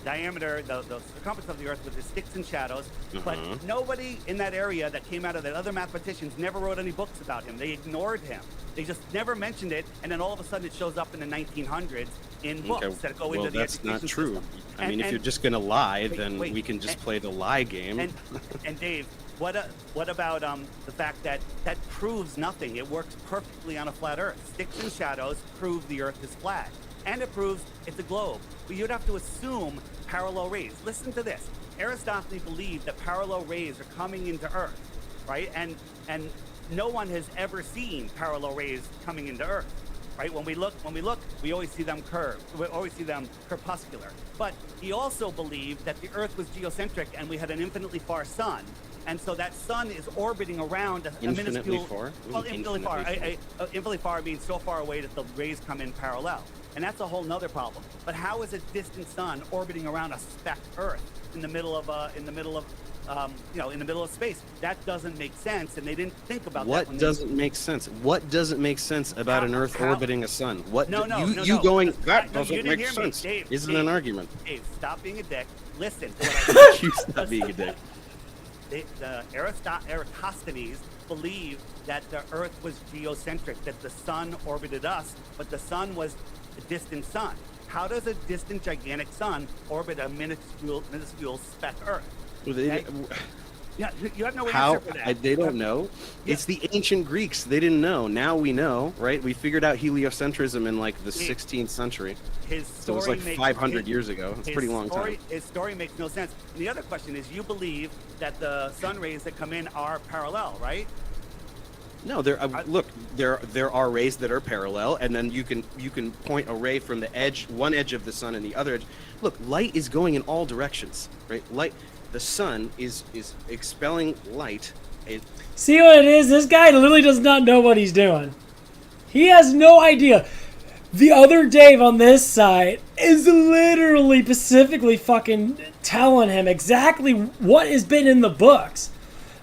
diameter, the circumference of the Earth with the sticks and shadows. But nobody in that area that came out of that, other mathematicians, never wrote any books about him. They ignored him. They just never mentioned it, and then all of a sudden it shows up in the 1900s in books that go into the that's education not true. system. I mean, if And- you're just gonna lie, wait, then wait, we can just and- play the lie game. And Dave, what about the fact that proves nothing? It works perfectly on a flat Earth. Sticks and shadows prove the Earth is flat, and it proves it's a globe. But you'd have to assume parallel rays. Listen to this. Aristophanes believed that parallel rays are coming into Earth, right? And no one has ever seen parallel rays coming into Earth. Right? When we look, we always see them curved. We always see them crepuscular. But he also believed that the Earth was geocentric and we had an infinitely far sun. And so that sun is orbiting around a Infinitely minuscule... far? Well, infinitely far. Infinitely far means so far away that the rays come in parallel. And that's a whole nother problem. But how is a distant sun orbiting around a speck Earth in the middle of space? That doesn't make sense, and they didn't think about that. What when doesn't make sense? What doesn't make sense about an Earth orbiting a sun? What No, you going that No, you doesn't didn't make hear me. sense? Dave, Isn't Dave, an argument. Dave, stop being a dick. Listen to what I You stop being a dick. Eratosthenes believed that the Earth was geocentric, that the sun orbited us, but the sun was a distant sun. How does a distant, gigantic sun orbit a minuscule speck Earth? Well, they- Okay? Yeah, you have no How? answer for that. They don't know. Yeah. It's the ancient Greeks. They didn't know. Now we know, right? We figured out heliocentrism in like the 16th century. His So it was story like makes- 500 years ago. It's a his pretty long story, time. His story makes no sense. And the other question is, you believe that the sun rays that come in are parallel, right? No, look. There are rays that are parallel, and then you can point a ray from the edge, one edge of the sun, and the other edge. Look, light is going in all directions, right? The sun is expelling light. See what it is? This guy literally does not know what he's doing. He has no idea. The other Dave on this side is literally specifically fucking telling him exactly what has been in the books.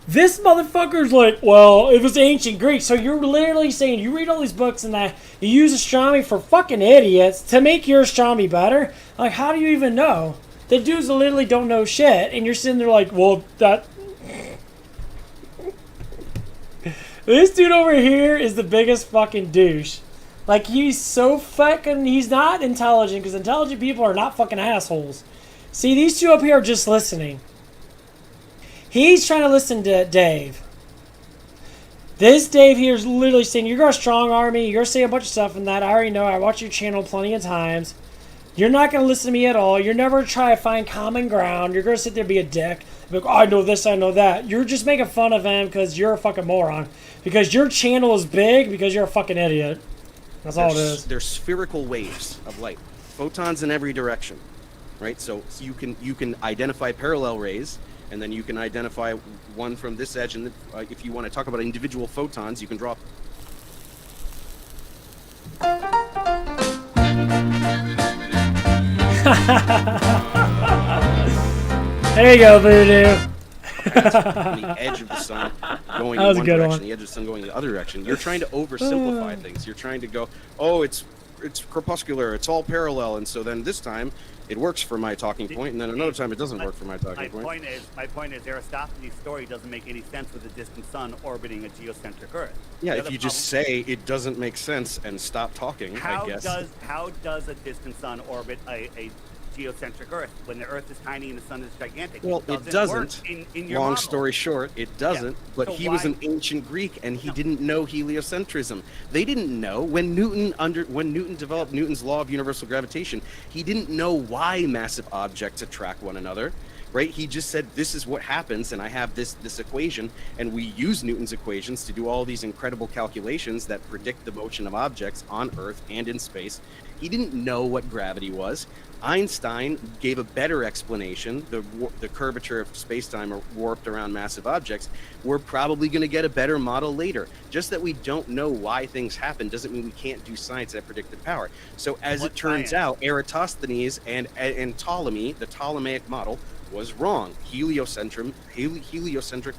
This motherfucker's like, well, it was ancient Greek. So you're literally saying you read all these books and that you use astronomy for fucking idiots to make your astronomy better? Like, how do you even know? The dudes literally don't know shit, and you're sitting there like, well, that... This dude over here is the biggest fucking douche. Like, he's so fucking... He's not intelligent, because intelligent people are not fucking assholes. See, these two up here are just listening. He's trying to listen to Dave. This Dave here is literally saying, you're going to strong arm me, you're going to say a bunch of stuff and that. I already know, I watch your channel plenty of times. You're not going to listen to me at all. You're never try to find common ground. You're going to sit there and be a dick. Be like, oh, I know this, I know that. You're just making fun of him because you're a fucking moron. Because your channel is big because you're a fucking idiot. That's all it is. They're spherical waves of light, photons in every direction, right? So you can identify parallel rays, and then you can identify one from this edge. And if you want to talk about individual photons, you can draw. There you go, Voodoo. On the edge of the sun going in one direction, the edge of the sun going in the other direction. You're trying to oversimplify things. You're trying to go, oh, it's crepuscular, it's all parallel, and so then this time it works for my talking point, and then another time it doesn't work for my talking point. My point is Aristophanes' story doesn't make any sense with a distant sun orbiting a geocentric Earth. Yeah, if you just say it doesn't make sense and stop talking, I guess. How does a distant sun orbit a geocentric Earth when the Earth is tiny and the sun is gigantic? Well, it doesn't. In your Long model. story short, it doesn't. Yeah. But So he was why- an ancient Greek, and he didn't know heliocentrism. They didn't know when Newton developed Newton's law of universal gravitation. He didn't know why massive objects attract one another. Right? He just said, this is what happens, and I have this equation, and we use Newton's equations to do all these incredible calculations that predict the motion of objects on Earth and in space. He didn't know what gravity was. Einstein gave a better explanation. The curvature of space-time are warped around massive objects. We're probably going to get a better model later. Just that we don't know why things happen doesn't mean we can't do science at predictive power. So as it turns out, Eratosthenes and Ptolemy, the Ptolemaic model, was wrong. Heliocentric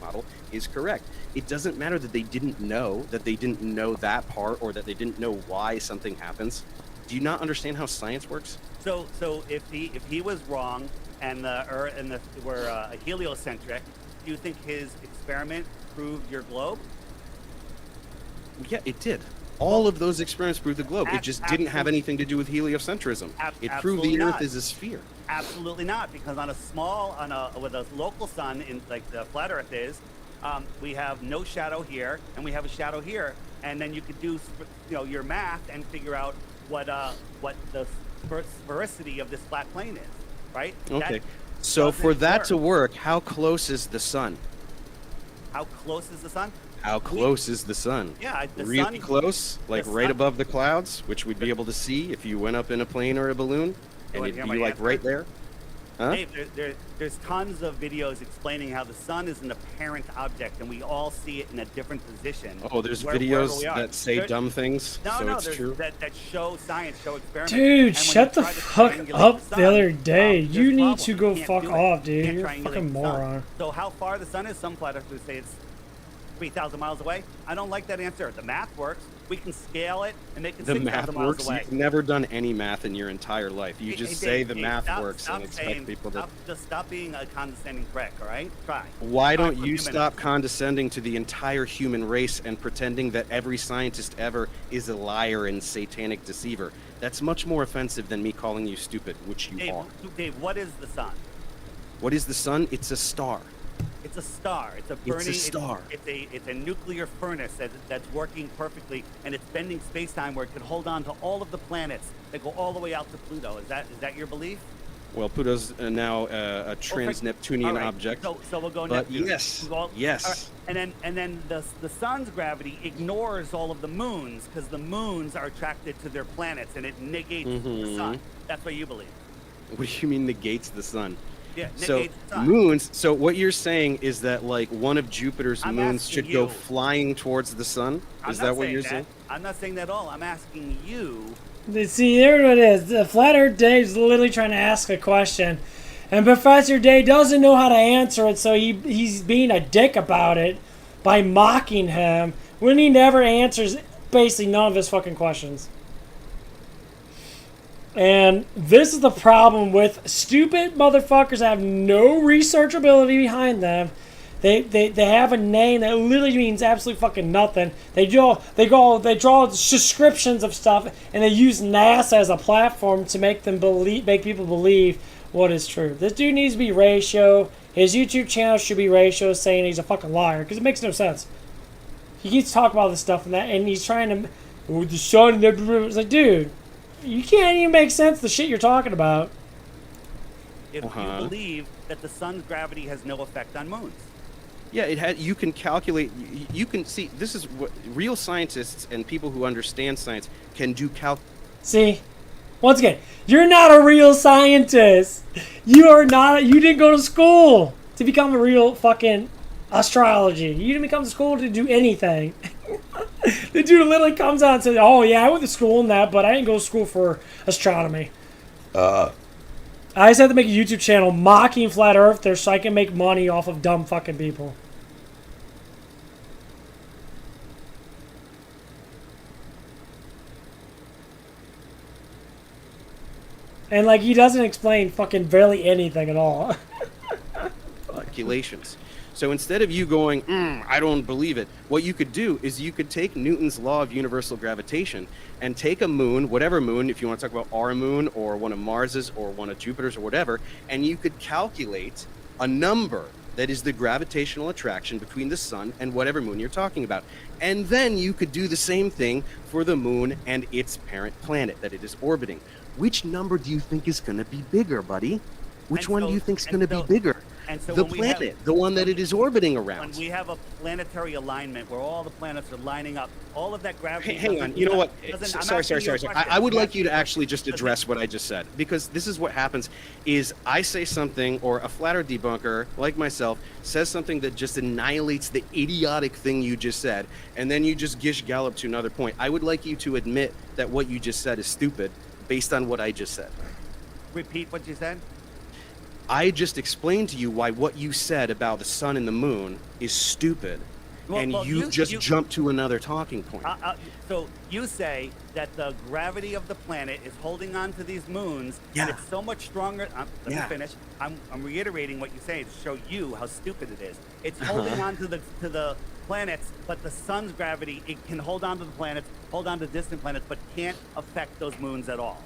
model is correct. It doesn't matter that they didn't know that part, or that they didn't know why something happens. Do you not understand how science works? So if he was wrong and the Earth and were heliocentric, do you think his experiment proved your globe? Yeah, it did. All of those experiments proved the globe. It just didn't have anything to do with heliocentrism. It proved the Earth is a sphere. Absolutely not, because with a local sun, in like the flat Earth is, we have no shadow here and we have a shadow here, and then you could do your math and figure out what the sphericity of this flat plane is, right? Okay. So for that to work, how close is the sun? How close is the sun? How close is the sun? Yeah, the really sun, close, like right sun, above the clouds, which we'd be able to see if you went up in a plane or a balloon, and it'd be like right there. Huh? Dave, there's tons of videos explaining how the sun is an apparent object, and we all see it in a different position. Oh, there's wherever videos we are. that say dumb things, so it's true. That show science, show experiments. Dude, shut the fuck up the other day. You need to go fuck off, dude. You're a fucking moron. So how far the sun is, some flat earthers say it's 3,000 miles away. I don't like that answer. The math works. We can scale it and make it 6,000 miles away. You've never done any math in your entire life. You just say the math works and expect people to... Just stop being a condescending prick, all right? Try. Why don't you stop condescending to the entire human race and pretending that every scientist ever is a liar and satanic deceiver? That's much more offensive than me calling you stupid, which you are. Dave, what is the sun? What is the sun? It's a star. It's a star. It's a burning. It's a star. It's a nuclear furnace that's working perfectly, and it's bending space-time where it could hold on to all of the planets that go all the way out to Pluto. Is that your belief? Well, Pluto's now a trans-Neptunian object. So we'll go but Neptune. Yes. Yes. Right. And then the sun's gravity ignores all of the moons because the moons are attracted to their planets, and it negates the sun. That's what you believe. What do you mean negates the sun? Yeah, so moons. So what you're saying is that like one of Jupiter's moons should go flying towards the sun. Is that what you're saying? I'm not saying that at all. I'm asking you. See, there it is. The Flat Earth Dave's literally trying to ask a question, And Professor Day doesn't know how to answer it, so he's being a dick about it by mocking him when he never answers basically none of his fucking questions. And this is the problem with stupid motherfuckers that have no research ability behind them. They have a name that literally means absolutely fucking nothing. They draw descriptions of stuff, and they use NASA as a platform to make people believe what is true. This dude needs to be ratio. His YouTube channel should be ratio, saying he's a fucking liar, because it makes no sense. He keeps talking about this stuff and he's trying to, the sun. It's like, dude, you can't even make sense of the shit you're talking about. If you believe that the sun's gravity has no effect on moons. Yeah, you can calculate. You can see. This is what real scientists and people who understand science can do. See, once again, you're not a real scientist. You are not. You didn't go to school to become a real fucking astrology. You didn't come to school to do anything. The dude literally comes out and says, "Oh yeah, I went to school in that, but I didn't go to school for astronomy." I just have to make a YouTube channel mocking flat earthers so I can make money off of dumb fucking people. And like, he doesn't explain fucking barely anything at all. Calculations. So instead of you going, I don't believe it, what you could do is you could take Newton's law of universal gravitation and take a moon, whatever moon, if you want to talk about our moon or one of Mars's or one of Jupiter's or whatever, and you could calculate a number that is the gravitational attraction between the sun and whatever moon you're talking about. And then you could do the same thing for the moon and its parent planet that it is orbiting. Which number do you think is going to be bigger, buddy? Which one do you think is going to be bigger? And so the planet, the one that it is orbiting around. When we have a planetary alignment where all the planets are lining up, all of that gravity... Hang on, you know what? Sorry. I would like you to actually just address what I just said, because this is what happens, is I say something, or a flat earth debunker, like myself, says something that just annihilates the idiotic thing you just said, and then you just gish gallop to another point. I would like you to admit that what you just said is stupid, based on what I just said. Repeat what you said? I just explained to you why what you said about the sun and the moon is stupid, and you just jumped to another talking point. So you say that the gravity of the planet is holding on to these moons, and it's so much stronger. Let me finish. I'm reiterating what you say to show you how stupid it is. It's holding on to the planets, but the sun's gravity, it can hold on to the planets, hold on to distant planets, but can't affect those moons at all.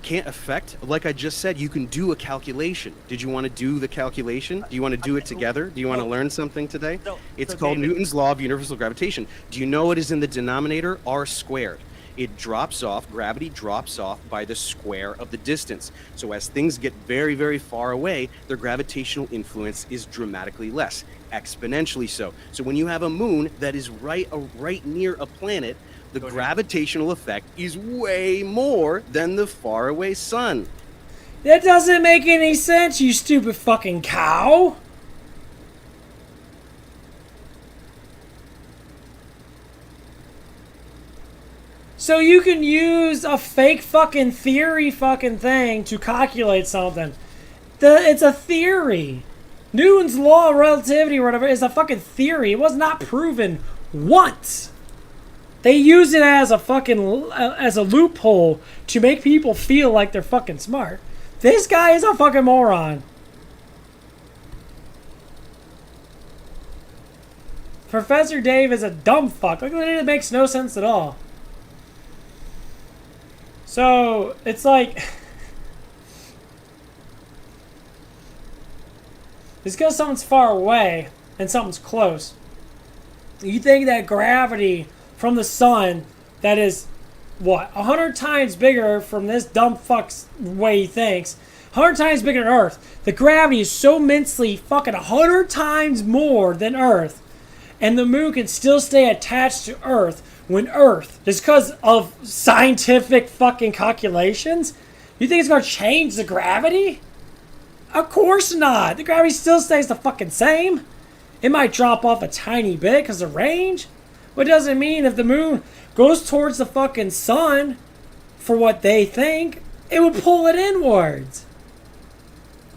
Can't affect? Like I just said, you can do a calculation. Did you want to do the calculation? Do you want to do it together? Do you want to learn something today? It's called Newton's law of universal gravitation. Do you know what is in the denominator? R squared. It drops off, gravity drops off by the square of the distance. So as things get very, very far away, their gravitational influence is dramatically less, exponentially so. So when you have a moon that is right near a planet, the gravitational effect is way more than the faraway sun. That doesn't make any sense, you stupid fucking cow. So you can use a fake fucking theory fucking thing to calculate something. It's a theory. Newton's law of relativity or whatever is a fucking theory. It was not proven once. They use it as a fucking as a loophole to make people feel like they're fucking smart. This guy is a fucking moron. Professor Dave is a dumb fuck. Like, it makes no sense at all. So it's like it's because something's far away and something's close. You think that gravity from the sun that is, what, 100 times bigger from this dumb fuck's way he thinks, 100 times bigger than Earth. The gravity is so immensely fucking 100 times more than Earth, and the moon can still stay attached to Earth when Earth, just because of scientific fucking calculations, you think it's going to change the gravity? Of course not. The gravity still stays the fucking same. It might drop off a tiny bit because of range. But it doesn't mean if the moon goes towards the fucking sun, for what they think, it would pull it inwards.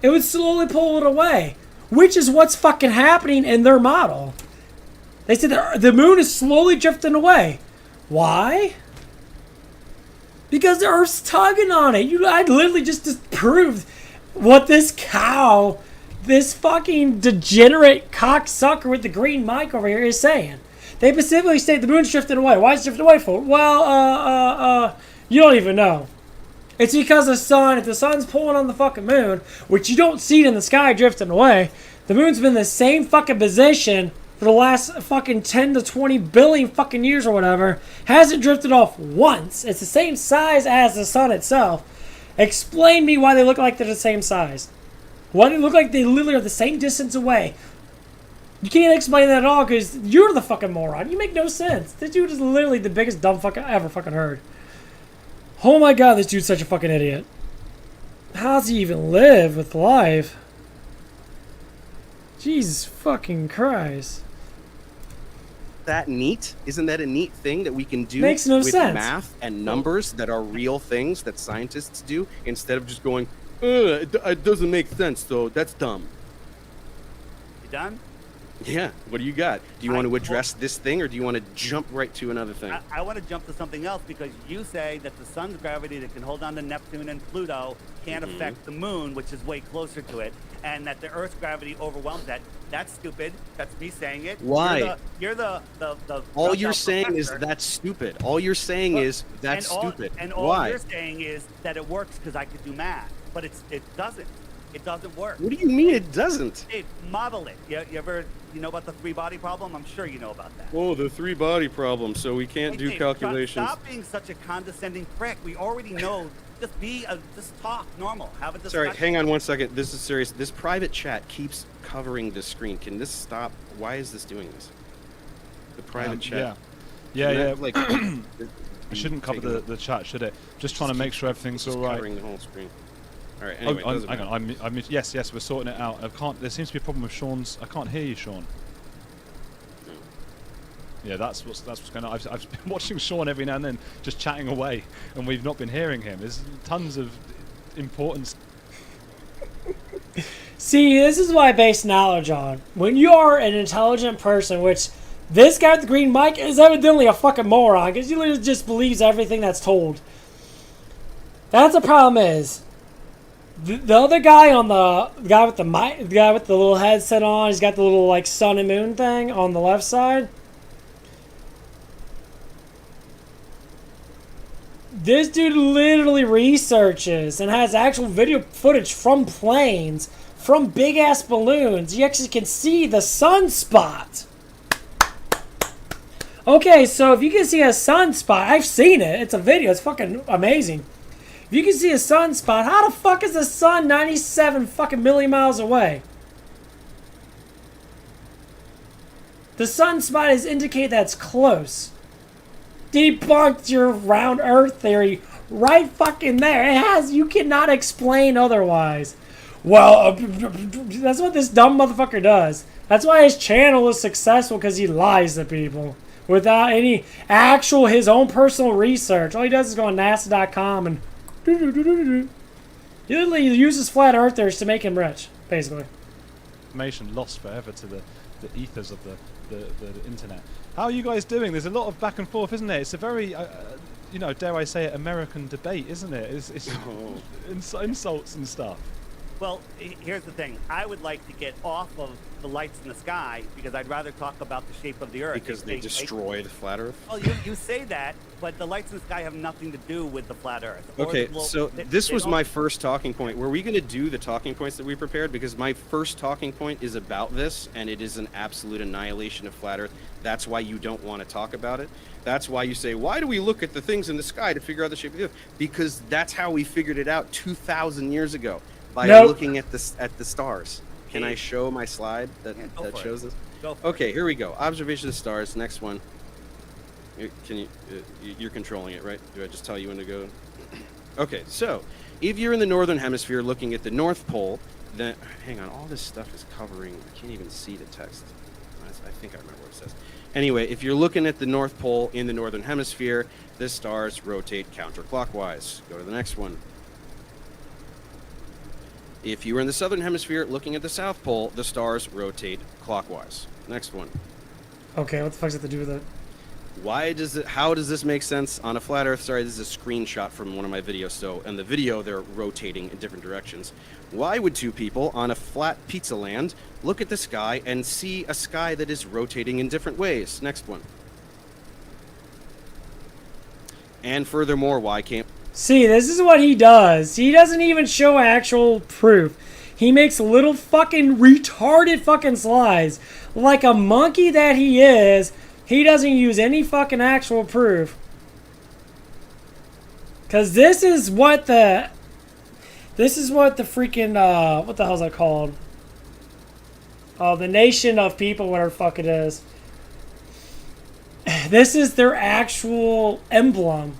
it would slowly pull it away, which is what's fucking happening in their model. They said the moon is slowly drifting away. Why? Because the Earth's tugging on it. I literally just disproved what this cow, this fucking degenerate cocksucker with the green mic over here is saying. They specifically state the moon's drifting away. Why is it drifting away for? Well, you don't even know. It's because the sun, if the sun's pulling on the fucking moon, which you don't see it in the sky drifting away, the moon's been in the same fucking position for the last fucking 10 to 20 billion fucking years or whatever. Hasn't drifted off once. It's the same size as the sun itself. Explain me why they look like they're the same size. Why they look like they literally are the same distance away. You can't explain that at all because you're the fucking moron. You make no sense. This dude is literally the biggest dumb fuck I ever fucking heard. Oh my god, this dude's such a fucking idiot. How does he even live with life? Jesus fucking Christ. That neat? Isn't that a neat thing that we can do Makes no with sense. math and numbers that are real things that scientists do instead of just going, it doesn't make sense, so that's dumb. You done? Yeah, what do you got? Do you want to address this thing or do you want to jump right to another thing? I want to jump to something else because you say that the sun's gravity that can hold on to Neptune and Pluto can't affect the moon, which is way closer to it, and that the Earth's gravity overwhelms that. That's stupid. That's me saying it. Why? You're the All you're dropout saying is professor. that's stupid. All you're saying is that's stupid. And all Why? you're saying is that it works because I could do math, but it doesn't. It doesn't work. What do you mean it doesn't? Hey, model it. You know about the three-body problem? I'm sure you know about that. Oh, the three-body problem, so we can't do Hey, calculations. Stop being such a condescending prick. We already know. Just talk normal. Have a discussion. Sorry, hang on one second. This is serious. This private chat keeps covering the screen. Can this stop? Why is this doing this? The private chat. Yeah. Can that, like, it shouldn't cover the chat, should it? Just trying to make sure everything's all right. Covering the whole screen. All right. Anyway, hang on. Yes, we're sorting it out. There seems to be a problem with Sean's. I can't hear you, Sean. Yeah, that's what's going on. I've been watching Sean every now and then, just chatting away, and we've not been hearing him. There's tons of importance. See, this is what I base knowledge on. When you are an intelligent person, which this guy with the green mic is evidently a fucking moron, because he literally just believes everything that's told. That's the problem is. The other guy on the guy with the mic, the guy with the little headset on, he's got the little like sun and moon thing on the left side. This dude literally researches and has actual video footage from planes, from big ass balloons. You actually can see the sunspot. Okay, so if you can see a sunspot, I've seen it. It's a video. It's fucking amazing. If you can see a sunspot, how the fuck is the sun 97 fucking million miles away? The sunspot is indicate that's close. Debunked your round Earth theory right fucking there. It has. You cannot explain otherwise. Well, that's what this dumb motherfucker does. That's why his channel is successful, because he lies to people without any actual his own personal research. All he does is go on NASA.com and he literally uses flat earthers to make him rich, basically. Information lost forever to the ethers of the internet. How are you guys doing? There's a lot of back and forth, isn't it? It's a very, dare I say it, American debate, isn't it? It's insults and stuff. Well, here's the thing. I would like to get off of the lights in the sky because I'd rather talk about the shape of the Earth. Because they destroy the flat Earth? Well, you say that, but the lights in the sky have nothing to do with the flat Earth. Okay, so this was my first talking point. Were we going to do the talking points that we prepared? Because my first talking point is about this, and it is an absolute annihilation of flat Earth. That's why you don't want to talk about it. That's why you say, why do we look at the things in the sky to figure out the shape of the Earth? Because that's how we figured it out 2,000 years ago, by looking at the stars. Can I show my slide that shows this? Okay, here we go. Observation of the stars. Next one. You're controlling it, right? Do I just tell you when to go? Okay, so if you're in the northern hemisphere looking at the North Pole, then hang on, all this stuff is covering. I can't even see the text. I think I remember what it says. Anyway, if you're looking at the North Pole in the northern hemisphere, the stars rotate counterclockwise. Go to the next one. If you are in the southern hemisphere looking at the South Pole, the stars rotate clockwise. Next one. Okay, what the fuck's that to do with it? How does this make sense on a flat Earth? Sorry, this is a screenshot from one of my videos. So in the video, they're rotating in different directions. Why would two people on a flat pizza land look at the sky and see a sky that is rotating in different ways? Next one. And furthermore, why can't... See, this is what he does. He doesn't even show actual proof. He makes little fucking retarded fucking slides. Like a monkey that he is, he doesn't use any fucking actual proof. Because this is what the freaking, what the hell is that called? The nation of people, whatever the fuck it is. This is their actual emblem.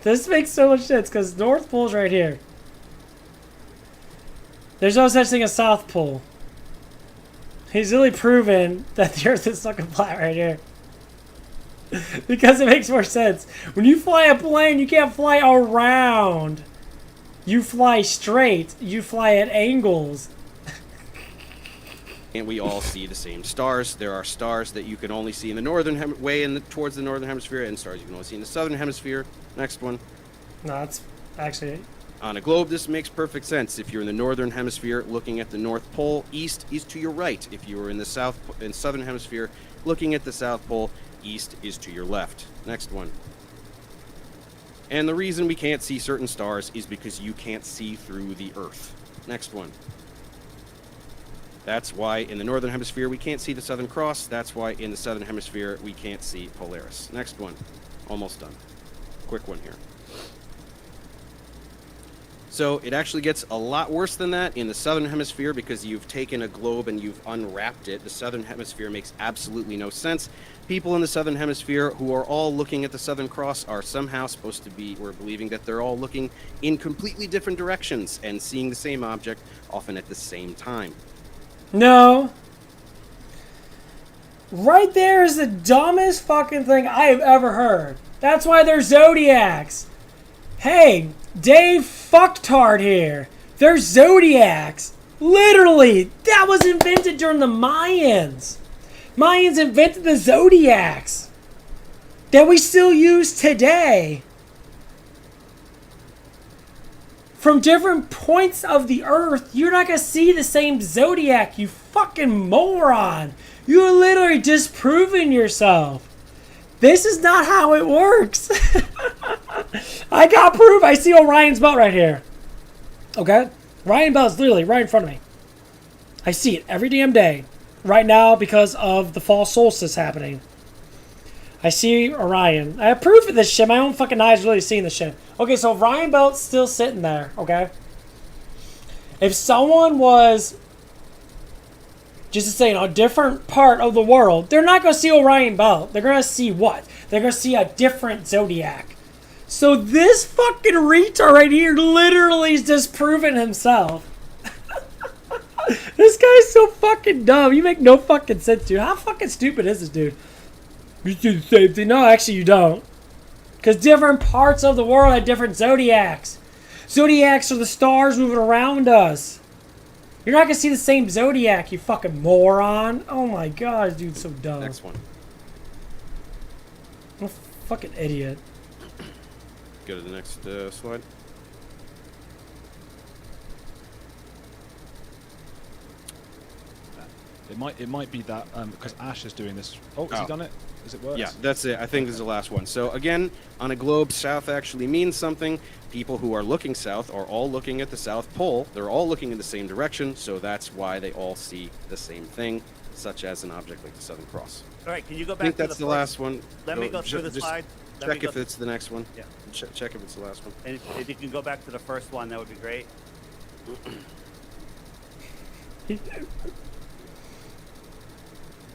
This makes so much sense because North Pole's right here. There's no such thing as South Pole. He's really proven that the Earth is fucking flat right here. Because it makes more sense. When you fly a plane, you can't fly around. You fly straight. You fly at angles. Can't we all see the same stars? There are stars that you can only see in the northern towards the northern hemisphere, and stars you can only see in the southern hemisphere. Next one. No, that's actually... On a globe, this makes perfect sense. If you're in the northern hemisphere looking at the North Pole, east is to your right. If you are in the southern hemisphere looking at the South Pole, east is to your left. Next one. And the reason we can't see certain stars is because you can't see through the Earth. Next one. That's why in the northern hemisphere we can't see the Southern Cross. That's why in the southern hemisphere we can't see Polaris. Next one. Almost done. Quick one here. So it actually gets a lot worse than that in the southern hemisphere because you've taken a globe and you've unwrapped it. The southern hemisphere makes absolutely no sense. People in the southern hemisphere who are all looking at the Southern Cross are somehow supposed to be, we're believing that they're all looking in completely different directions and seeing the same object often at the same time. No. Right there is the dumbest fucking thing I have ever heard. That's why they're zodiacs. Hey, Dave Fucktard here. They're zodiacs. Literally, that was invented during the Mayans. Mayans invented the zodiacs that we still use today. From different points of the earth, you're not going to see the same zodiac, you fucking moron. You're literally disproving yourself. This is not how it works. I got proof. I see Orion's belt right here. Okay? Orion belt is literally right in front of me. I see it every damn day. Right now because of the fall solstice happening. I see Orion. I have proof of this shit. My own fucking eyes really seeing this shit. Okay, so Orion belt's still sitting there, okay? If someone was just to say in a different part of the world, they're not going to see Orion belt. They're going to see what? They're going to see a different zodiac. So this fucking retard right here literally is disproving himself. This guy's so fucking dumb. You make no fucking sense, dude. How fucking stupid is this dude? You do the same thing. No, actually you don't. Because different parts of the world have different zodiacs. Zodiacs are the stars moving around us. You're not going to see the same zodiac, you fucking moron. Oh my god, this dude's so dumb. Next one. I'm a fucking idiot. Go to the next slide. It might be that because Ash is doing this. Oh, has he done it? Is it works? Yeah, that's it. I think this is the last one. So again, on a globe, south actually means something. People who are looking south are all looking at the South Pole. They're all looking in the same direction, so that's why they all see the same thing, such as an object like the Southern Cross. All right, can you go back I think to that's the last one. Let me go through the just slide. Check if it's the next one. Yeah. Check if it's the last one. And if you can go back to the first one, that would be great.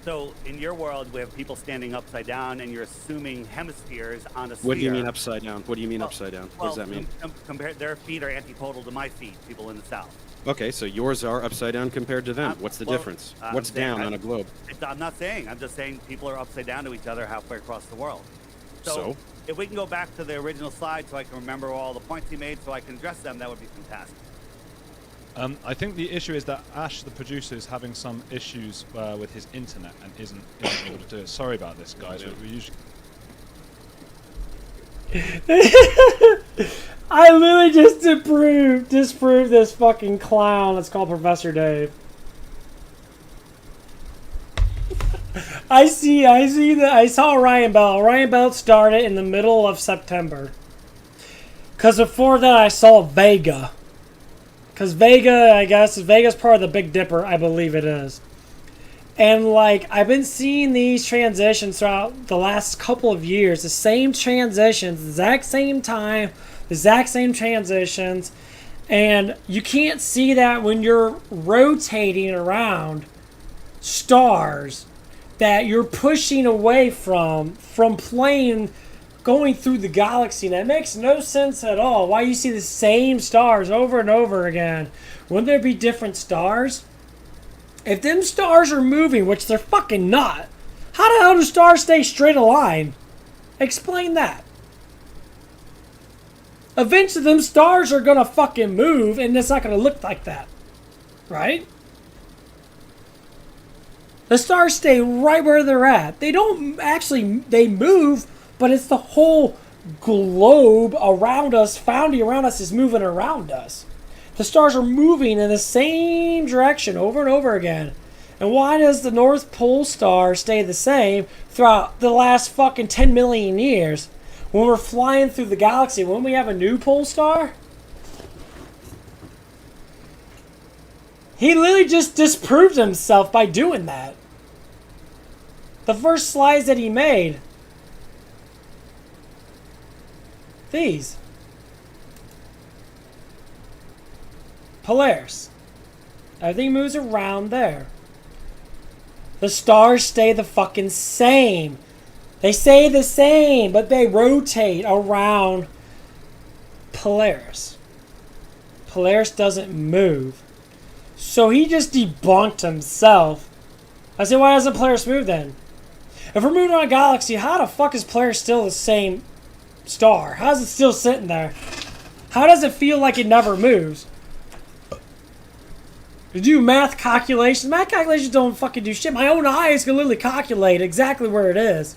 So, in your world, we have people standing upside down, and you're assuming hemispheres on a sphere. What do you mean upside down? What do you mean upside down? What does that mean? Compare their feet are antipodal to my feet, people in the south. Okay, so yours are upside down compared to them. What's the difference? What's down on a globe? I'm not saying. I'm just saying people are upside down to each other halfway across the world. So? if we can go back to the original slide so I can remember all the points he made so I can address them, that would be fantastic. I think the issue is that Ash, the producer, is having some issues with his internet and isn't able to do it. Sorry about this, guys. We usually... I literally just disproved this fucking clown that's called Professor Dave. I saw Orion Belt. Orion Belt started in the middle of September. Cause before that I saw Vega. Cause Vega, I guess, Vega's part of the Big Dipper, I believe it is. And like, I've been seeing these transitions throughout the last couple of years. The same transitions, the exact same time, the exact same transitions. And you can't see that when you're rotating around stars that you're pushing away from playing, going through the galaxy. That makes no sense at all. Why you see the same stars over and over again? Wouldn't there be different stars? If them stars are moving, which they're fucking not, how the hell do stars stay straight aligned? Explain that. Eventually them stars are gonna fucking move and it's not gonna look like that. Right? The stars stay right where they're at. They don't actually, they move, but it's the whole globe around us, founding around us is moving around us. The stars are moving in the same direction over and over again. And why does the North Pole star stay the same throughout the last fucking 10 million years? When we're flying through the galaxy, when we have a new pole star? He literally just disproved himself by doing that. The first slides that he made. These. Polaris. Everything moves around there. The stars stay the fucking same. They stay the same, but they rotate around Polaris. Polaris doesn't move. So he just debunked himself. I said, why doesn't Polaris move then? If we're moving on a galaxy, how the fuck is Polaris still the same star? How is it still sitting there? How does it feel like it never moves? To do math calculations. Math calculations don't fucking do shit. My own eyes can literally calculate exactly where it is.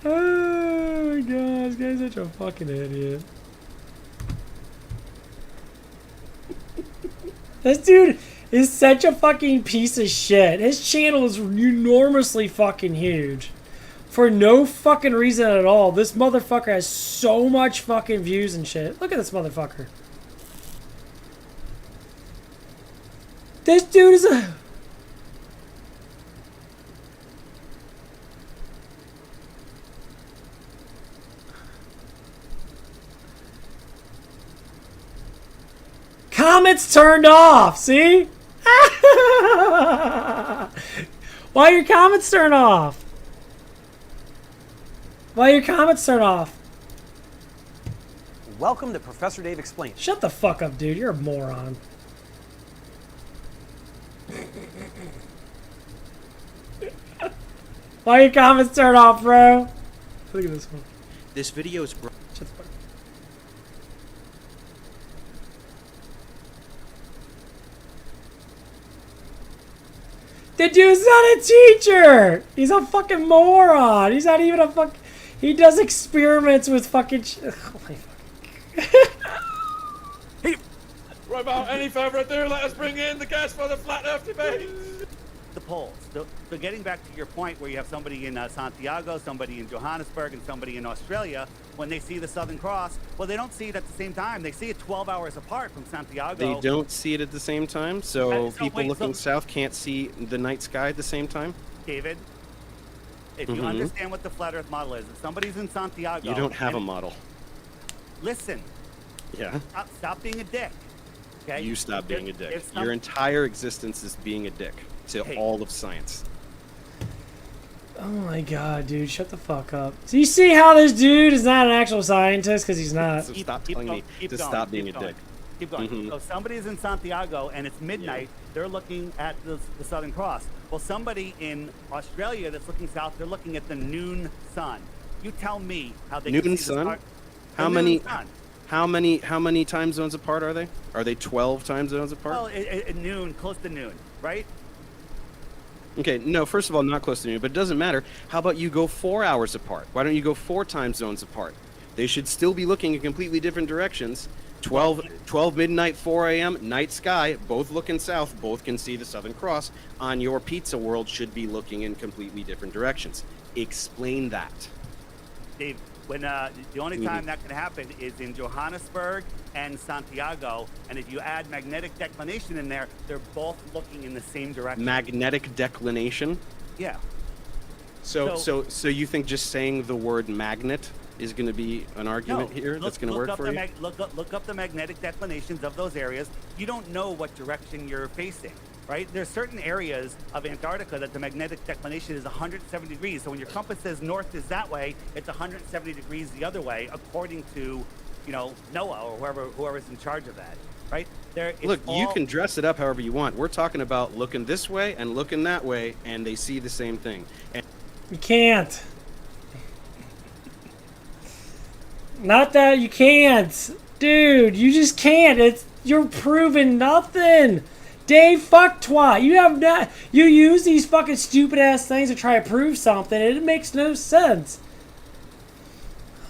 Oh my god, this guy's such a fucking idiot. This dude is such a fucking piece of shit. His channel is enormously fucking huge. For no fucking reason at all. This motherfucker has so much fucking views and shit. Look at this motherfucker. This dude is a... Comments turned off, see? Why are your comments turned off? Why are your comments turned off? Welcome to Professor Dave Explains. Shut the fuck up, dude. You're a moron. Why are your comments turned off, bro? Look at this one. This video is... Shut the fuck up. The dude's not a teacher! He's a fucking moron! He's not even a fuck... He does experiments with fucking... Oh my fucking... Right about any further ado, let us bring in the guest for the Flat Earth debate. The polls. So getting back to your point where you have somebody in Santiago, somebody in Johannesburg, and somebody in Australia, when they see the Southern Cross, well, they don't see it at the same time. They see it 12 hours apart from Santiago. They don't see it at the same time, so people looking south can't see the night sky at the same time? David, if you understand what the Flat Earth model is, if somebody's in Santiago... You don't have a model. Listen. Yeah? Stop being a dick. Okay? You stop being a dick. Your entire existence is being a dick to all of science. Oh my god, dude, shut the fuck up. So you see how this dude is not an actual scientist? Because he's not. So stop telling me to stop being a dick. Keep going. Mhm. So somebody's in Santiago and it's midnight. They're looking at the Southern Cross. Well, somebody in Australia that's looking south, they're looking at the noon sun. You tell me how they can Noon see sun? the star. How The many? noon sun. How many time zones apart are they? Are they 12 time zones apart? Well, at noon, close to noon, right? Okay, no, first of all, not close to noon, but it doesn't matter. How about you go 4 hours apart? Why don't you go 4 time zones apart? They should still be looking in completely different directions. 12 midnight, 4 a.m., night sky, both looking south, both can see the Southern Cross. On your pizza world should be looking in completely different directions. Explain that. Dave, when the only time that can happen is in Johannesburg and Santiago, and if you add magnetic declination in there, they're both looking in the same direction. Magnetic declination? Yeah. So you think just saying the word magnet is going to be an argument here that's going to work for you? Look up the magnetic declinations of those areas. You don't know what direction you're facing, right? There's certain areas of Antarctica that the magnetic declination is 170 degrees. So when your compass says north is that way, it's 170 degrees the other way, according to, NOAA or whoever's in charge of that, right? Look, you can dress it up however you want. We're talking about looking this way and looking that way, and they see the same thing. And You can't. Not that you can't. Dude, you just can't. You're proving nothing. Dave, fuck twat. You have not. You use these fucking stupid ass things to try to prove something, and it makes no sense.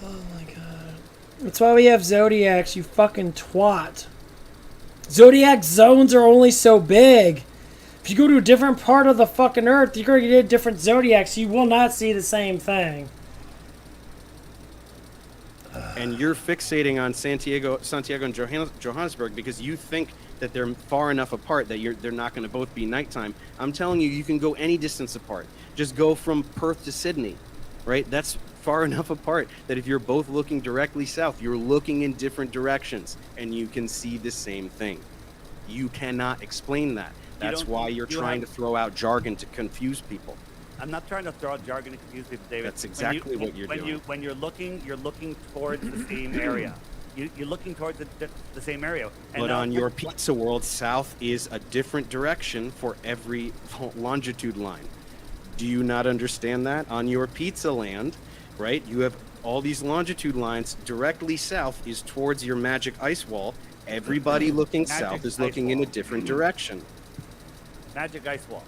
Oh my god. That's why we have zodiacs, you fucking twat. Zodiac zones are only so big. If you go to a different part of the fucking earth, you're going to get different zodiacs. You will not see the same thing. And you're fixating on Santiago and Johannesburg because you think that they're far enough apart that they're not going to both be nighttime. I'm telling you, you can go any distance apart. Just go from Perth to Sydney, right? That's far enough apart that if you're both looking directly south, you're looking in different directions and you can see the same thing. You cannot explain that. That's why you're trying to throw out jargon to confuse people. I'm not trying to throw out jargon to confuse people, David. That's exactly what you're doing. When you're looking towards the same area. You're looking towards the same area. And, But on your pizza world, south is a different direction for every longitude line. Do you not understand that? On your pizza land, right, you have all these longitude lines. Directly south is towards your magic ice wall. Everybody looking south is looking in a different direction. Magic ice wall.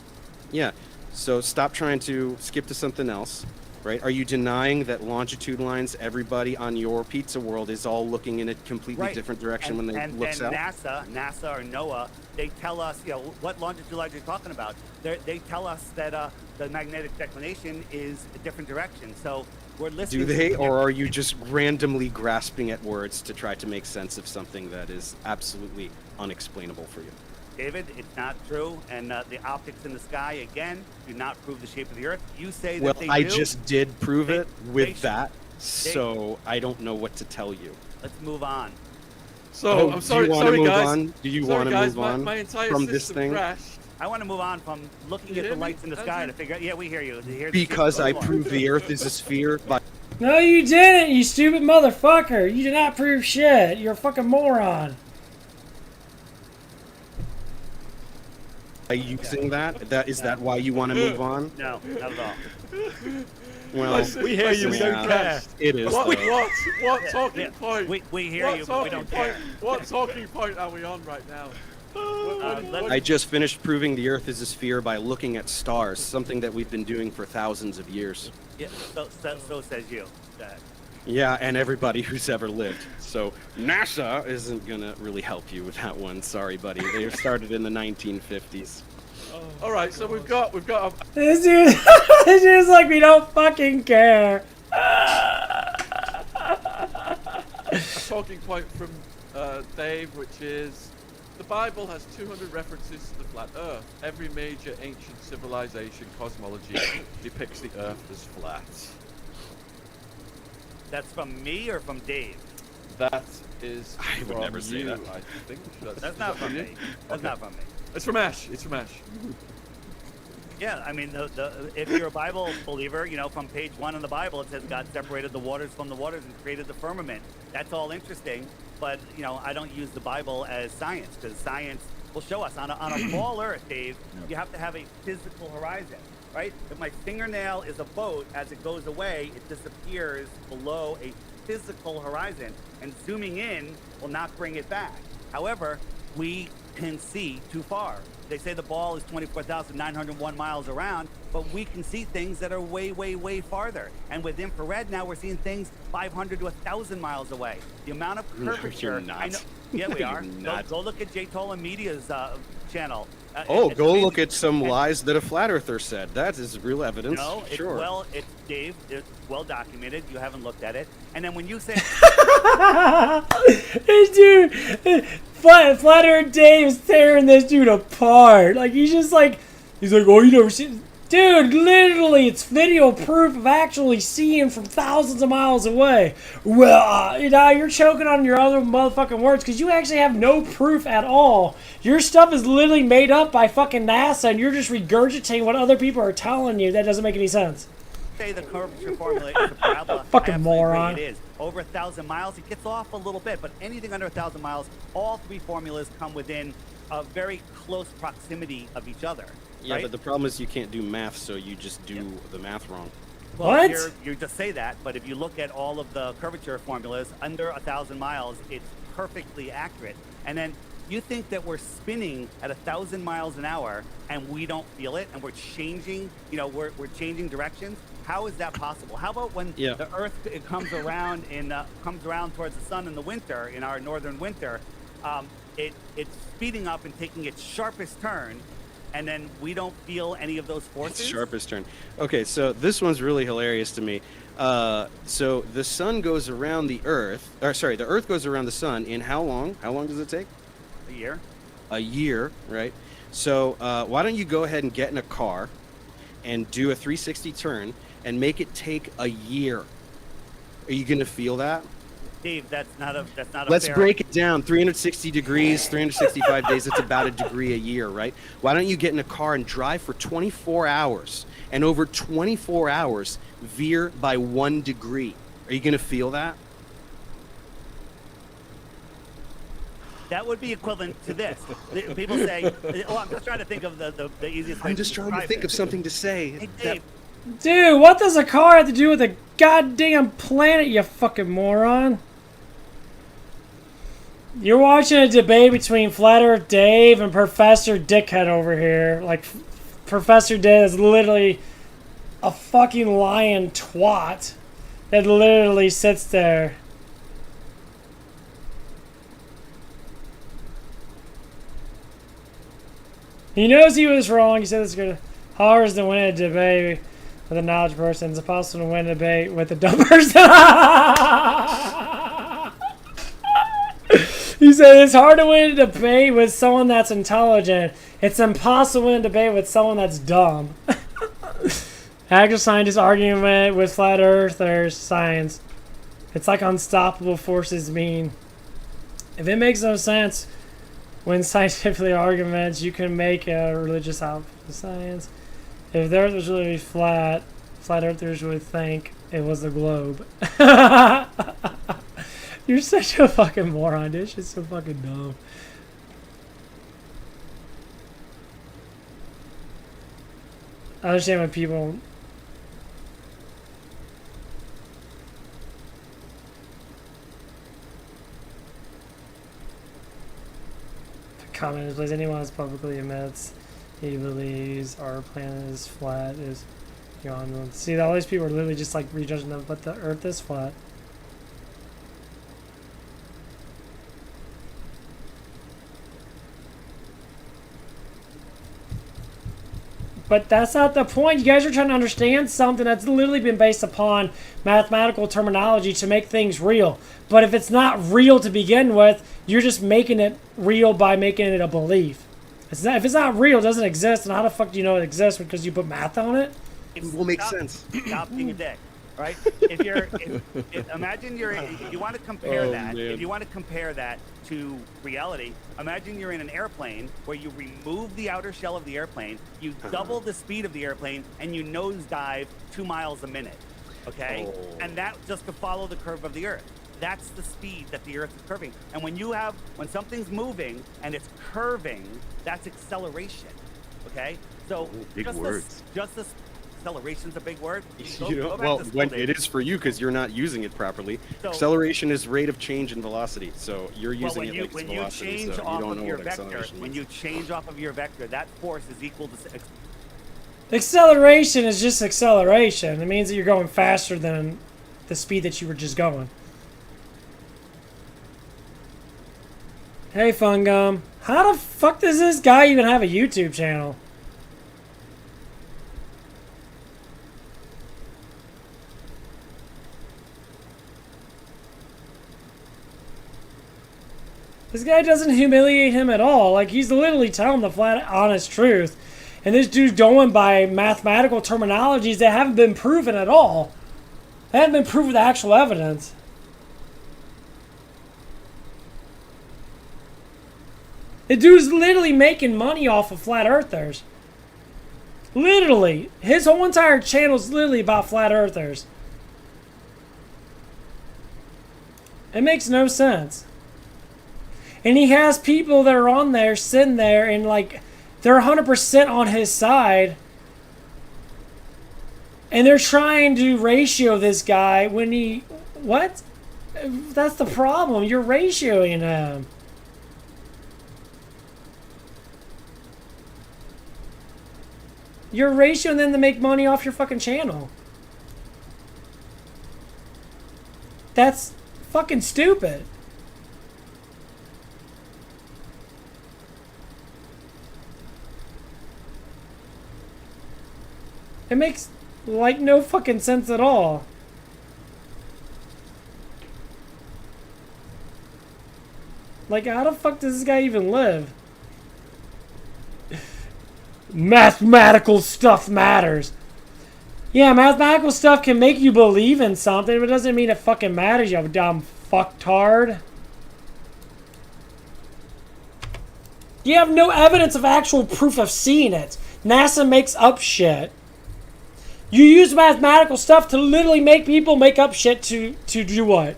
Yeah. So stop trying to skip to something else, right? Are you denying that longitude lines, everybody on your pizza world is all looking in a completely different direction when they look south? And NASA or NOAA, they tell us, what longitude lines you're talking about. They tell us that the magnetic declination is a different direction. So we're listening. Do they, or are you just randomly grasping at words to try to make sense of something that is absolutely unexplainable for you? David, it's not true, and the optics in the sky, again, do not prove the shape of the Earth. You say that they do. Well, I just did prove it with that, so I don't know what to tell you. Let's move on. So, I'm sorry, guys. Do you want to move on my entire from this system thing? crashed. I want to move on from looking at the lights in the sky to figure out. Yeah, we hear you. Because I proved the Earth is a sphere by... No, you didn't, you stupid motherfucker. You did not prove shit. You're a fucking moron. By using that? Is that why you want to move on? No, not at all. Well, we hear you. We don't care. It is. What talking point? We hear you, but we don't care. What talking point are we on right now? I just finished proving the Earth is a sphere by looking at stars, something that we've been doing for thousands of years. Yeah, so says you. Yeah, and everybody who's ever lived. So NASA isn't gonna really help you with that one. Sorry, buddy. They started in the 1950s. All right, so we've got a This dude's like, we don't fucking care. talking point from Dave, which is the Bible has 200 references to the flat Earth. Every major ancient civilization cosmology depicts the Earth as flat. That's from me or from Dave? That is I would from never say you, that. I think. That's not from me. That's not from me. It's from Ash. It's from Ash. Yeah, I mean, if you're a Bible believer, you know, from page 1 in the Bible, it says God separated the waters from the waters and created the firmament. That's all interesting, but, you know, I don't use the Bible as science, because science will show us. On a ball Earth, Dave, you have to have a physical horizon, right? If my fingernail is a boat, as it goes away, it disappears below a physical horizon, and zooming in will not bring it back. However, we can see too far. They say the ball is 24,901 miles around, but we can see things that are way, way, way farther. And with infrared, now we're seeing things 500 to 1,000 miles away. The amount of curvature. You're not. I know, yeah, we You're are. not. Go look at Jay Tolan Media's channel. It's Go amazing. look at some lies that a flat earther said. That is real evidence. No, it's sure. it's Dave. It's well documented. You haven't looked at it. And then when you say, Dude, Flat Earth Dave is tearing this dude apart. Like, he's like, oh, you never seen. Dude, literally, it's video proof of actually seeing from thousands of miles away. Well, now you're choking on your other motherfucking words because you actually have no proof at all. Your stuff is literally made up by fucking NASA, and you're just regurgitating what other people are telling you. That doesn't make any sense. say the curvature formula is a parabola. Fucking I absolutely agree moron. It is. Over 1,000 miles, it gets off a little bit, but anything under 1,000 miles, all three formulas come within a very close proximity of each other. Yeah, right? but the problem is you can't do math, so you just do the math wrong. Well, you just say that, but if you look at all of the curvature formulas, under 1,000 miles, it's perfectly accurate. And then you think that we're spinning at 1,000 miles an hour and we don't feel it, and we're changing, we're changing directions? How is that possible? How about when the Earth comes around towards the sun in the winter, in our northern winter, it's speeding up and taking its sharpest turn, and then we don't feel any of those forces? Sharpest turn. Okay, so this one's really hilarious to me. So the sun goes around the Earth, the Earth goes around the sun in how long? How long does it take? A year. A year, right? So why don't you go ahead and get in a car and do a 360 turn and make it take a year? Are you going to feel that? Steve, that's not a Let's fair... break it down. 360 degrees, 365 days, it's about a degree a year, right? Why don't you get in a car and drive for 24 hours, and over 24 hours, veer by 1 degree? Are you going to feel that? That would be equivalent to this. People say, well, I'm just trying to think of the easiest way I'm just trying to think of something to say. Hey, Dave. Dude, what does a car have to do with a goddamn planet, you fucking moron? You're watching a debate between Flat Earth Dave and Professor Dickhead over here. Like, Professor Dave is literally a fucking lying twat that literally sits there. He knows he was wrong. He said it's good. Hard is to win a debate with a knowledge person. It's impossible to win a debate with a dumb person. He said it's hard to win a debate with someone that's intelligent. It's impossible to win a debate with someone that's dumb. Actual scientist argument with flat earthers science. It's like unstoppable forces mean. If it makes no sense when scientifically arguments, you can make a religious out of science. If the earth was really flat, flat earthers would think it was the globe. You're such a fucking moron, dude. It's so fucking dumb. I understand when people... Comment is, please, anyone who publicly admits he believes our planet is flat is beyond. See, all these people are literally just like rejudging them, but the Earth is flat. But that's not the point. You guys are trying to understand something that's literally been based upon mathematical terminology to make things real. But if it's not real to begin with, you're just making it real by making it a belief. If it's not real, it doesn't exist, and how the fuck do you know it exists? Because you put math on it? It will make sense. Stop being a dick. right? Imagine if you want to compare that, man. if you want to compare that to reality, imagine you're in an airplane where you remove the outer shell of the airplane, you double the speed of the airplane, and you nosedive 2 miles a minute, okay? And that just to follow the curve of the Earth. That's the speed that the Earth is curving. And when something's moving and it's curving, that's acceleration, okay? So big words. Acceleration's a big word. Well, when it is for you because you're not using it properly. So- Acceleration is rate of change in velocity. So you're Well, using when it you, like when it's you velocity. change So you off don't of know your what vector, acceleration when means. you change off of your vector, that force is equal to Acceleration is just acceleration. It means that you're going faster than the speed that you were just going. Hey, Fungum. How the fuck does this guy even have a YouTube channel? This guy doesn't humiliate him at all. Like, he's literally telling the flat, honest truth. And this dude's going by mathematical terminologies that haven't been proven at all. They haven't been proven with actual evidence. The dude's literally making money off of flat earthers. Literally. His whole entire channel is literally about flat earthers. It makes no sense. And he has people that are on there, sitting there, and like, they're 100% on his side. And they're trying to ratio this guy when he... What? That's the problem. You're ratioing him. You're ratioing them to make money off your fucking channel. That's fucking stupid. It makes, like, no fucking sense at all. Like, how the fuck does this guy even live? Mathematical stuff matters. Yeah, mathematical stuff can make you believe in something, but it doesn't mean it fucking matters, you dumb fucktard. You have no evidence of actual proof of seeing it. NASA makes up shit. You use mathematical stuff to literally make people make up shit to do what?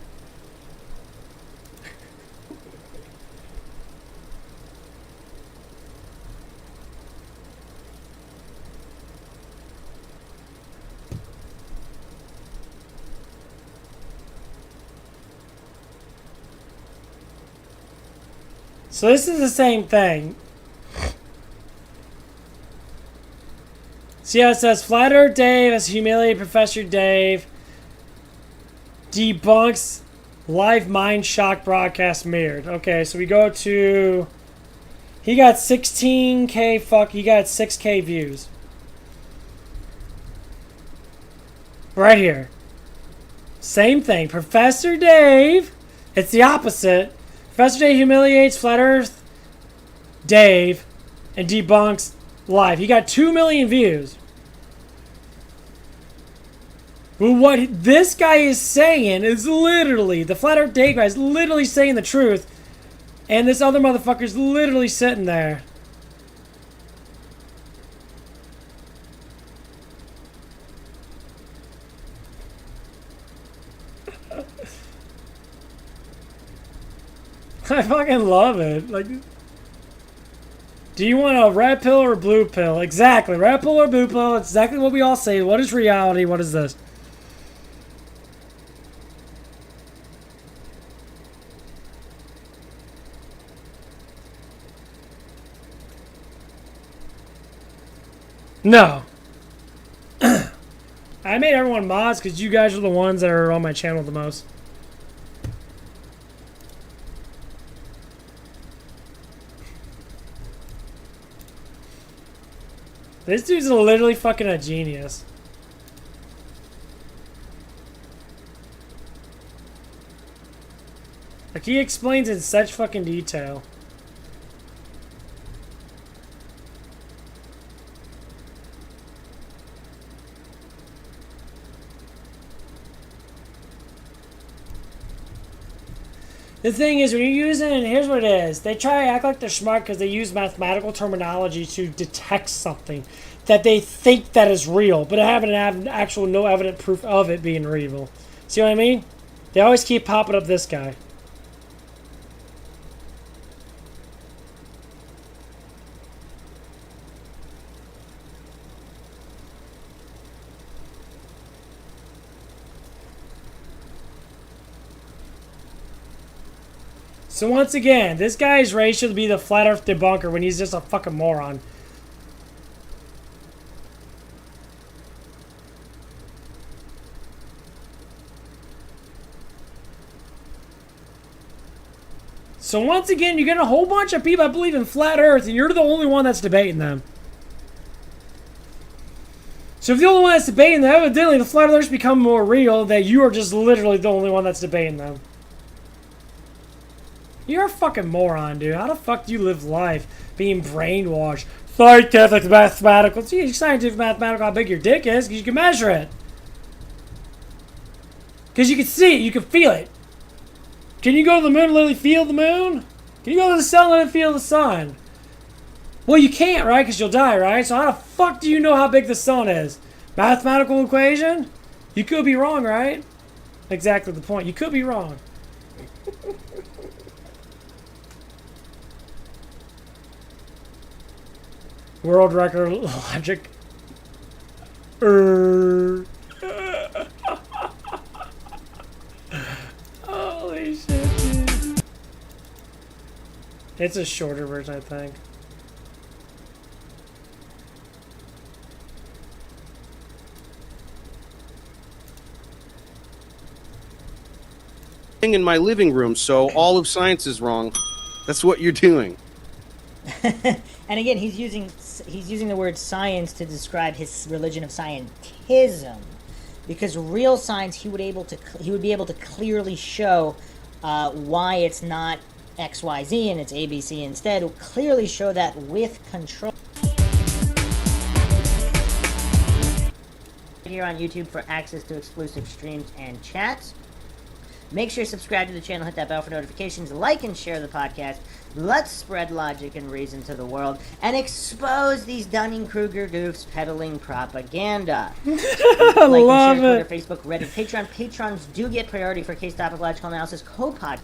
So this is the same thing. See how it says Flat Earth Dave has humiliated Professor Dave. Debunks live mind shock broadcast mirrored. Okay, so we go to... He got 16K he got 6K views. Right here. Same thing. Professor Dave. It's the opposite. Professor Dave humiliates Flat Earth Dave and debunks live. He got 2 million views. Well, what this guy is saying is literally, the Flat Earth Dave guy is literally saying the truth, and this other motherfucker's literally sitting there. I fucking love it. Like, do you want a red pill or a blue pill? Exactly. Red pill or blue pill. It's exactly what we all say. What is reality? What is this? No. I made everyone mods because you guys are the ones that are on my channel the most. This dude's literally fucking a genius. Like, he explains in such fucking detail. The thing is, when you're using, and here's what it is, they try to act like they're smart because they use mathematical terminology to detect something that they think that is real, but haven't have actual no evident proof of it being real. See what I mean? They always keep popping up this guy. So once again, this guy is racial to be the flat earth debunker when he's just a fucking moron. So once again, you get a whole bunch of people that believe in flat earth, and you're the only one that's debating them. So if the only one that's debating them, evidently the flat earthers become more real, that you are just literally the only one that's debating them. You're a fucking moron, dude. How the fuck do you live life being brainwashed? Scientific mathematical. See, scientific mathematical how big your dick is, because you can measure it. Because you can see it, you can feel it. Can you go to the moon and literally feel the moon? Can you go to the sun and literally feel the sun? Well, you can't, right? Because you'll die, right? So how the fuck do you know how big the sun is? Mathematical equation? You could be wrong, right? Exactly the point. You could be wrong. World record logic. Holy shit, dude. It's a shorter version, I think. In my living room, so all of science is wrong. That's what you're doing. And again, he's using the word science to describe his religion of scientism, because real science he would be able to clearly show why it's not XYZ and it's ABC instead. It would clearly show that with control. Here on YouTube for access to exclusive streams and chats. Make sure you subscribe to the channel, hit that bell for notifications, like and share the podcast. Let's spread logic and reason to the world and expose these Dunning-Kruger goofs peddling propaganda. Like Love and share it. Twitter, Facebook, Reddit, Patreon. Patrons do get priority for case topological analysis co-pod.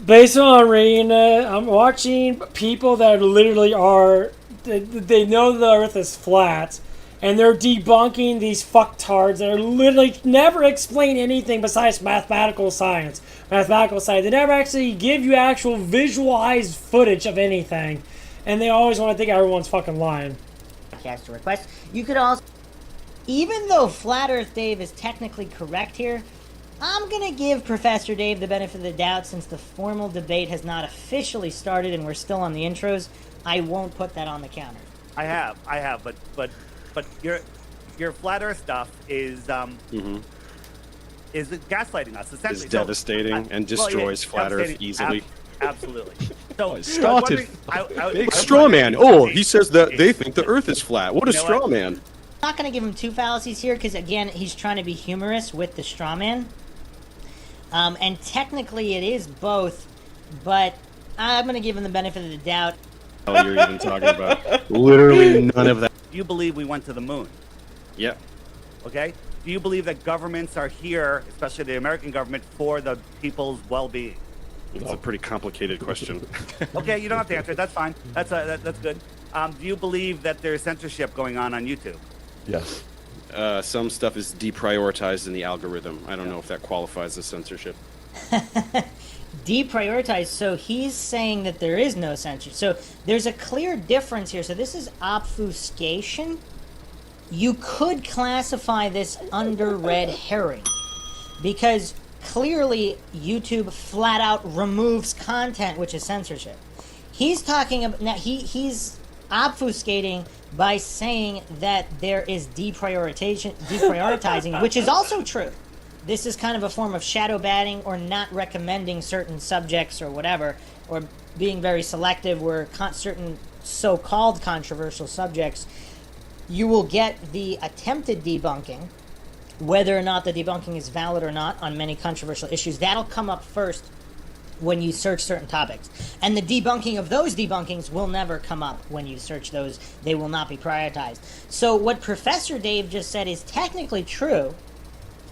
Based on reading it, I'm watching people that literally are, they know the earth is flat, and they're debunking these fucktards that are literally never explain anything besides mathematical science. Mathematical science. They never actually give you actual visualized footage of anything, and they always want to think everyone's fucking lying. Podcast request. You could also, even though Flat Earth Dave is technically correct here, I'm gonna give Professor Dave the benefit of the doubt since the formal debate has not officially started and we're still on the intros. I won't put that on the counter. I have, but your flat Earth stuff is is gaslighting us essentially. It's devastating and destroys flat Earth easily. Absolutely. So it started. Big I straw man. Oh, he says that they think the Earth is flat. What a straw man. I'm not going to give him two fallacies here because, again, he's trying to be humorous with the straw man. And technically it is both, but I'm going to give him the benefit of the doubt. What you're even talking about? Literally none of that. Do you believe we went to the moon? Yeah. Okay. Do you believe that governments are here, especially the American government, for the people's well-being? It's a pretty complicated question. Okay, you don't have to answer it. That's fine. That's good. Do you believe that there's censorship going on YouTube? Yes. Some stuff is deprioritized in the algorithm. I don't know if that qualifies as censorship. Deprioritized, so he's saying that there is no censorship. So there's a clear difference here. So this is obfuscation. You could classify this under red herring because clearly YouTube flat out removes content, which is censorship. He's talking about now. He's obfuscating by saying that there is deprioritizing, which is also true. This is kind of a form of shadow banning or not recommending certain subjects or whatever, or being very selective where certain so-called controversial subjects, you will get the attempted debunking, whether or not the debunking is valid or not on many controversial issues. That'll come up first when you search certain topics. And the debunking of those debunkings will never come up when you search those. They will not be prioritized. So what Professor Dave just said is technically true.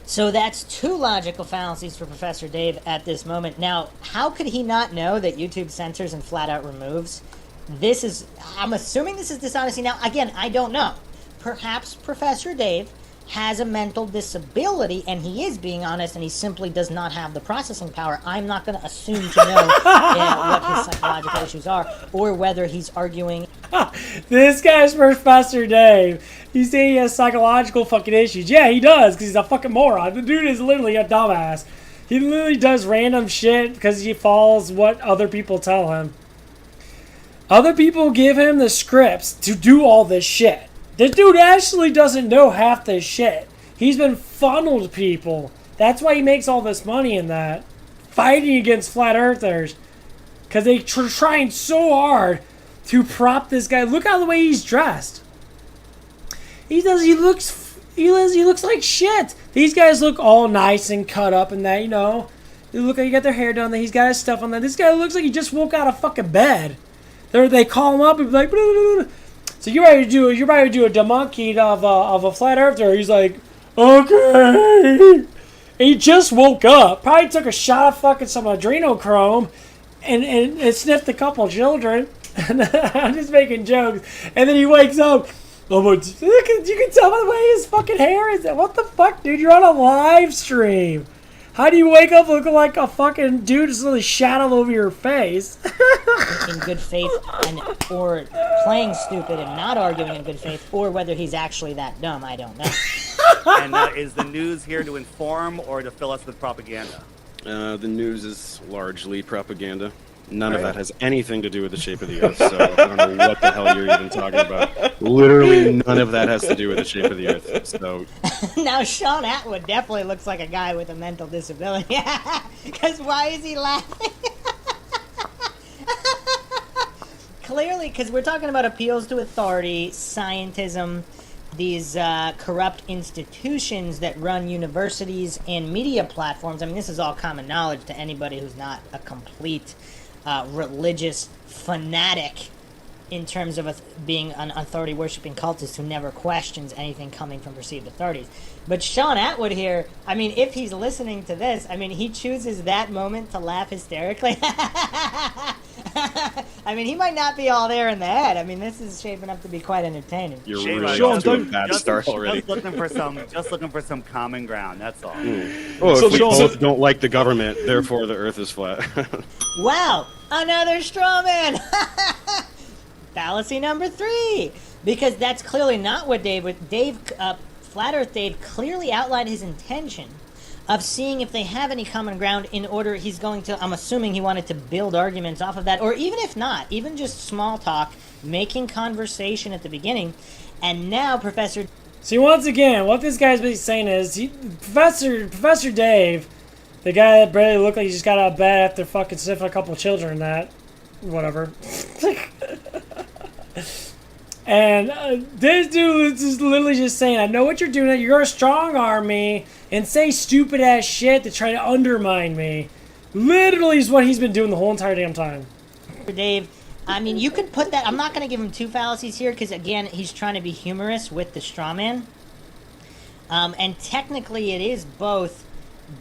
So that's 2 logical fallacies for Professor Dave at this moment. Now, how could he not know that YouTube censors and flat out removes? This is, I'm assuming this is dishonesty. Now, again, I don't know. Perhaps Professor Dave has a mental disability and he is being honest and he simply does not have the processing power. I'm not going to assume to know what his psychological issues are or whether he's arguing. This guy's Professor Dave. He's saying he has psychological fucking issues. Yeah, he does, because he's a fucking moron. The dude is literally a dumbass. He literally does random shit because he follows what other people tell him. Other people give him the scripts to do all this shit. This dude actually doesn't know half this shit. He's been funneled people. That's why he makes all this money in that. Fighting against flat earthers. Because they're trying so hard to prop this guy. Look how the way he's dressed. He looks like shit. These guys look all nice and cut up and that, you know. They look like he got their hair done. He's got his stuff on that. This guy looks like he just woke out of fucking bed. They call him up and be like, blah, blah, blah. So you're ready to do a debunking of a flat earther. He's like, okay. And he just woke up. Probably took a shot of fucking some adrenochrome and sniffed a couple children. I'm just making jokes. And then he wakes up. You can tell by the way his fucking hair is. What the fuck, dude? You're on a live stream. How do you wake up looking like a fucking dude just really shadowed over your face? In good faith or playing stupid and not arguing in good faith, or whether he's actually that dumb, I don't know. And is the news here to inform or to fill us with propaganda? The news is largely propaganda. None of that has anything to do with the shape of the Earth, so I don't know what the hell you're even talking about. Literally none of that has to do with the shape of the Earth. So now Sean Atwood definitely looks like a guy with a mental disability. Because why is he laughing? Clearly, because we're talking about appeals to authority, scientism, these corrupt institutions that run universities and media platforms. I mean, this is all common knowledge to anybody who's not a complete religious fanatic in terms of being an authority-worshipping cultist who never questions anything coming from perceived authorities. But Sean Atwood here, I mean, if he's listening to this, I mean, he chooses that moment to laugh hysterically. I mean, he might not be all there in the head. I mean, this is shaping up to be quite entertaining. You're really off to a bad start already. Just looking for some common ground. That's all. Oh, if we both don't like the government, therefore the Earth is flat. Wow, another straw man. Fallacy number 3, because that's clearly not what Flat Earth Dave clearly outlined his intention of seeing if they have any common ground in order he's going to, I'm assuming he wanted to build arguments off of that, or even if not, even just small talk, making conversation at the beginning, and now Professor... See, once again, what this guy's been saying is, Professor Dave, the guy that barely looked like he just got out of bed after fucking sniffing a couple children and that, whatever. And this dude is literally just saying, I know what you're doing. You're gonna strong arm me and say stupid ass shit to try to undermine me. Literally is what he's been doing the whole entire damn time. Dave, I mean, you could put that. I'm not gonna give him 2 fallacies here because again, he's trying to be humorous with the straw man. And technically, it is both,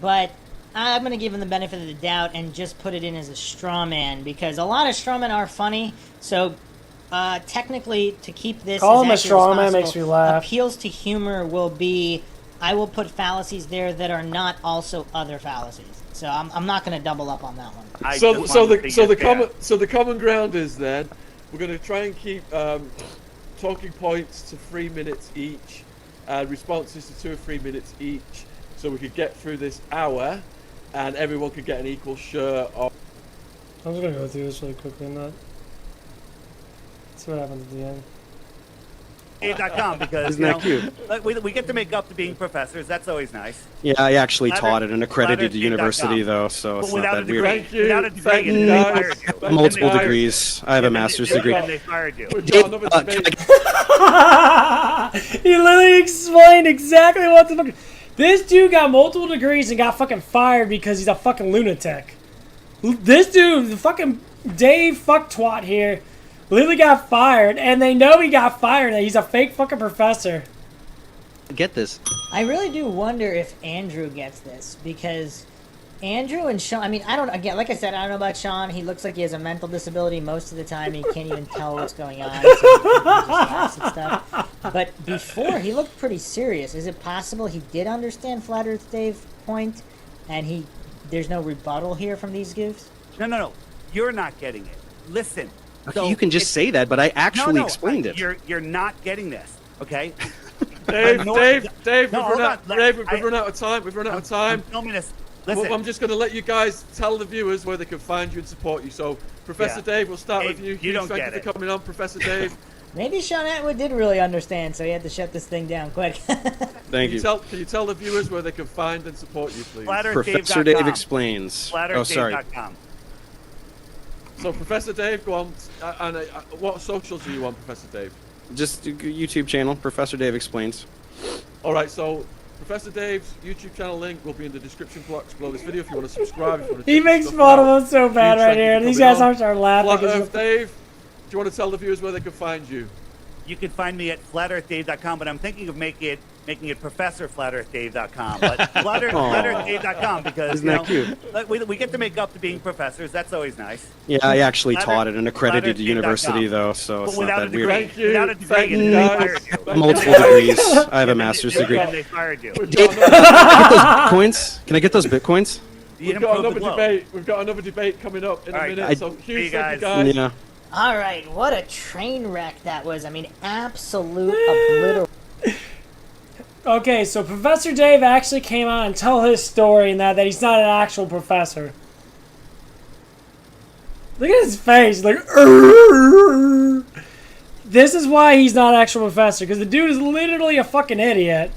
but I'm gonna give him the benefit of the doubt and just put it in as a straw man because a lot of straw men are funny. So. Technically, to keep this call him a straw man makes me laugh. Appeals to humor will be, I will put fallacies there that are not also other fallacies. So I'm not going to double up on that one. So the common ground is then we're going to try and keep talking points to 3 minutes each, responses to 2 or 3 minutes each, so we could get through this hour, and everyone could get an equal share of. I'm just going to go through this really quickly and that. See what happens at the end. Dave.com because Isn't that cute? We get to make up to being professors. That's always nice. Yeah, I actually taught at an accredited university though, so it's not that weird. Without a degree, and they fired you. Multiple degrees. I have a master's degree. And they fired you. He literally explained exactly what the fuck. This dude got multiple degrees and got fucking fired because he's a fucking lunatic. This dude, the fucking Dave fucktwat here, literally got fired, and they know he got fired. That he's a fake fucking professor. Get this. I really do wonder if Andrew gets this, because Andrew and Sean, I mean, I don't, again, like I said, I don't know about Sean. He looks like he has a mental disability most of the time. He can't even tell what's going on. So he just laughs and stuff. But before, he looked pretty serious. Is it possible he did understand Flat Earth Dave's point, and there's no rebuttal here from these goofs? No. You're not getting it. Listen. Okay, so you can just say that, but I actually explained it. You're not getting this, okay? Dave, No, we've hold run on. out. Dave, we've run out of time. We've run out of time. I'm filming this. Listen. Well, I'm just going to let you guys tell the viewers where they can find you and support you. So, Professor Dave, we'll start with you. You don't Thank get you it. for coming on, Professor Dave. Maybe Sean Atwood did really understand, so he had to shut this thing down quick. Thank you. Can you tell the viewers where they can find and support you, please? Professor Dave explains. Oh, sorry. So, Professor Dave, go on. And what socials are you on, Professor Dave? Just YouTube channel, Professor Dave explains. All right, so Professor Dave's YouTube channel link will be in the description box below this video if you want to subscribe. If you want to He makes fun of him so bad right here. These guys aren't starting laughing. Flat Earth Dave, do you want to tell the viewers where they can find you? You can find me at flatearthdave.com, but I'm thinking of making it professorflatearthdave.com. But flatearthdave.com because Isn't that cute? We get to make up to being professors. That's always nice. Yeah, I actually taught at an accredited university, though, so it's not that weird. Without a degree, they fired you. Multiple degrees. I have a master's degree. They fired you. Can I get those bitcoins? Can I get those bitcoins? We've got another debate. We've got another debate coming up in a minute. So huge thank you guys. Yeah. All right, what a train wreck that was. I mean, absolute obliteration. Okay, so Professor Dave actually came out and told his story and that he's not an actual professor. Look at his face, like, "Urgh." This is why he's not an actual professor, because the dude is literally a fucking idiot.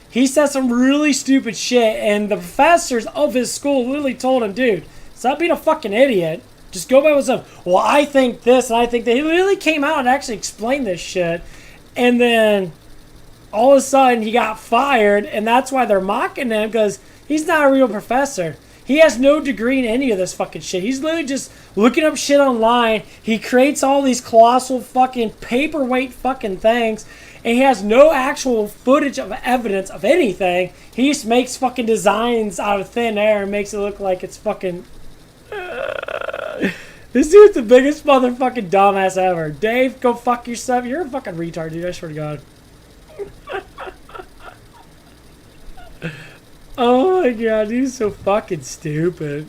He said some really stupid shit, and the professors of his school literally told him, dude, stop being a fucking idiot. Just go by what's up. Well, I think this, and I think that. He literally came out and actually explained this shit, and then all of a sudden he got fired, and that's why they're mocking him, because he's not a real professor. He has no degree in any of this fucking shit. He's literally just looking up shit online. He creates all these colossal fucking paperweight fucking things, and he has no actual footage of evidence of anything. He just makes fucking designs out of thin air and makes it look like it's fucking... This dude's the biggest motherfucking dumbass ever. Dave, go fuck yourself. You're a fucking retard, dude. I swear to God. Oh my God, dude's so fucking stupid.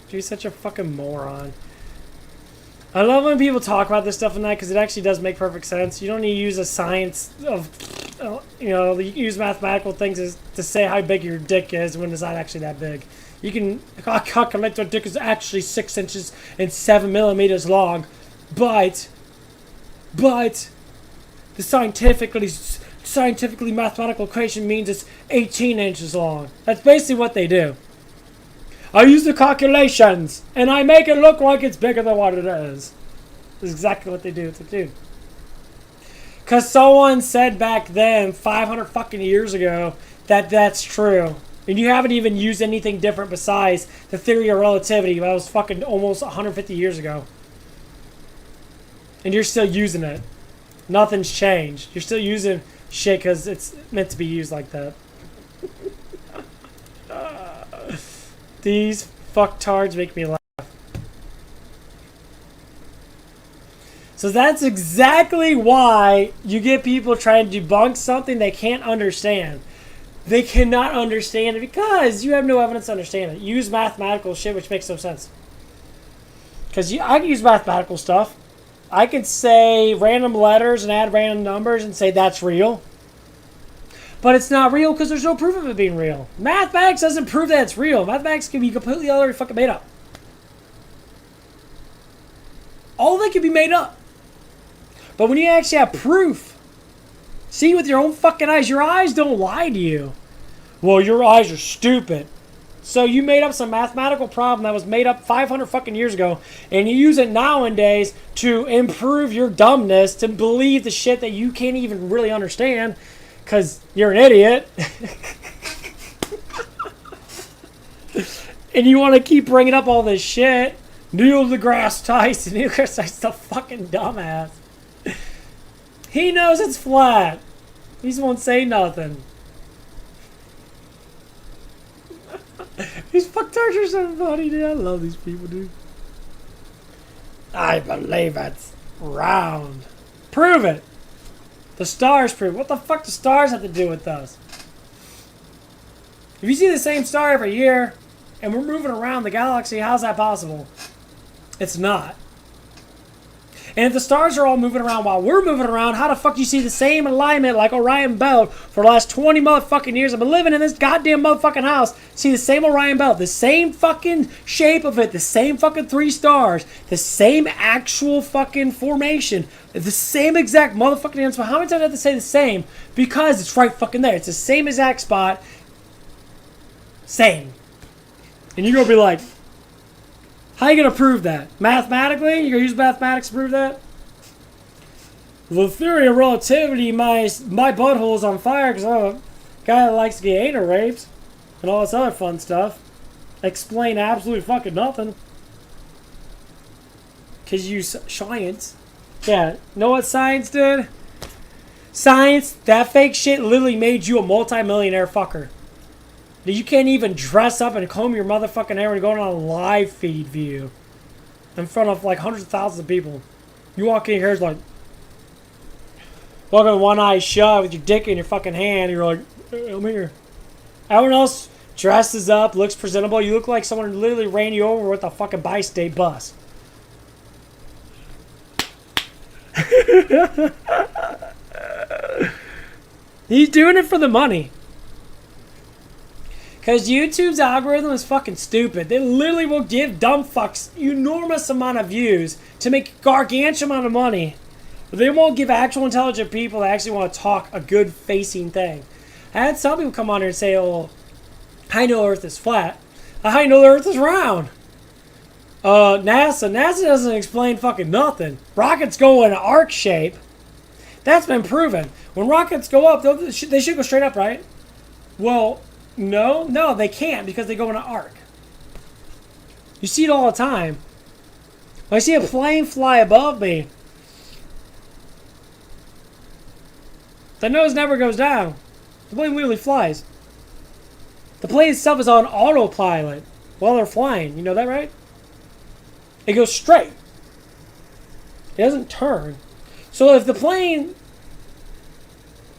Dude's such a fucking moron. I love when people talk about this stuff and that because it actually does make perfect sense. You don't need to use a science of, you know, you use mathematical things to say how big your dick is when it's not actually that big. You can calculate your dick is actually 6 inches and 7 millimeters long, but the scientifically mathematical equation means it's 18 inches long. That's basically what they do. I use the calculations, and I make it look like it's bigger than what it is. That's exactly what they do. It's like, dude. Because someone said back then, 500 fucking years ago, that that's true. And you haven't even used anything different besides the theory of relativity. That was fucking almost 150 years ago. And you're still using it. Nothing's changed. You're still using shit because it's meant to be used like that. These fucktards make me laugh. So that's exactly why you get people trying to debunk something they can't understand. They cannot understand it because you have no evidence to understand it. You use mathematical shit, which makes no sense. Because I can use mathematical stuff. I could say random letters and add random numbers and say that's real. But it's not real because there's no proof of it being real. Mathematics doesn't prove that it's real. Mathematics can be completely utterly fucking made up. All of it can be made up. But when you actually have proof, see with your own fucking eyes, your eyes don't lie to you. Well, your eyes are stupid. So you made up some mathematical problem that was made up 500 fucking years ago, and you use it nowadays to improve your dumbness, to believe the shit that you can't even really understand, because you're an idiot. And you want to keep bringing up all this shit. Neil deGrasse Tyson. Neil deGrasse Tyson's a fucking dumbass. He knows it's flat. He just won't say nothing. These fucktards are so funny, dude. I love these people, dude. I believe it's round. Prove it. The stars prove it. What the fuck do stars have to do with us? If you see the same star every year, and we're moving around the galaxy, how's that possible? It's not. And if the stars are all moving around while we're moving around, how the fuck do you see the same alignment like Orion Belt for the last 20 motherfucking years? I've been living in this goddamn motherfucking house. See the same Orion Belt, the same fucking shape of it, the same fucking 3 stars, the same actual fucking formation, the same exact motherfucking answer. How many times do I have to say the same? Because it's right fucking there. It's the same exact spot. Same. And you're going to be like, how are you going to prove that? Mathematically? You're going to use mathematics to prove that? The theory of relativity, my butthole is on fire because I'm a guy that likes to get anal raped and all this other fun stuff. Explain absolutely fucking nothing. Because you science. Yeah, know what science did? Science, that fake shit literally made you a multi-millionaire fucker. You can't even dress up and comb your motherfucking hair when you're going on a live feed view in front of like hundreds of thousands of people. You walk in here, it's like, walking with one eye shut with your dick in your fucking hand, and you're like, hey, I'm here. Everyone else dresses up, looks presentable. You look like someone literally ran you over with a fucking bi-state bus. He's doing it for the money. Because YouTube's algorithm is fucking stupid. They literally will give dumb fucks enormous amount of views to make gargantuan amount of money. But they won't give actual intelligent people that actually want to talk a good facing thing. I had some people come on here and say, oh, I know Earth is flat. I know the Earth is round. NASA doesn't explain fucking nothing. Rockets go in an arc shape. That's been proven. When rockets go up, they should go straight up, right? Well, no, they can't because they go in an arc. You see it all the time. When I see a plane fly above me, the nose never goes down. The plane literally flies. The plane itself is on autopilot while they're flying. You know that, right? It goes straight. It doesn't turn. So if the plane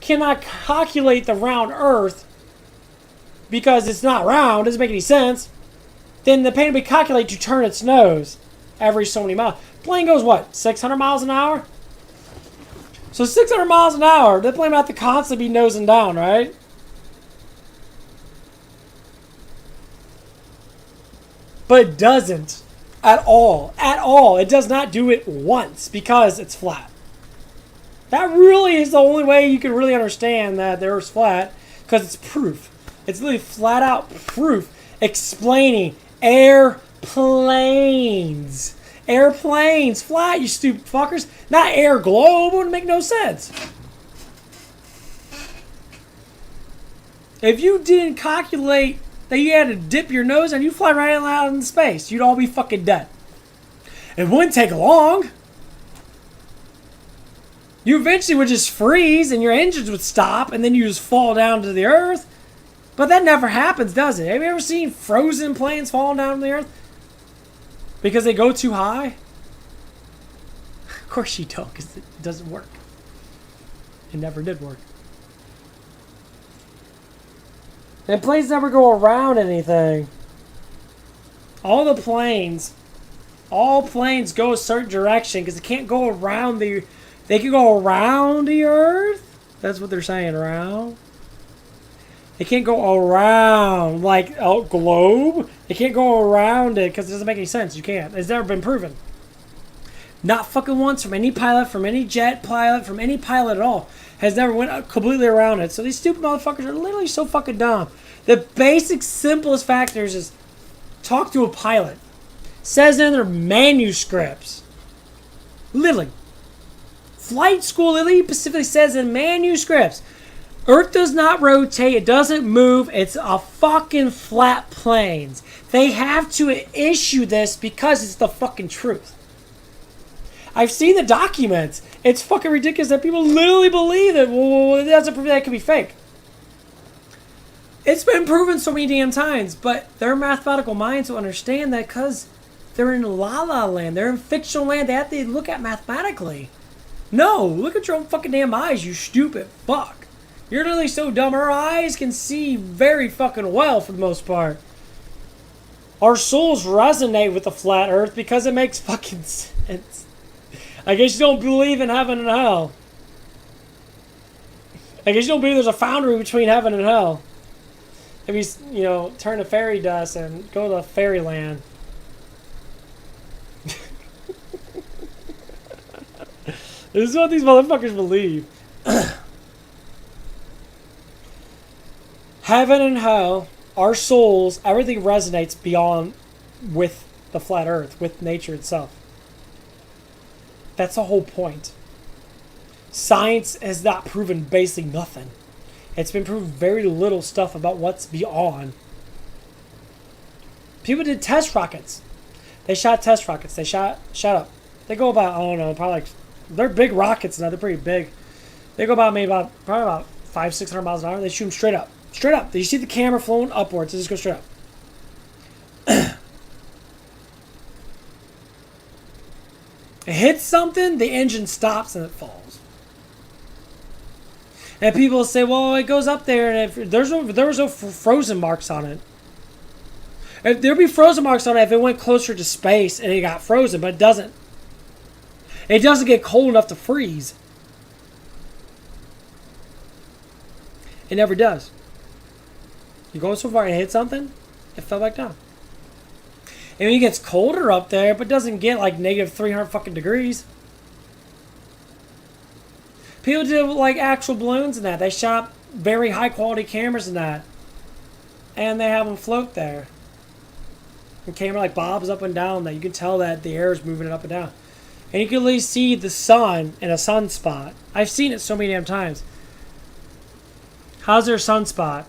cannot calculate the round Earth because it's not round, doesn't make any sense, then the plane will be calculated to turn its nose every so many miles. Plane goes what, 600 miles an hour? So 600 miles an hour, the plane will have to constantly be nosing down, right? But it doesn't at all. At all. It does not do it once because it's flat. That really is the only way you can really understand that the Earth's flat, because it's proof. It's literally flat out proof explaining airplanes. Airplanes flat, you stupid fuckers. Not air globe. It would make no sense. If you didn't calculate that you had to dip your nose and you fly right out in space, you'd all be fucking dead. It wouldn't take long. You eventually would just freeze and your engines would stop and then you just fall down to the earth. But that never happens, does it? Have you ever seen frozen planes falling down to the earth? Because they go too high? Of course you don't, because it doesn't work. It never did work. And planes never go around anything. All planes go a certain direction because they can't go around the... They can go around the Earth? That's what they're saying, around? They can't go around like a globe. They can't go around it because it doesn't make any sense. You can't. It's never been proven. Not fucking once from any pilot, from any jet pilot, from any pilot at all. Has never went completely around it. So these stupid motherfuckers are literally so fucking dumb. The basic, simplest factors is talk to a pilot. Says in their manuscripts. Literally. Flight school literally specifically says in manuscripts. Earth does not rotate. It doesn't move. It's a fucking flat plains. They have to issue this because it's the fucking truth. I've seen the documents. It's fucking ridiculous that people literally believe it. Well, that doesn't prove that it could be fake. It's been proven so many damn times, but their mathematical minds will understand that because they're in la la land. They're in fictional land. They have to look at mathematically. No, look at your own fucking damn eyes, you stupid fuck. You're literally so dumb. Our eyes can see very fucking well for the most part. Our souls resonate with the flat earth because it makes fucking sense. I guess you don't believe in heaven and hell. I guess you don't believe there's a boundary between heaven and hell. If you, turn to fairy dust and go to fairyland. This is what these motherfuckers believe. Heaven and hell, our souls, everything resonates beyond with the flat earth, with nature itself. That's the whole point. Science has not proven basically nothing. It's been proven very little stuff about what's beyond. People did test rockets. They shot test rockets. They shot up. They go about, I don't know, probably like, they're big rockets now. They're pretty big. They go probably about 500-600 miles an hour. They shoot them straight up. Straight up. You see the camera flowing upwards. They just go straight up. It hits something, the engine stops and it falls. And people say, well, it goes up there and if there was no frozen marks on it. There'd be frozen marks on it if it went closer to space and it got frozen, but it doesn't. It doesn't get cold enough to freeze. It never does. You go so far and hit something, it fell back down. And it gets colder up there, but doesn't get like negative 300 fucking degrees. People did like actual balloons and that. They shot very high quality cameras and that. And they have them float there. The camera like bobs up and down that you can tell that the air is moving it up and down. And you can at least see the sun in a sunspot. I've seen it so many damn times. How's there a sunspot?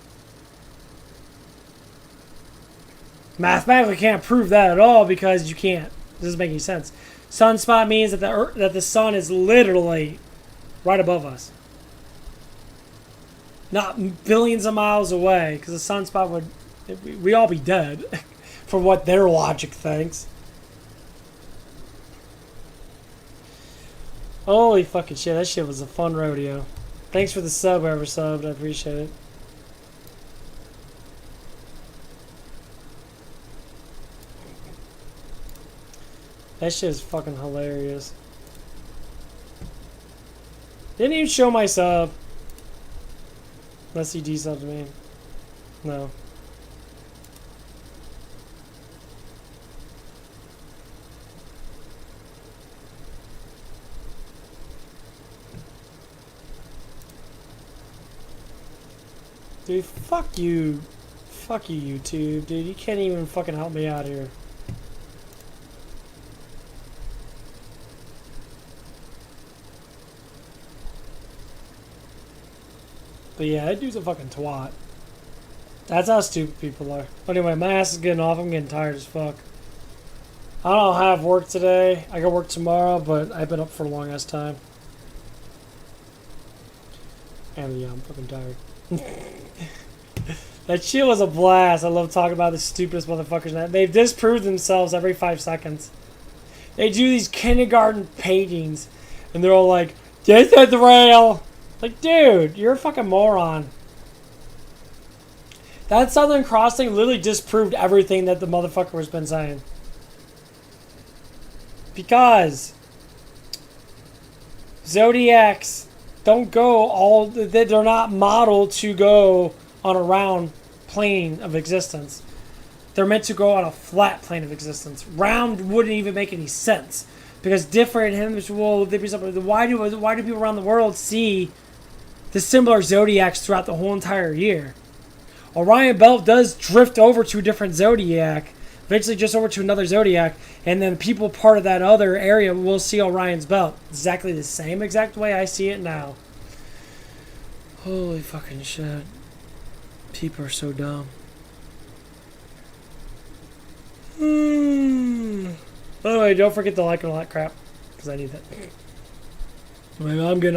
Mathematically can't prove that at all because you can't. It doesn't make any sense. Sunspot means that the sun is literally right above us. Not billions of miles away, because a sunspot would... we all be dead. For what their logic thinks. Holy fucking shit, that shit was a fun rodeo. Thanks for the sub, whoever subbed, I appreciate it. That shit is fucking hilarious. Didn't even show my sub. Unless he desubbed me. No. Dude, fuck you. Fuck you, YouTube. Dude, you can't even fucking help me out here. But yeah, that dude's a fucking twat. That's how stupid people are. Anyway, my ass is getting off. I'm getting tired as fuck. I don't have work today. I got work tomorrow, but I've been up for a long ass time. And yeah, I'm fucking tired. That shit was a blast. I love talking about the stupidest motherfuckers. They've disproved themselves every 5 seconds. They do these kindergarten paintings, and they're all like, "This is the rail." Like, dude, you're a fucking moron. That Southern Cross thing literally disproved everything that the motherfucker has been saying. Because Zodiacs don't go all... They're not modeled to go on a round plane of existence. They're meant to go on a flat plane of existence. Round wouldn't even make any sense. Because different hemispheres, well, why do people around the world see the similar zodiacs throughout the whole entire year? Orion Belt does drift over to a different zodiac, eventually just over to another zodiac, and then people part of that other area will see Orion's Belt. Exactly the same exact way I see it now. Holy fucking shit. People are so dumb. By the way, don't forget to like and all that crap, because I need that. I'm getting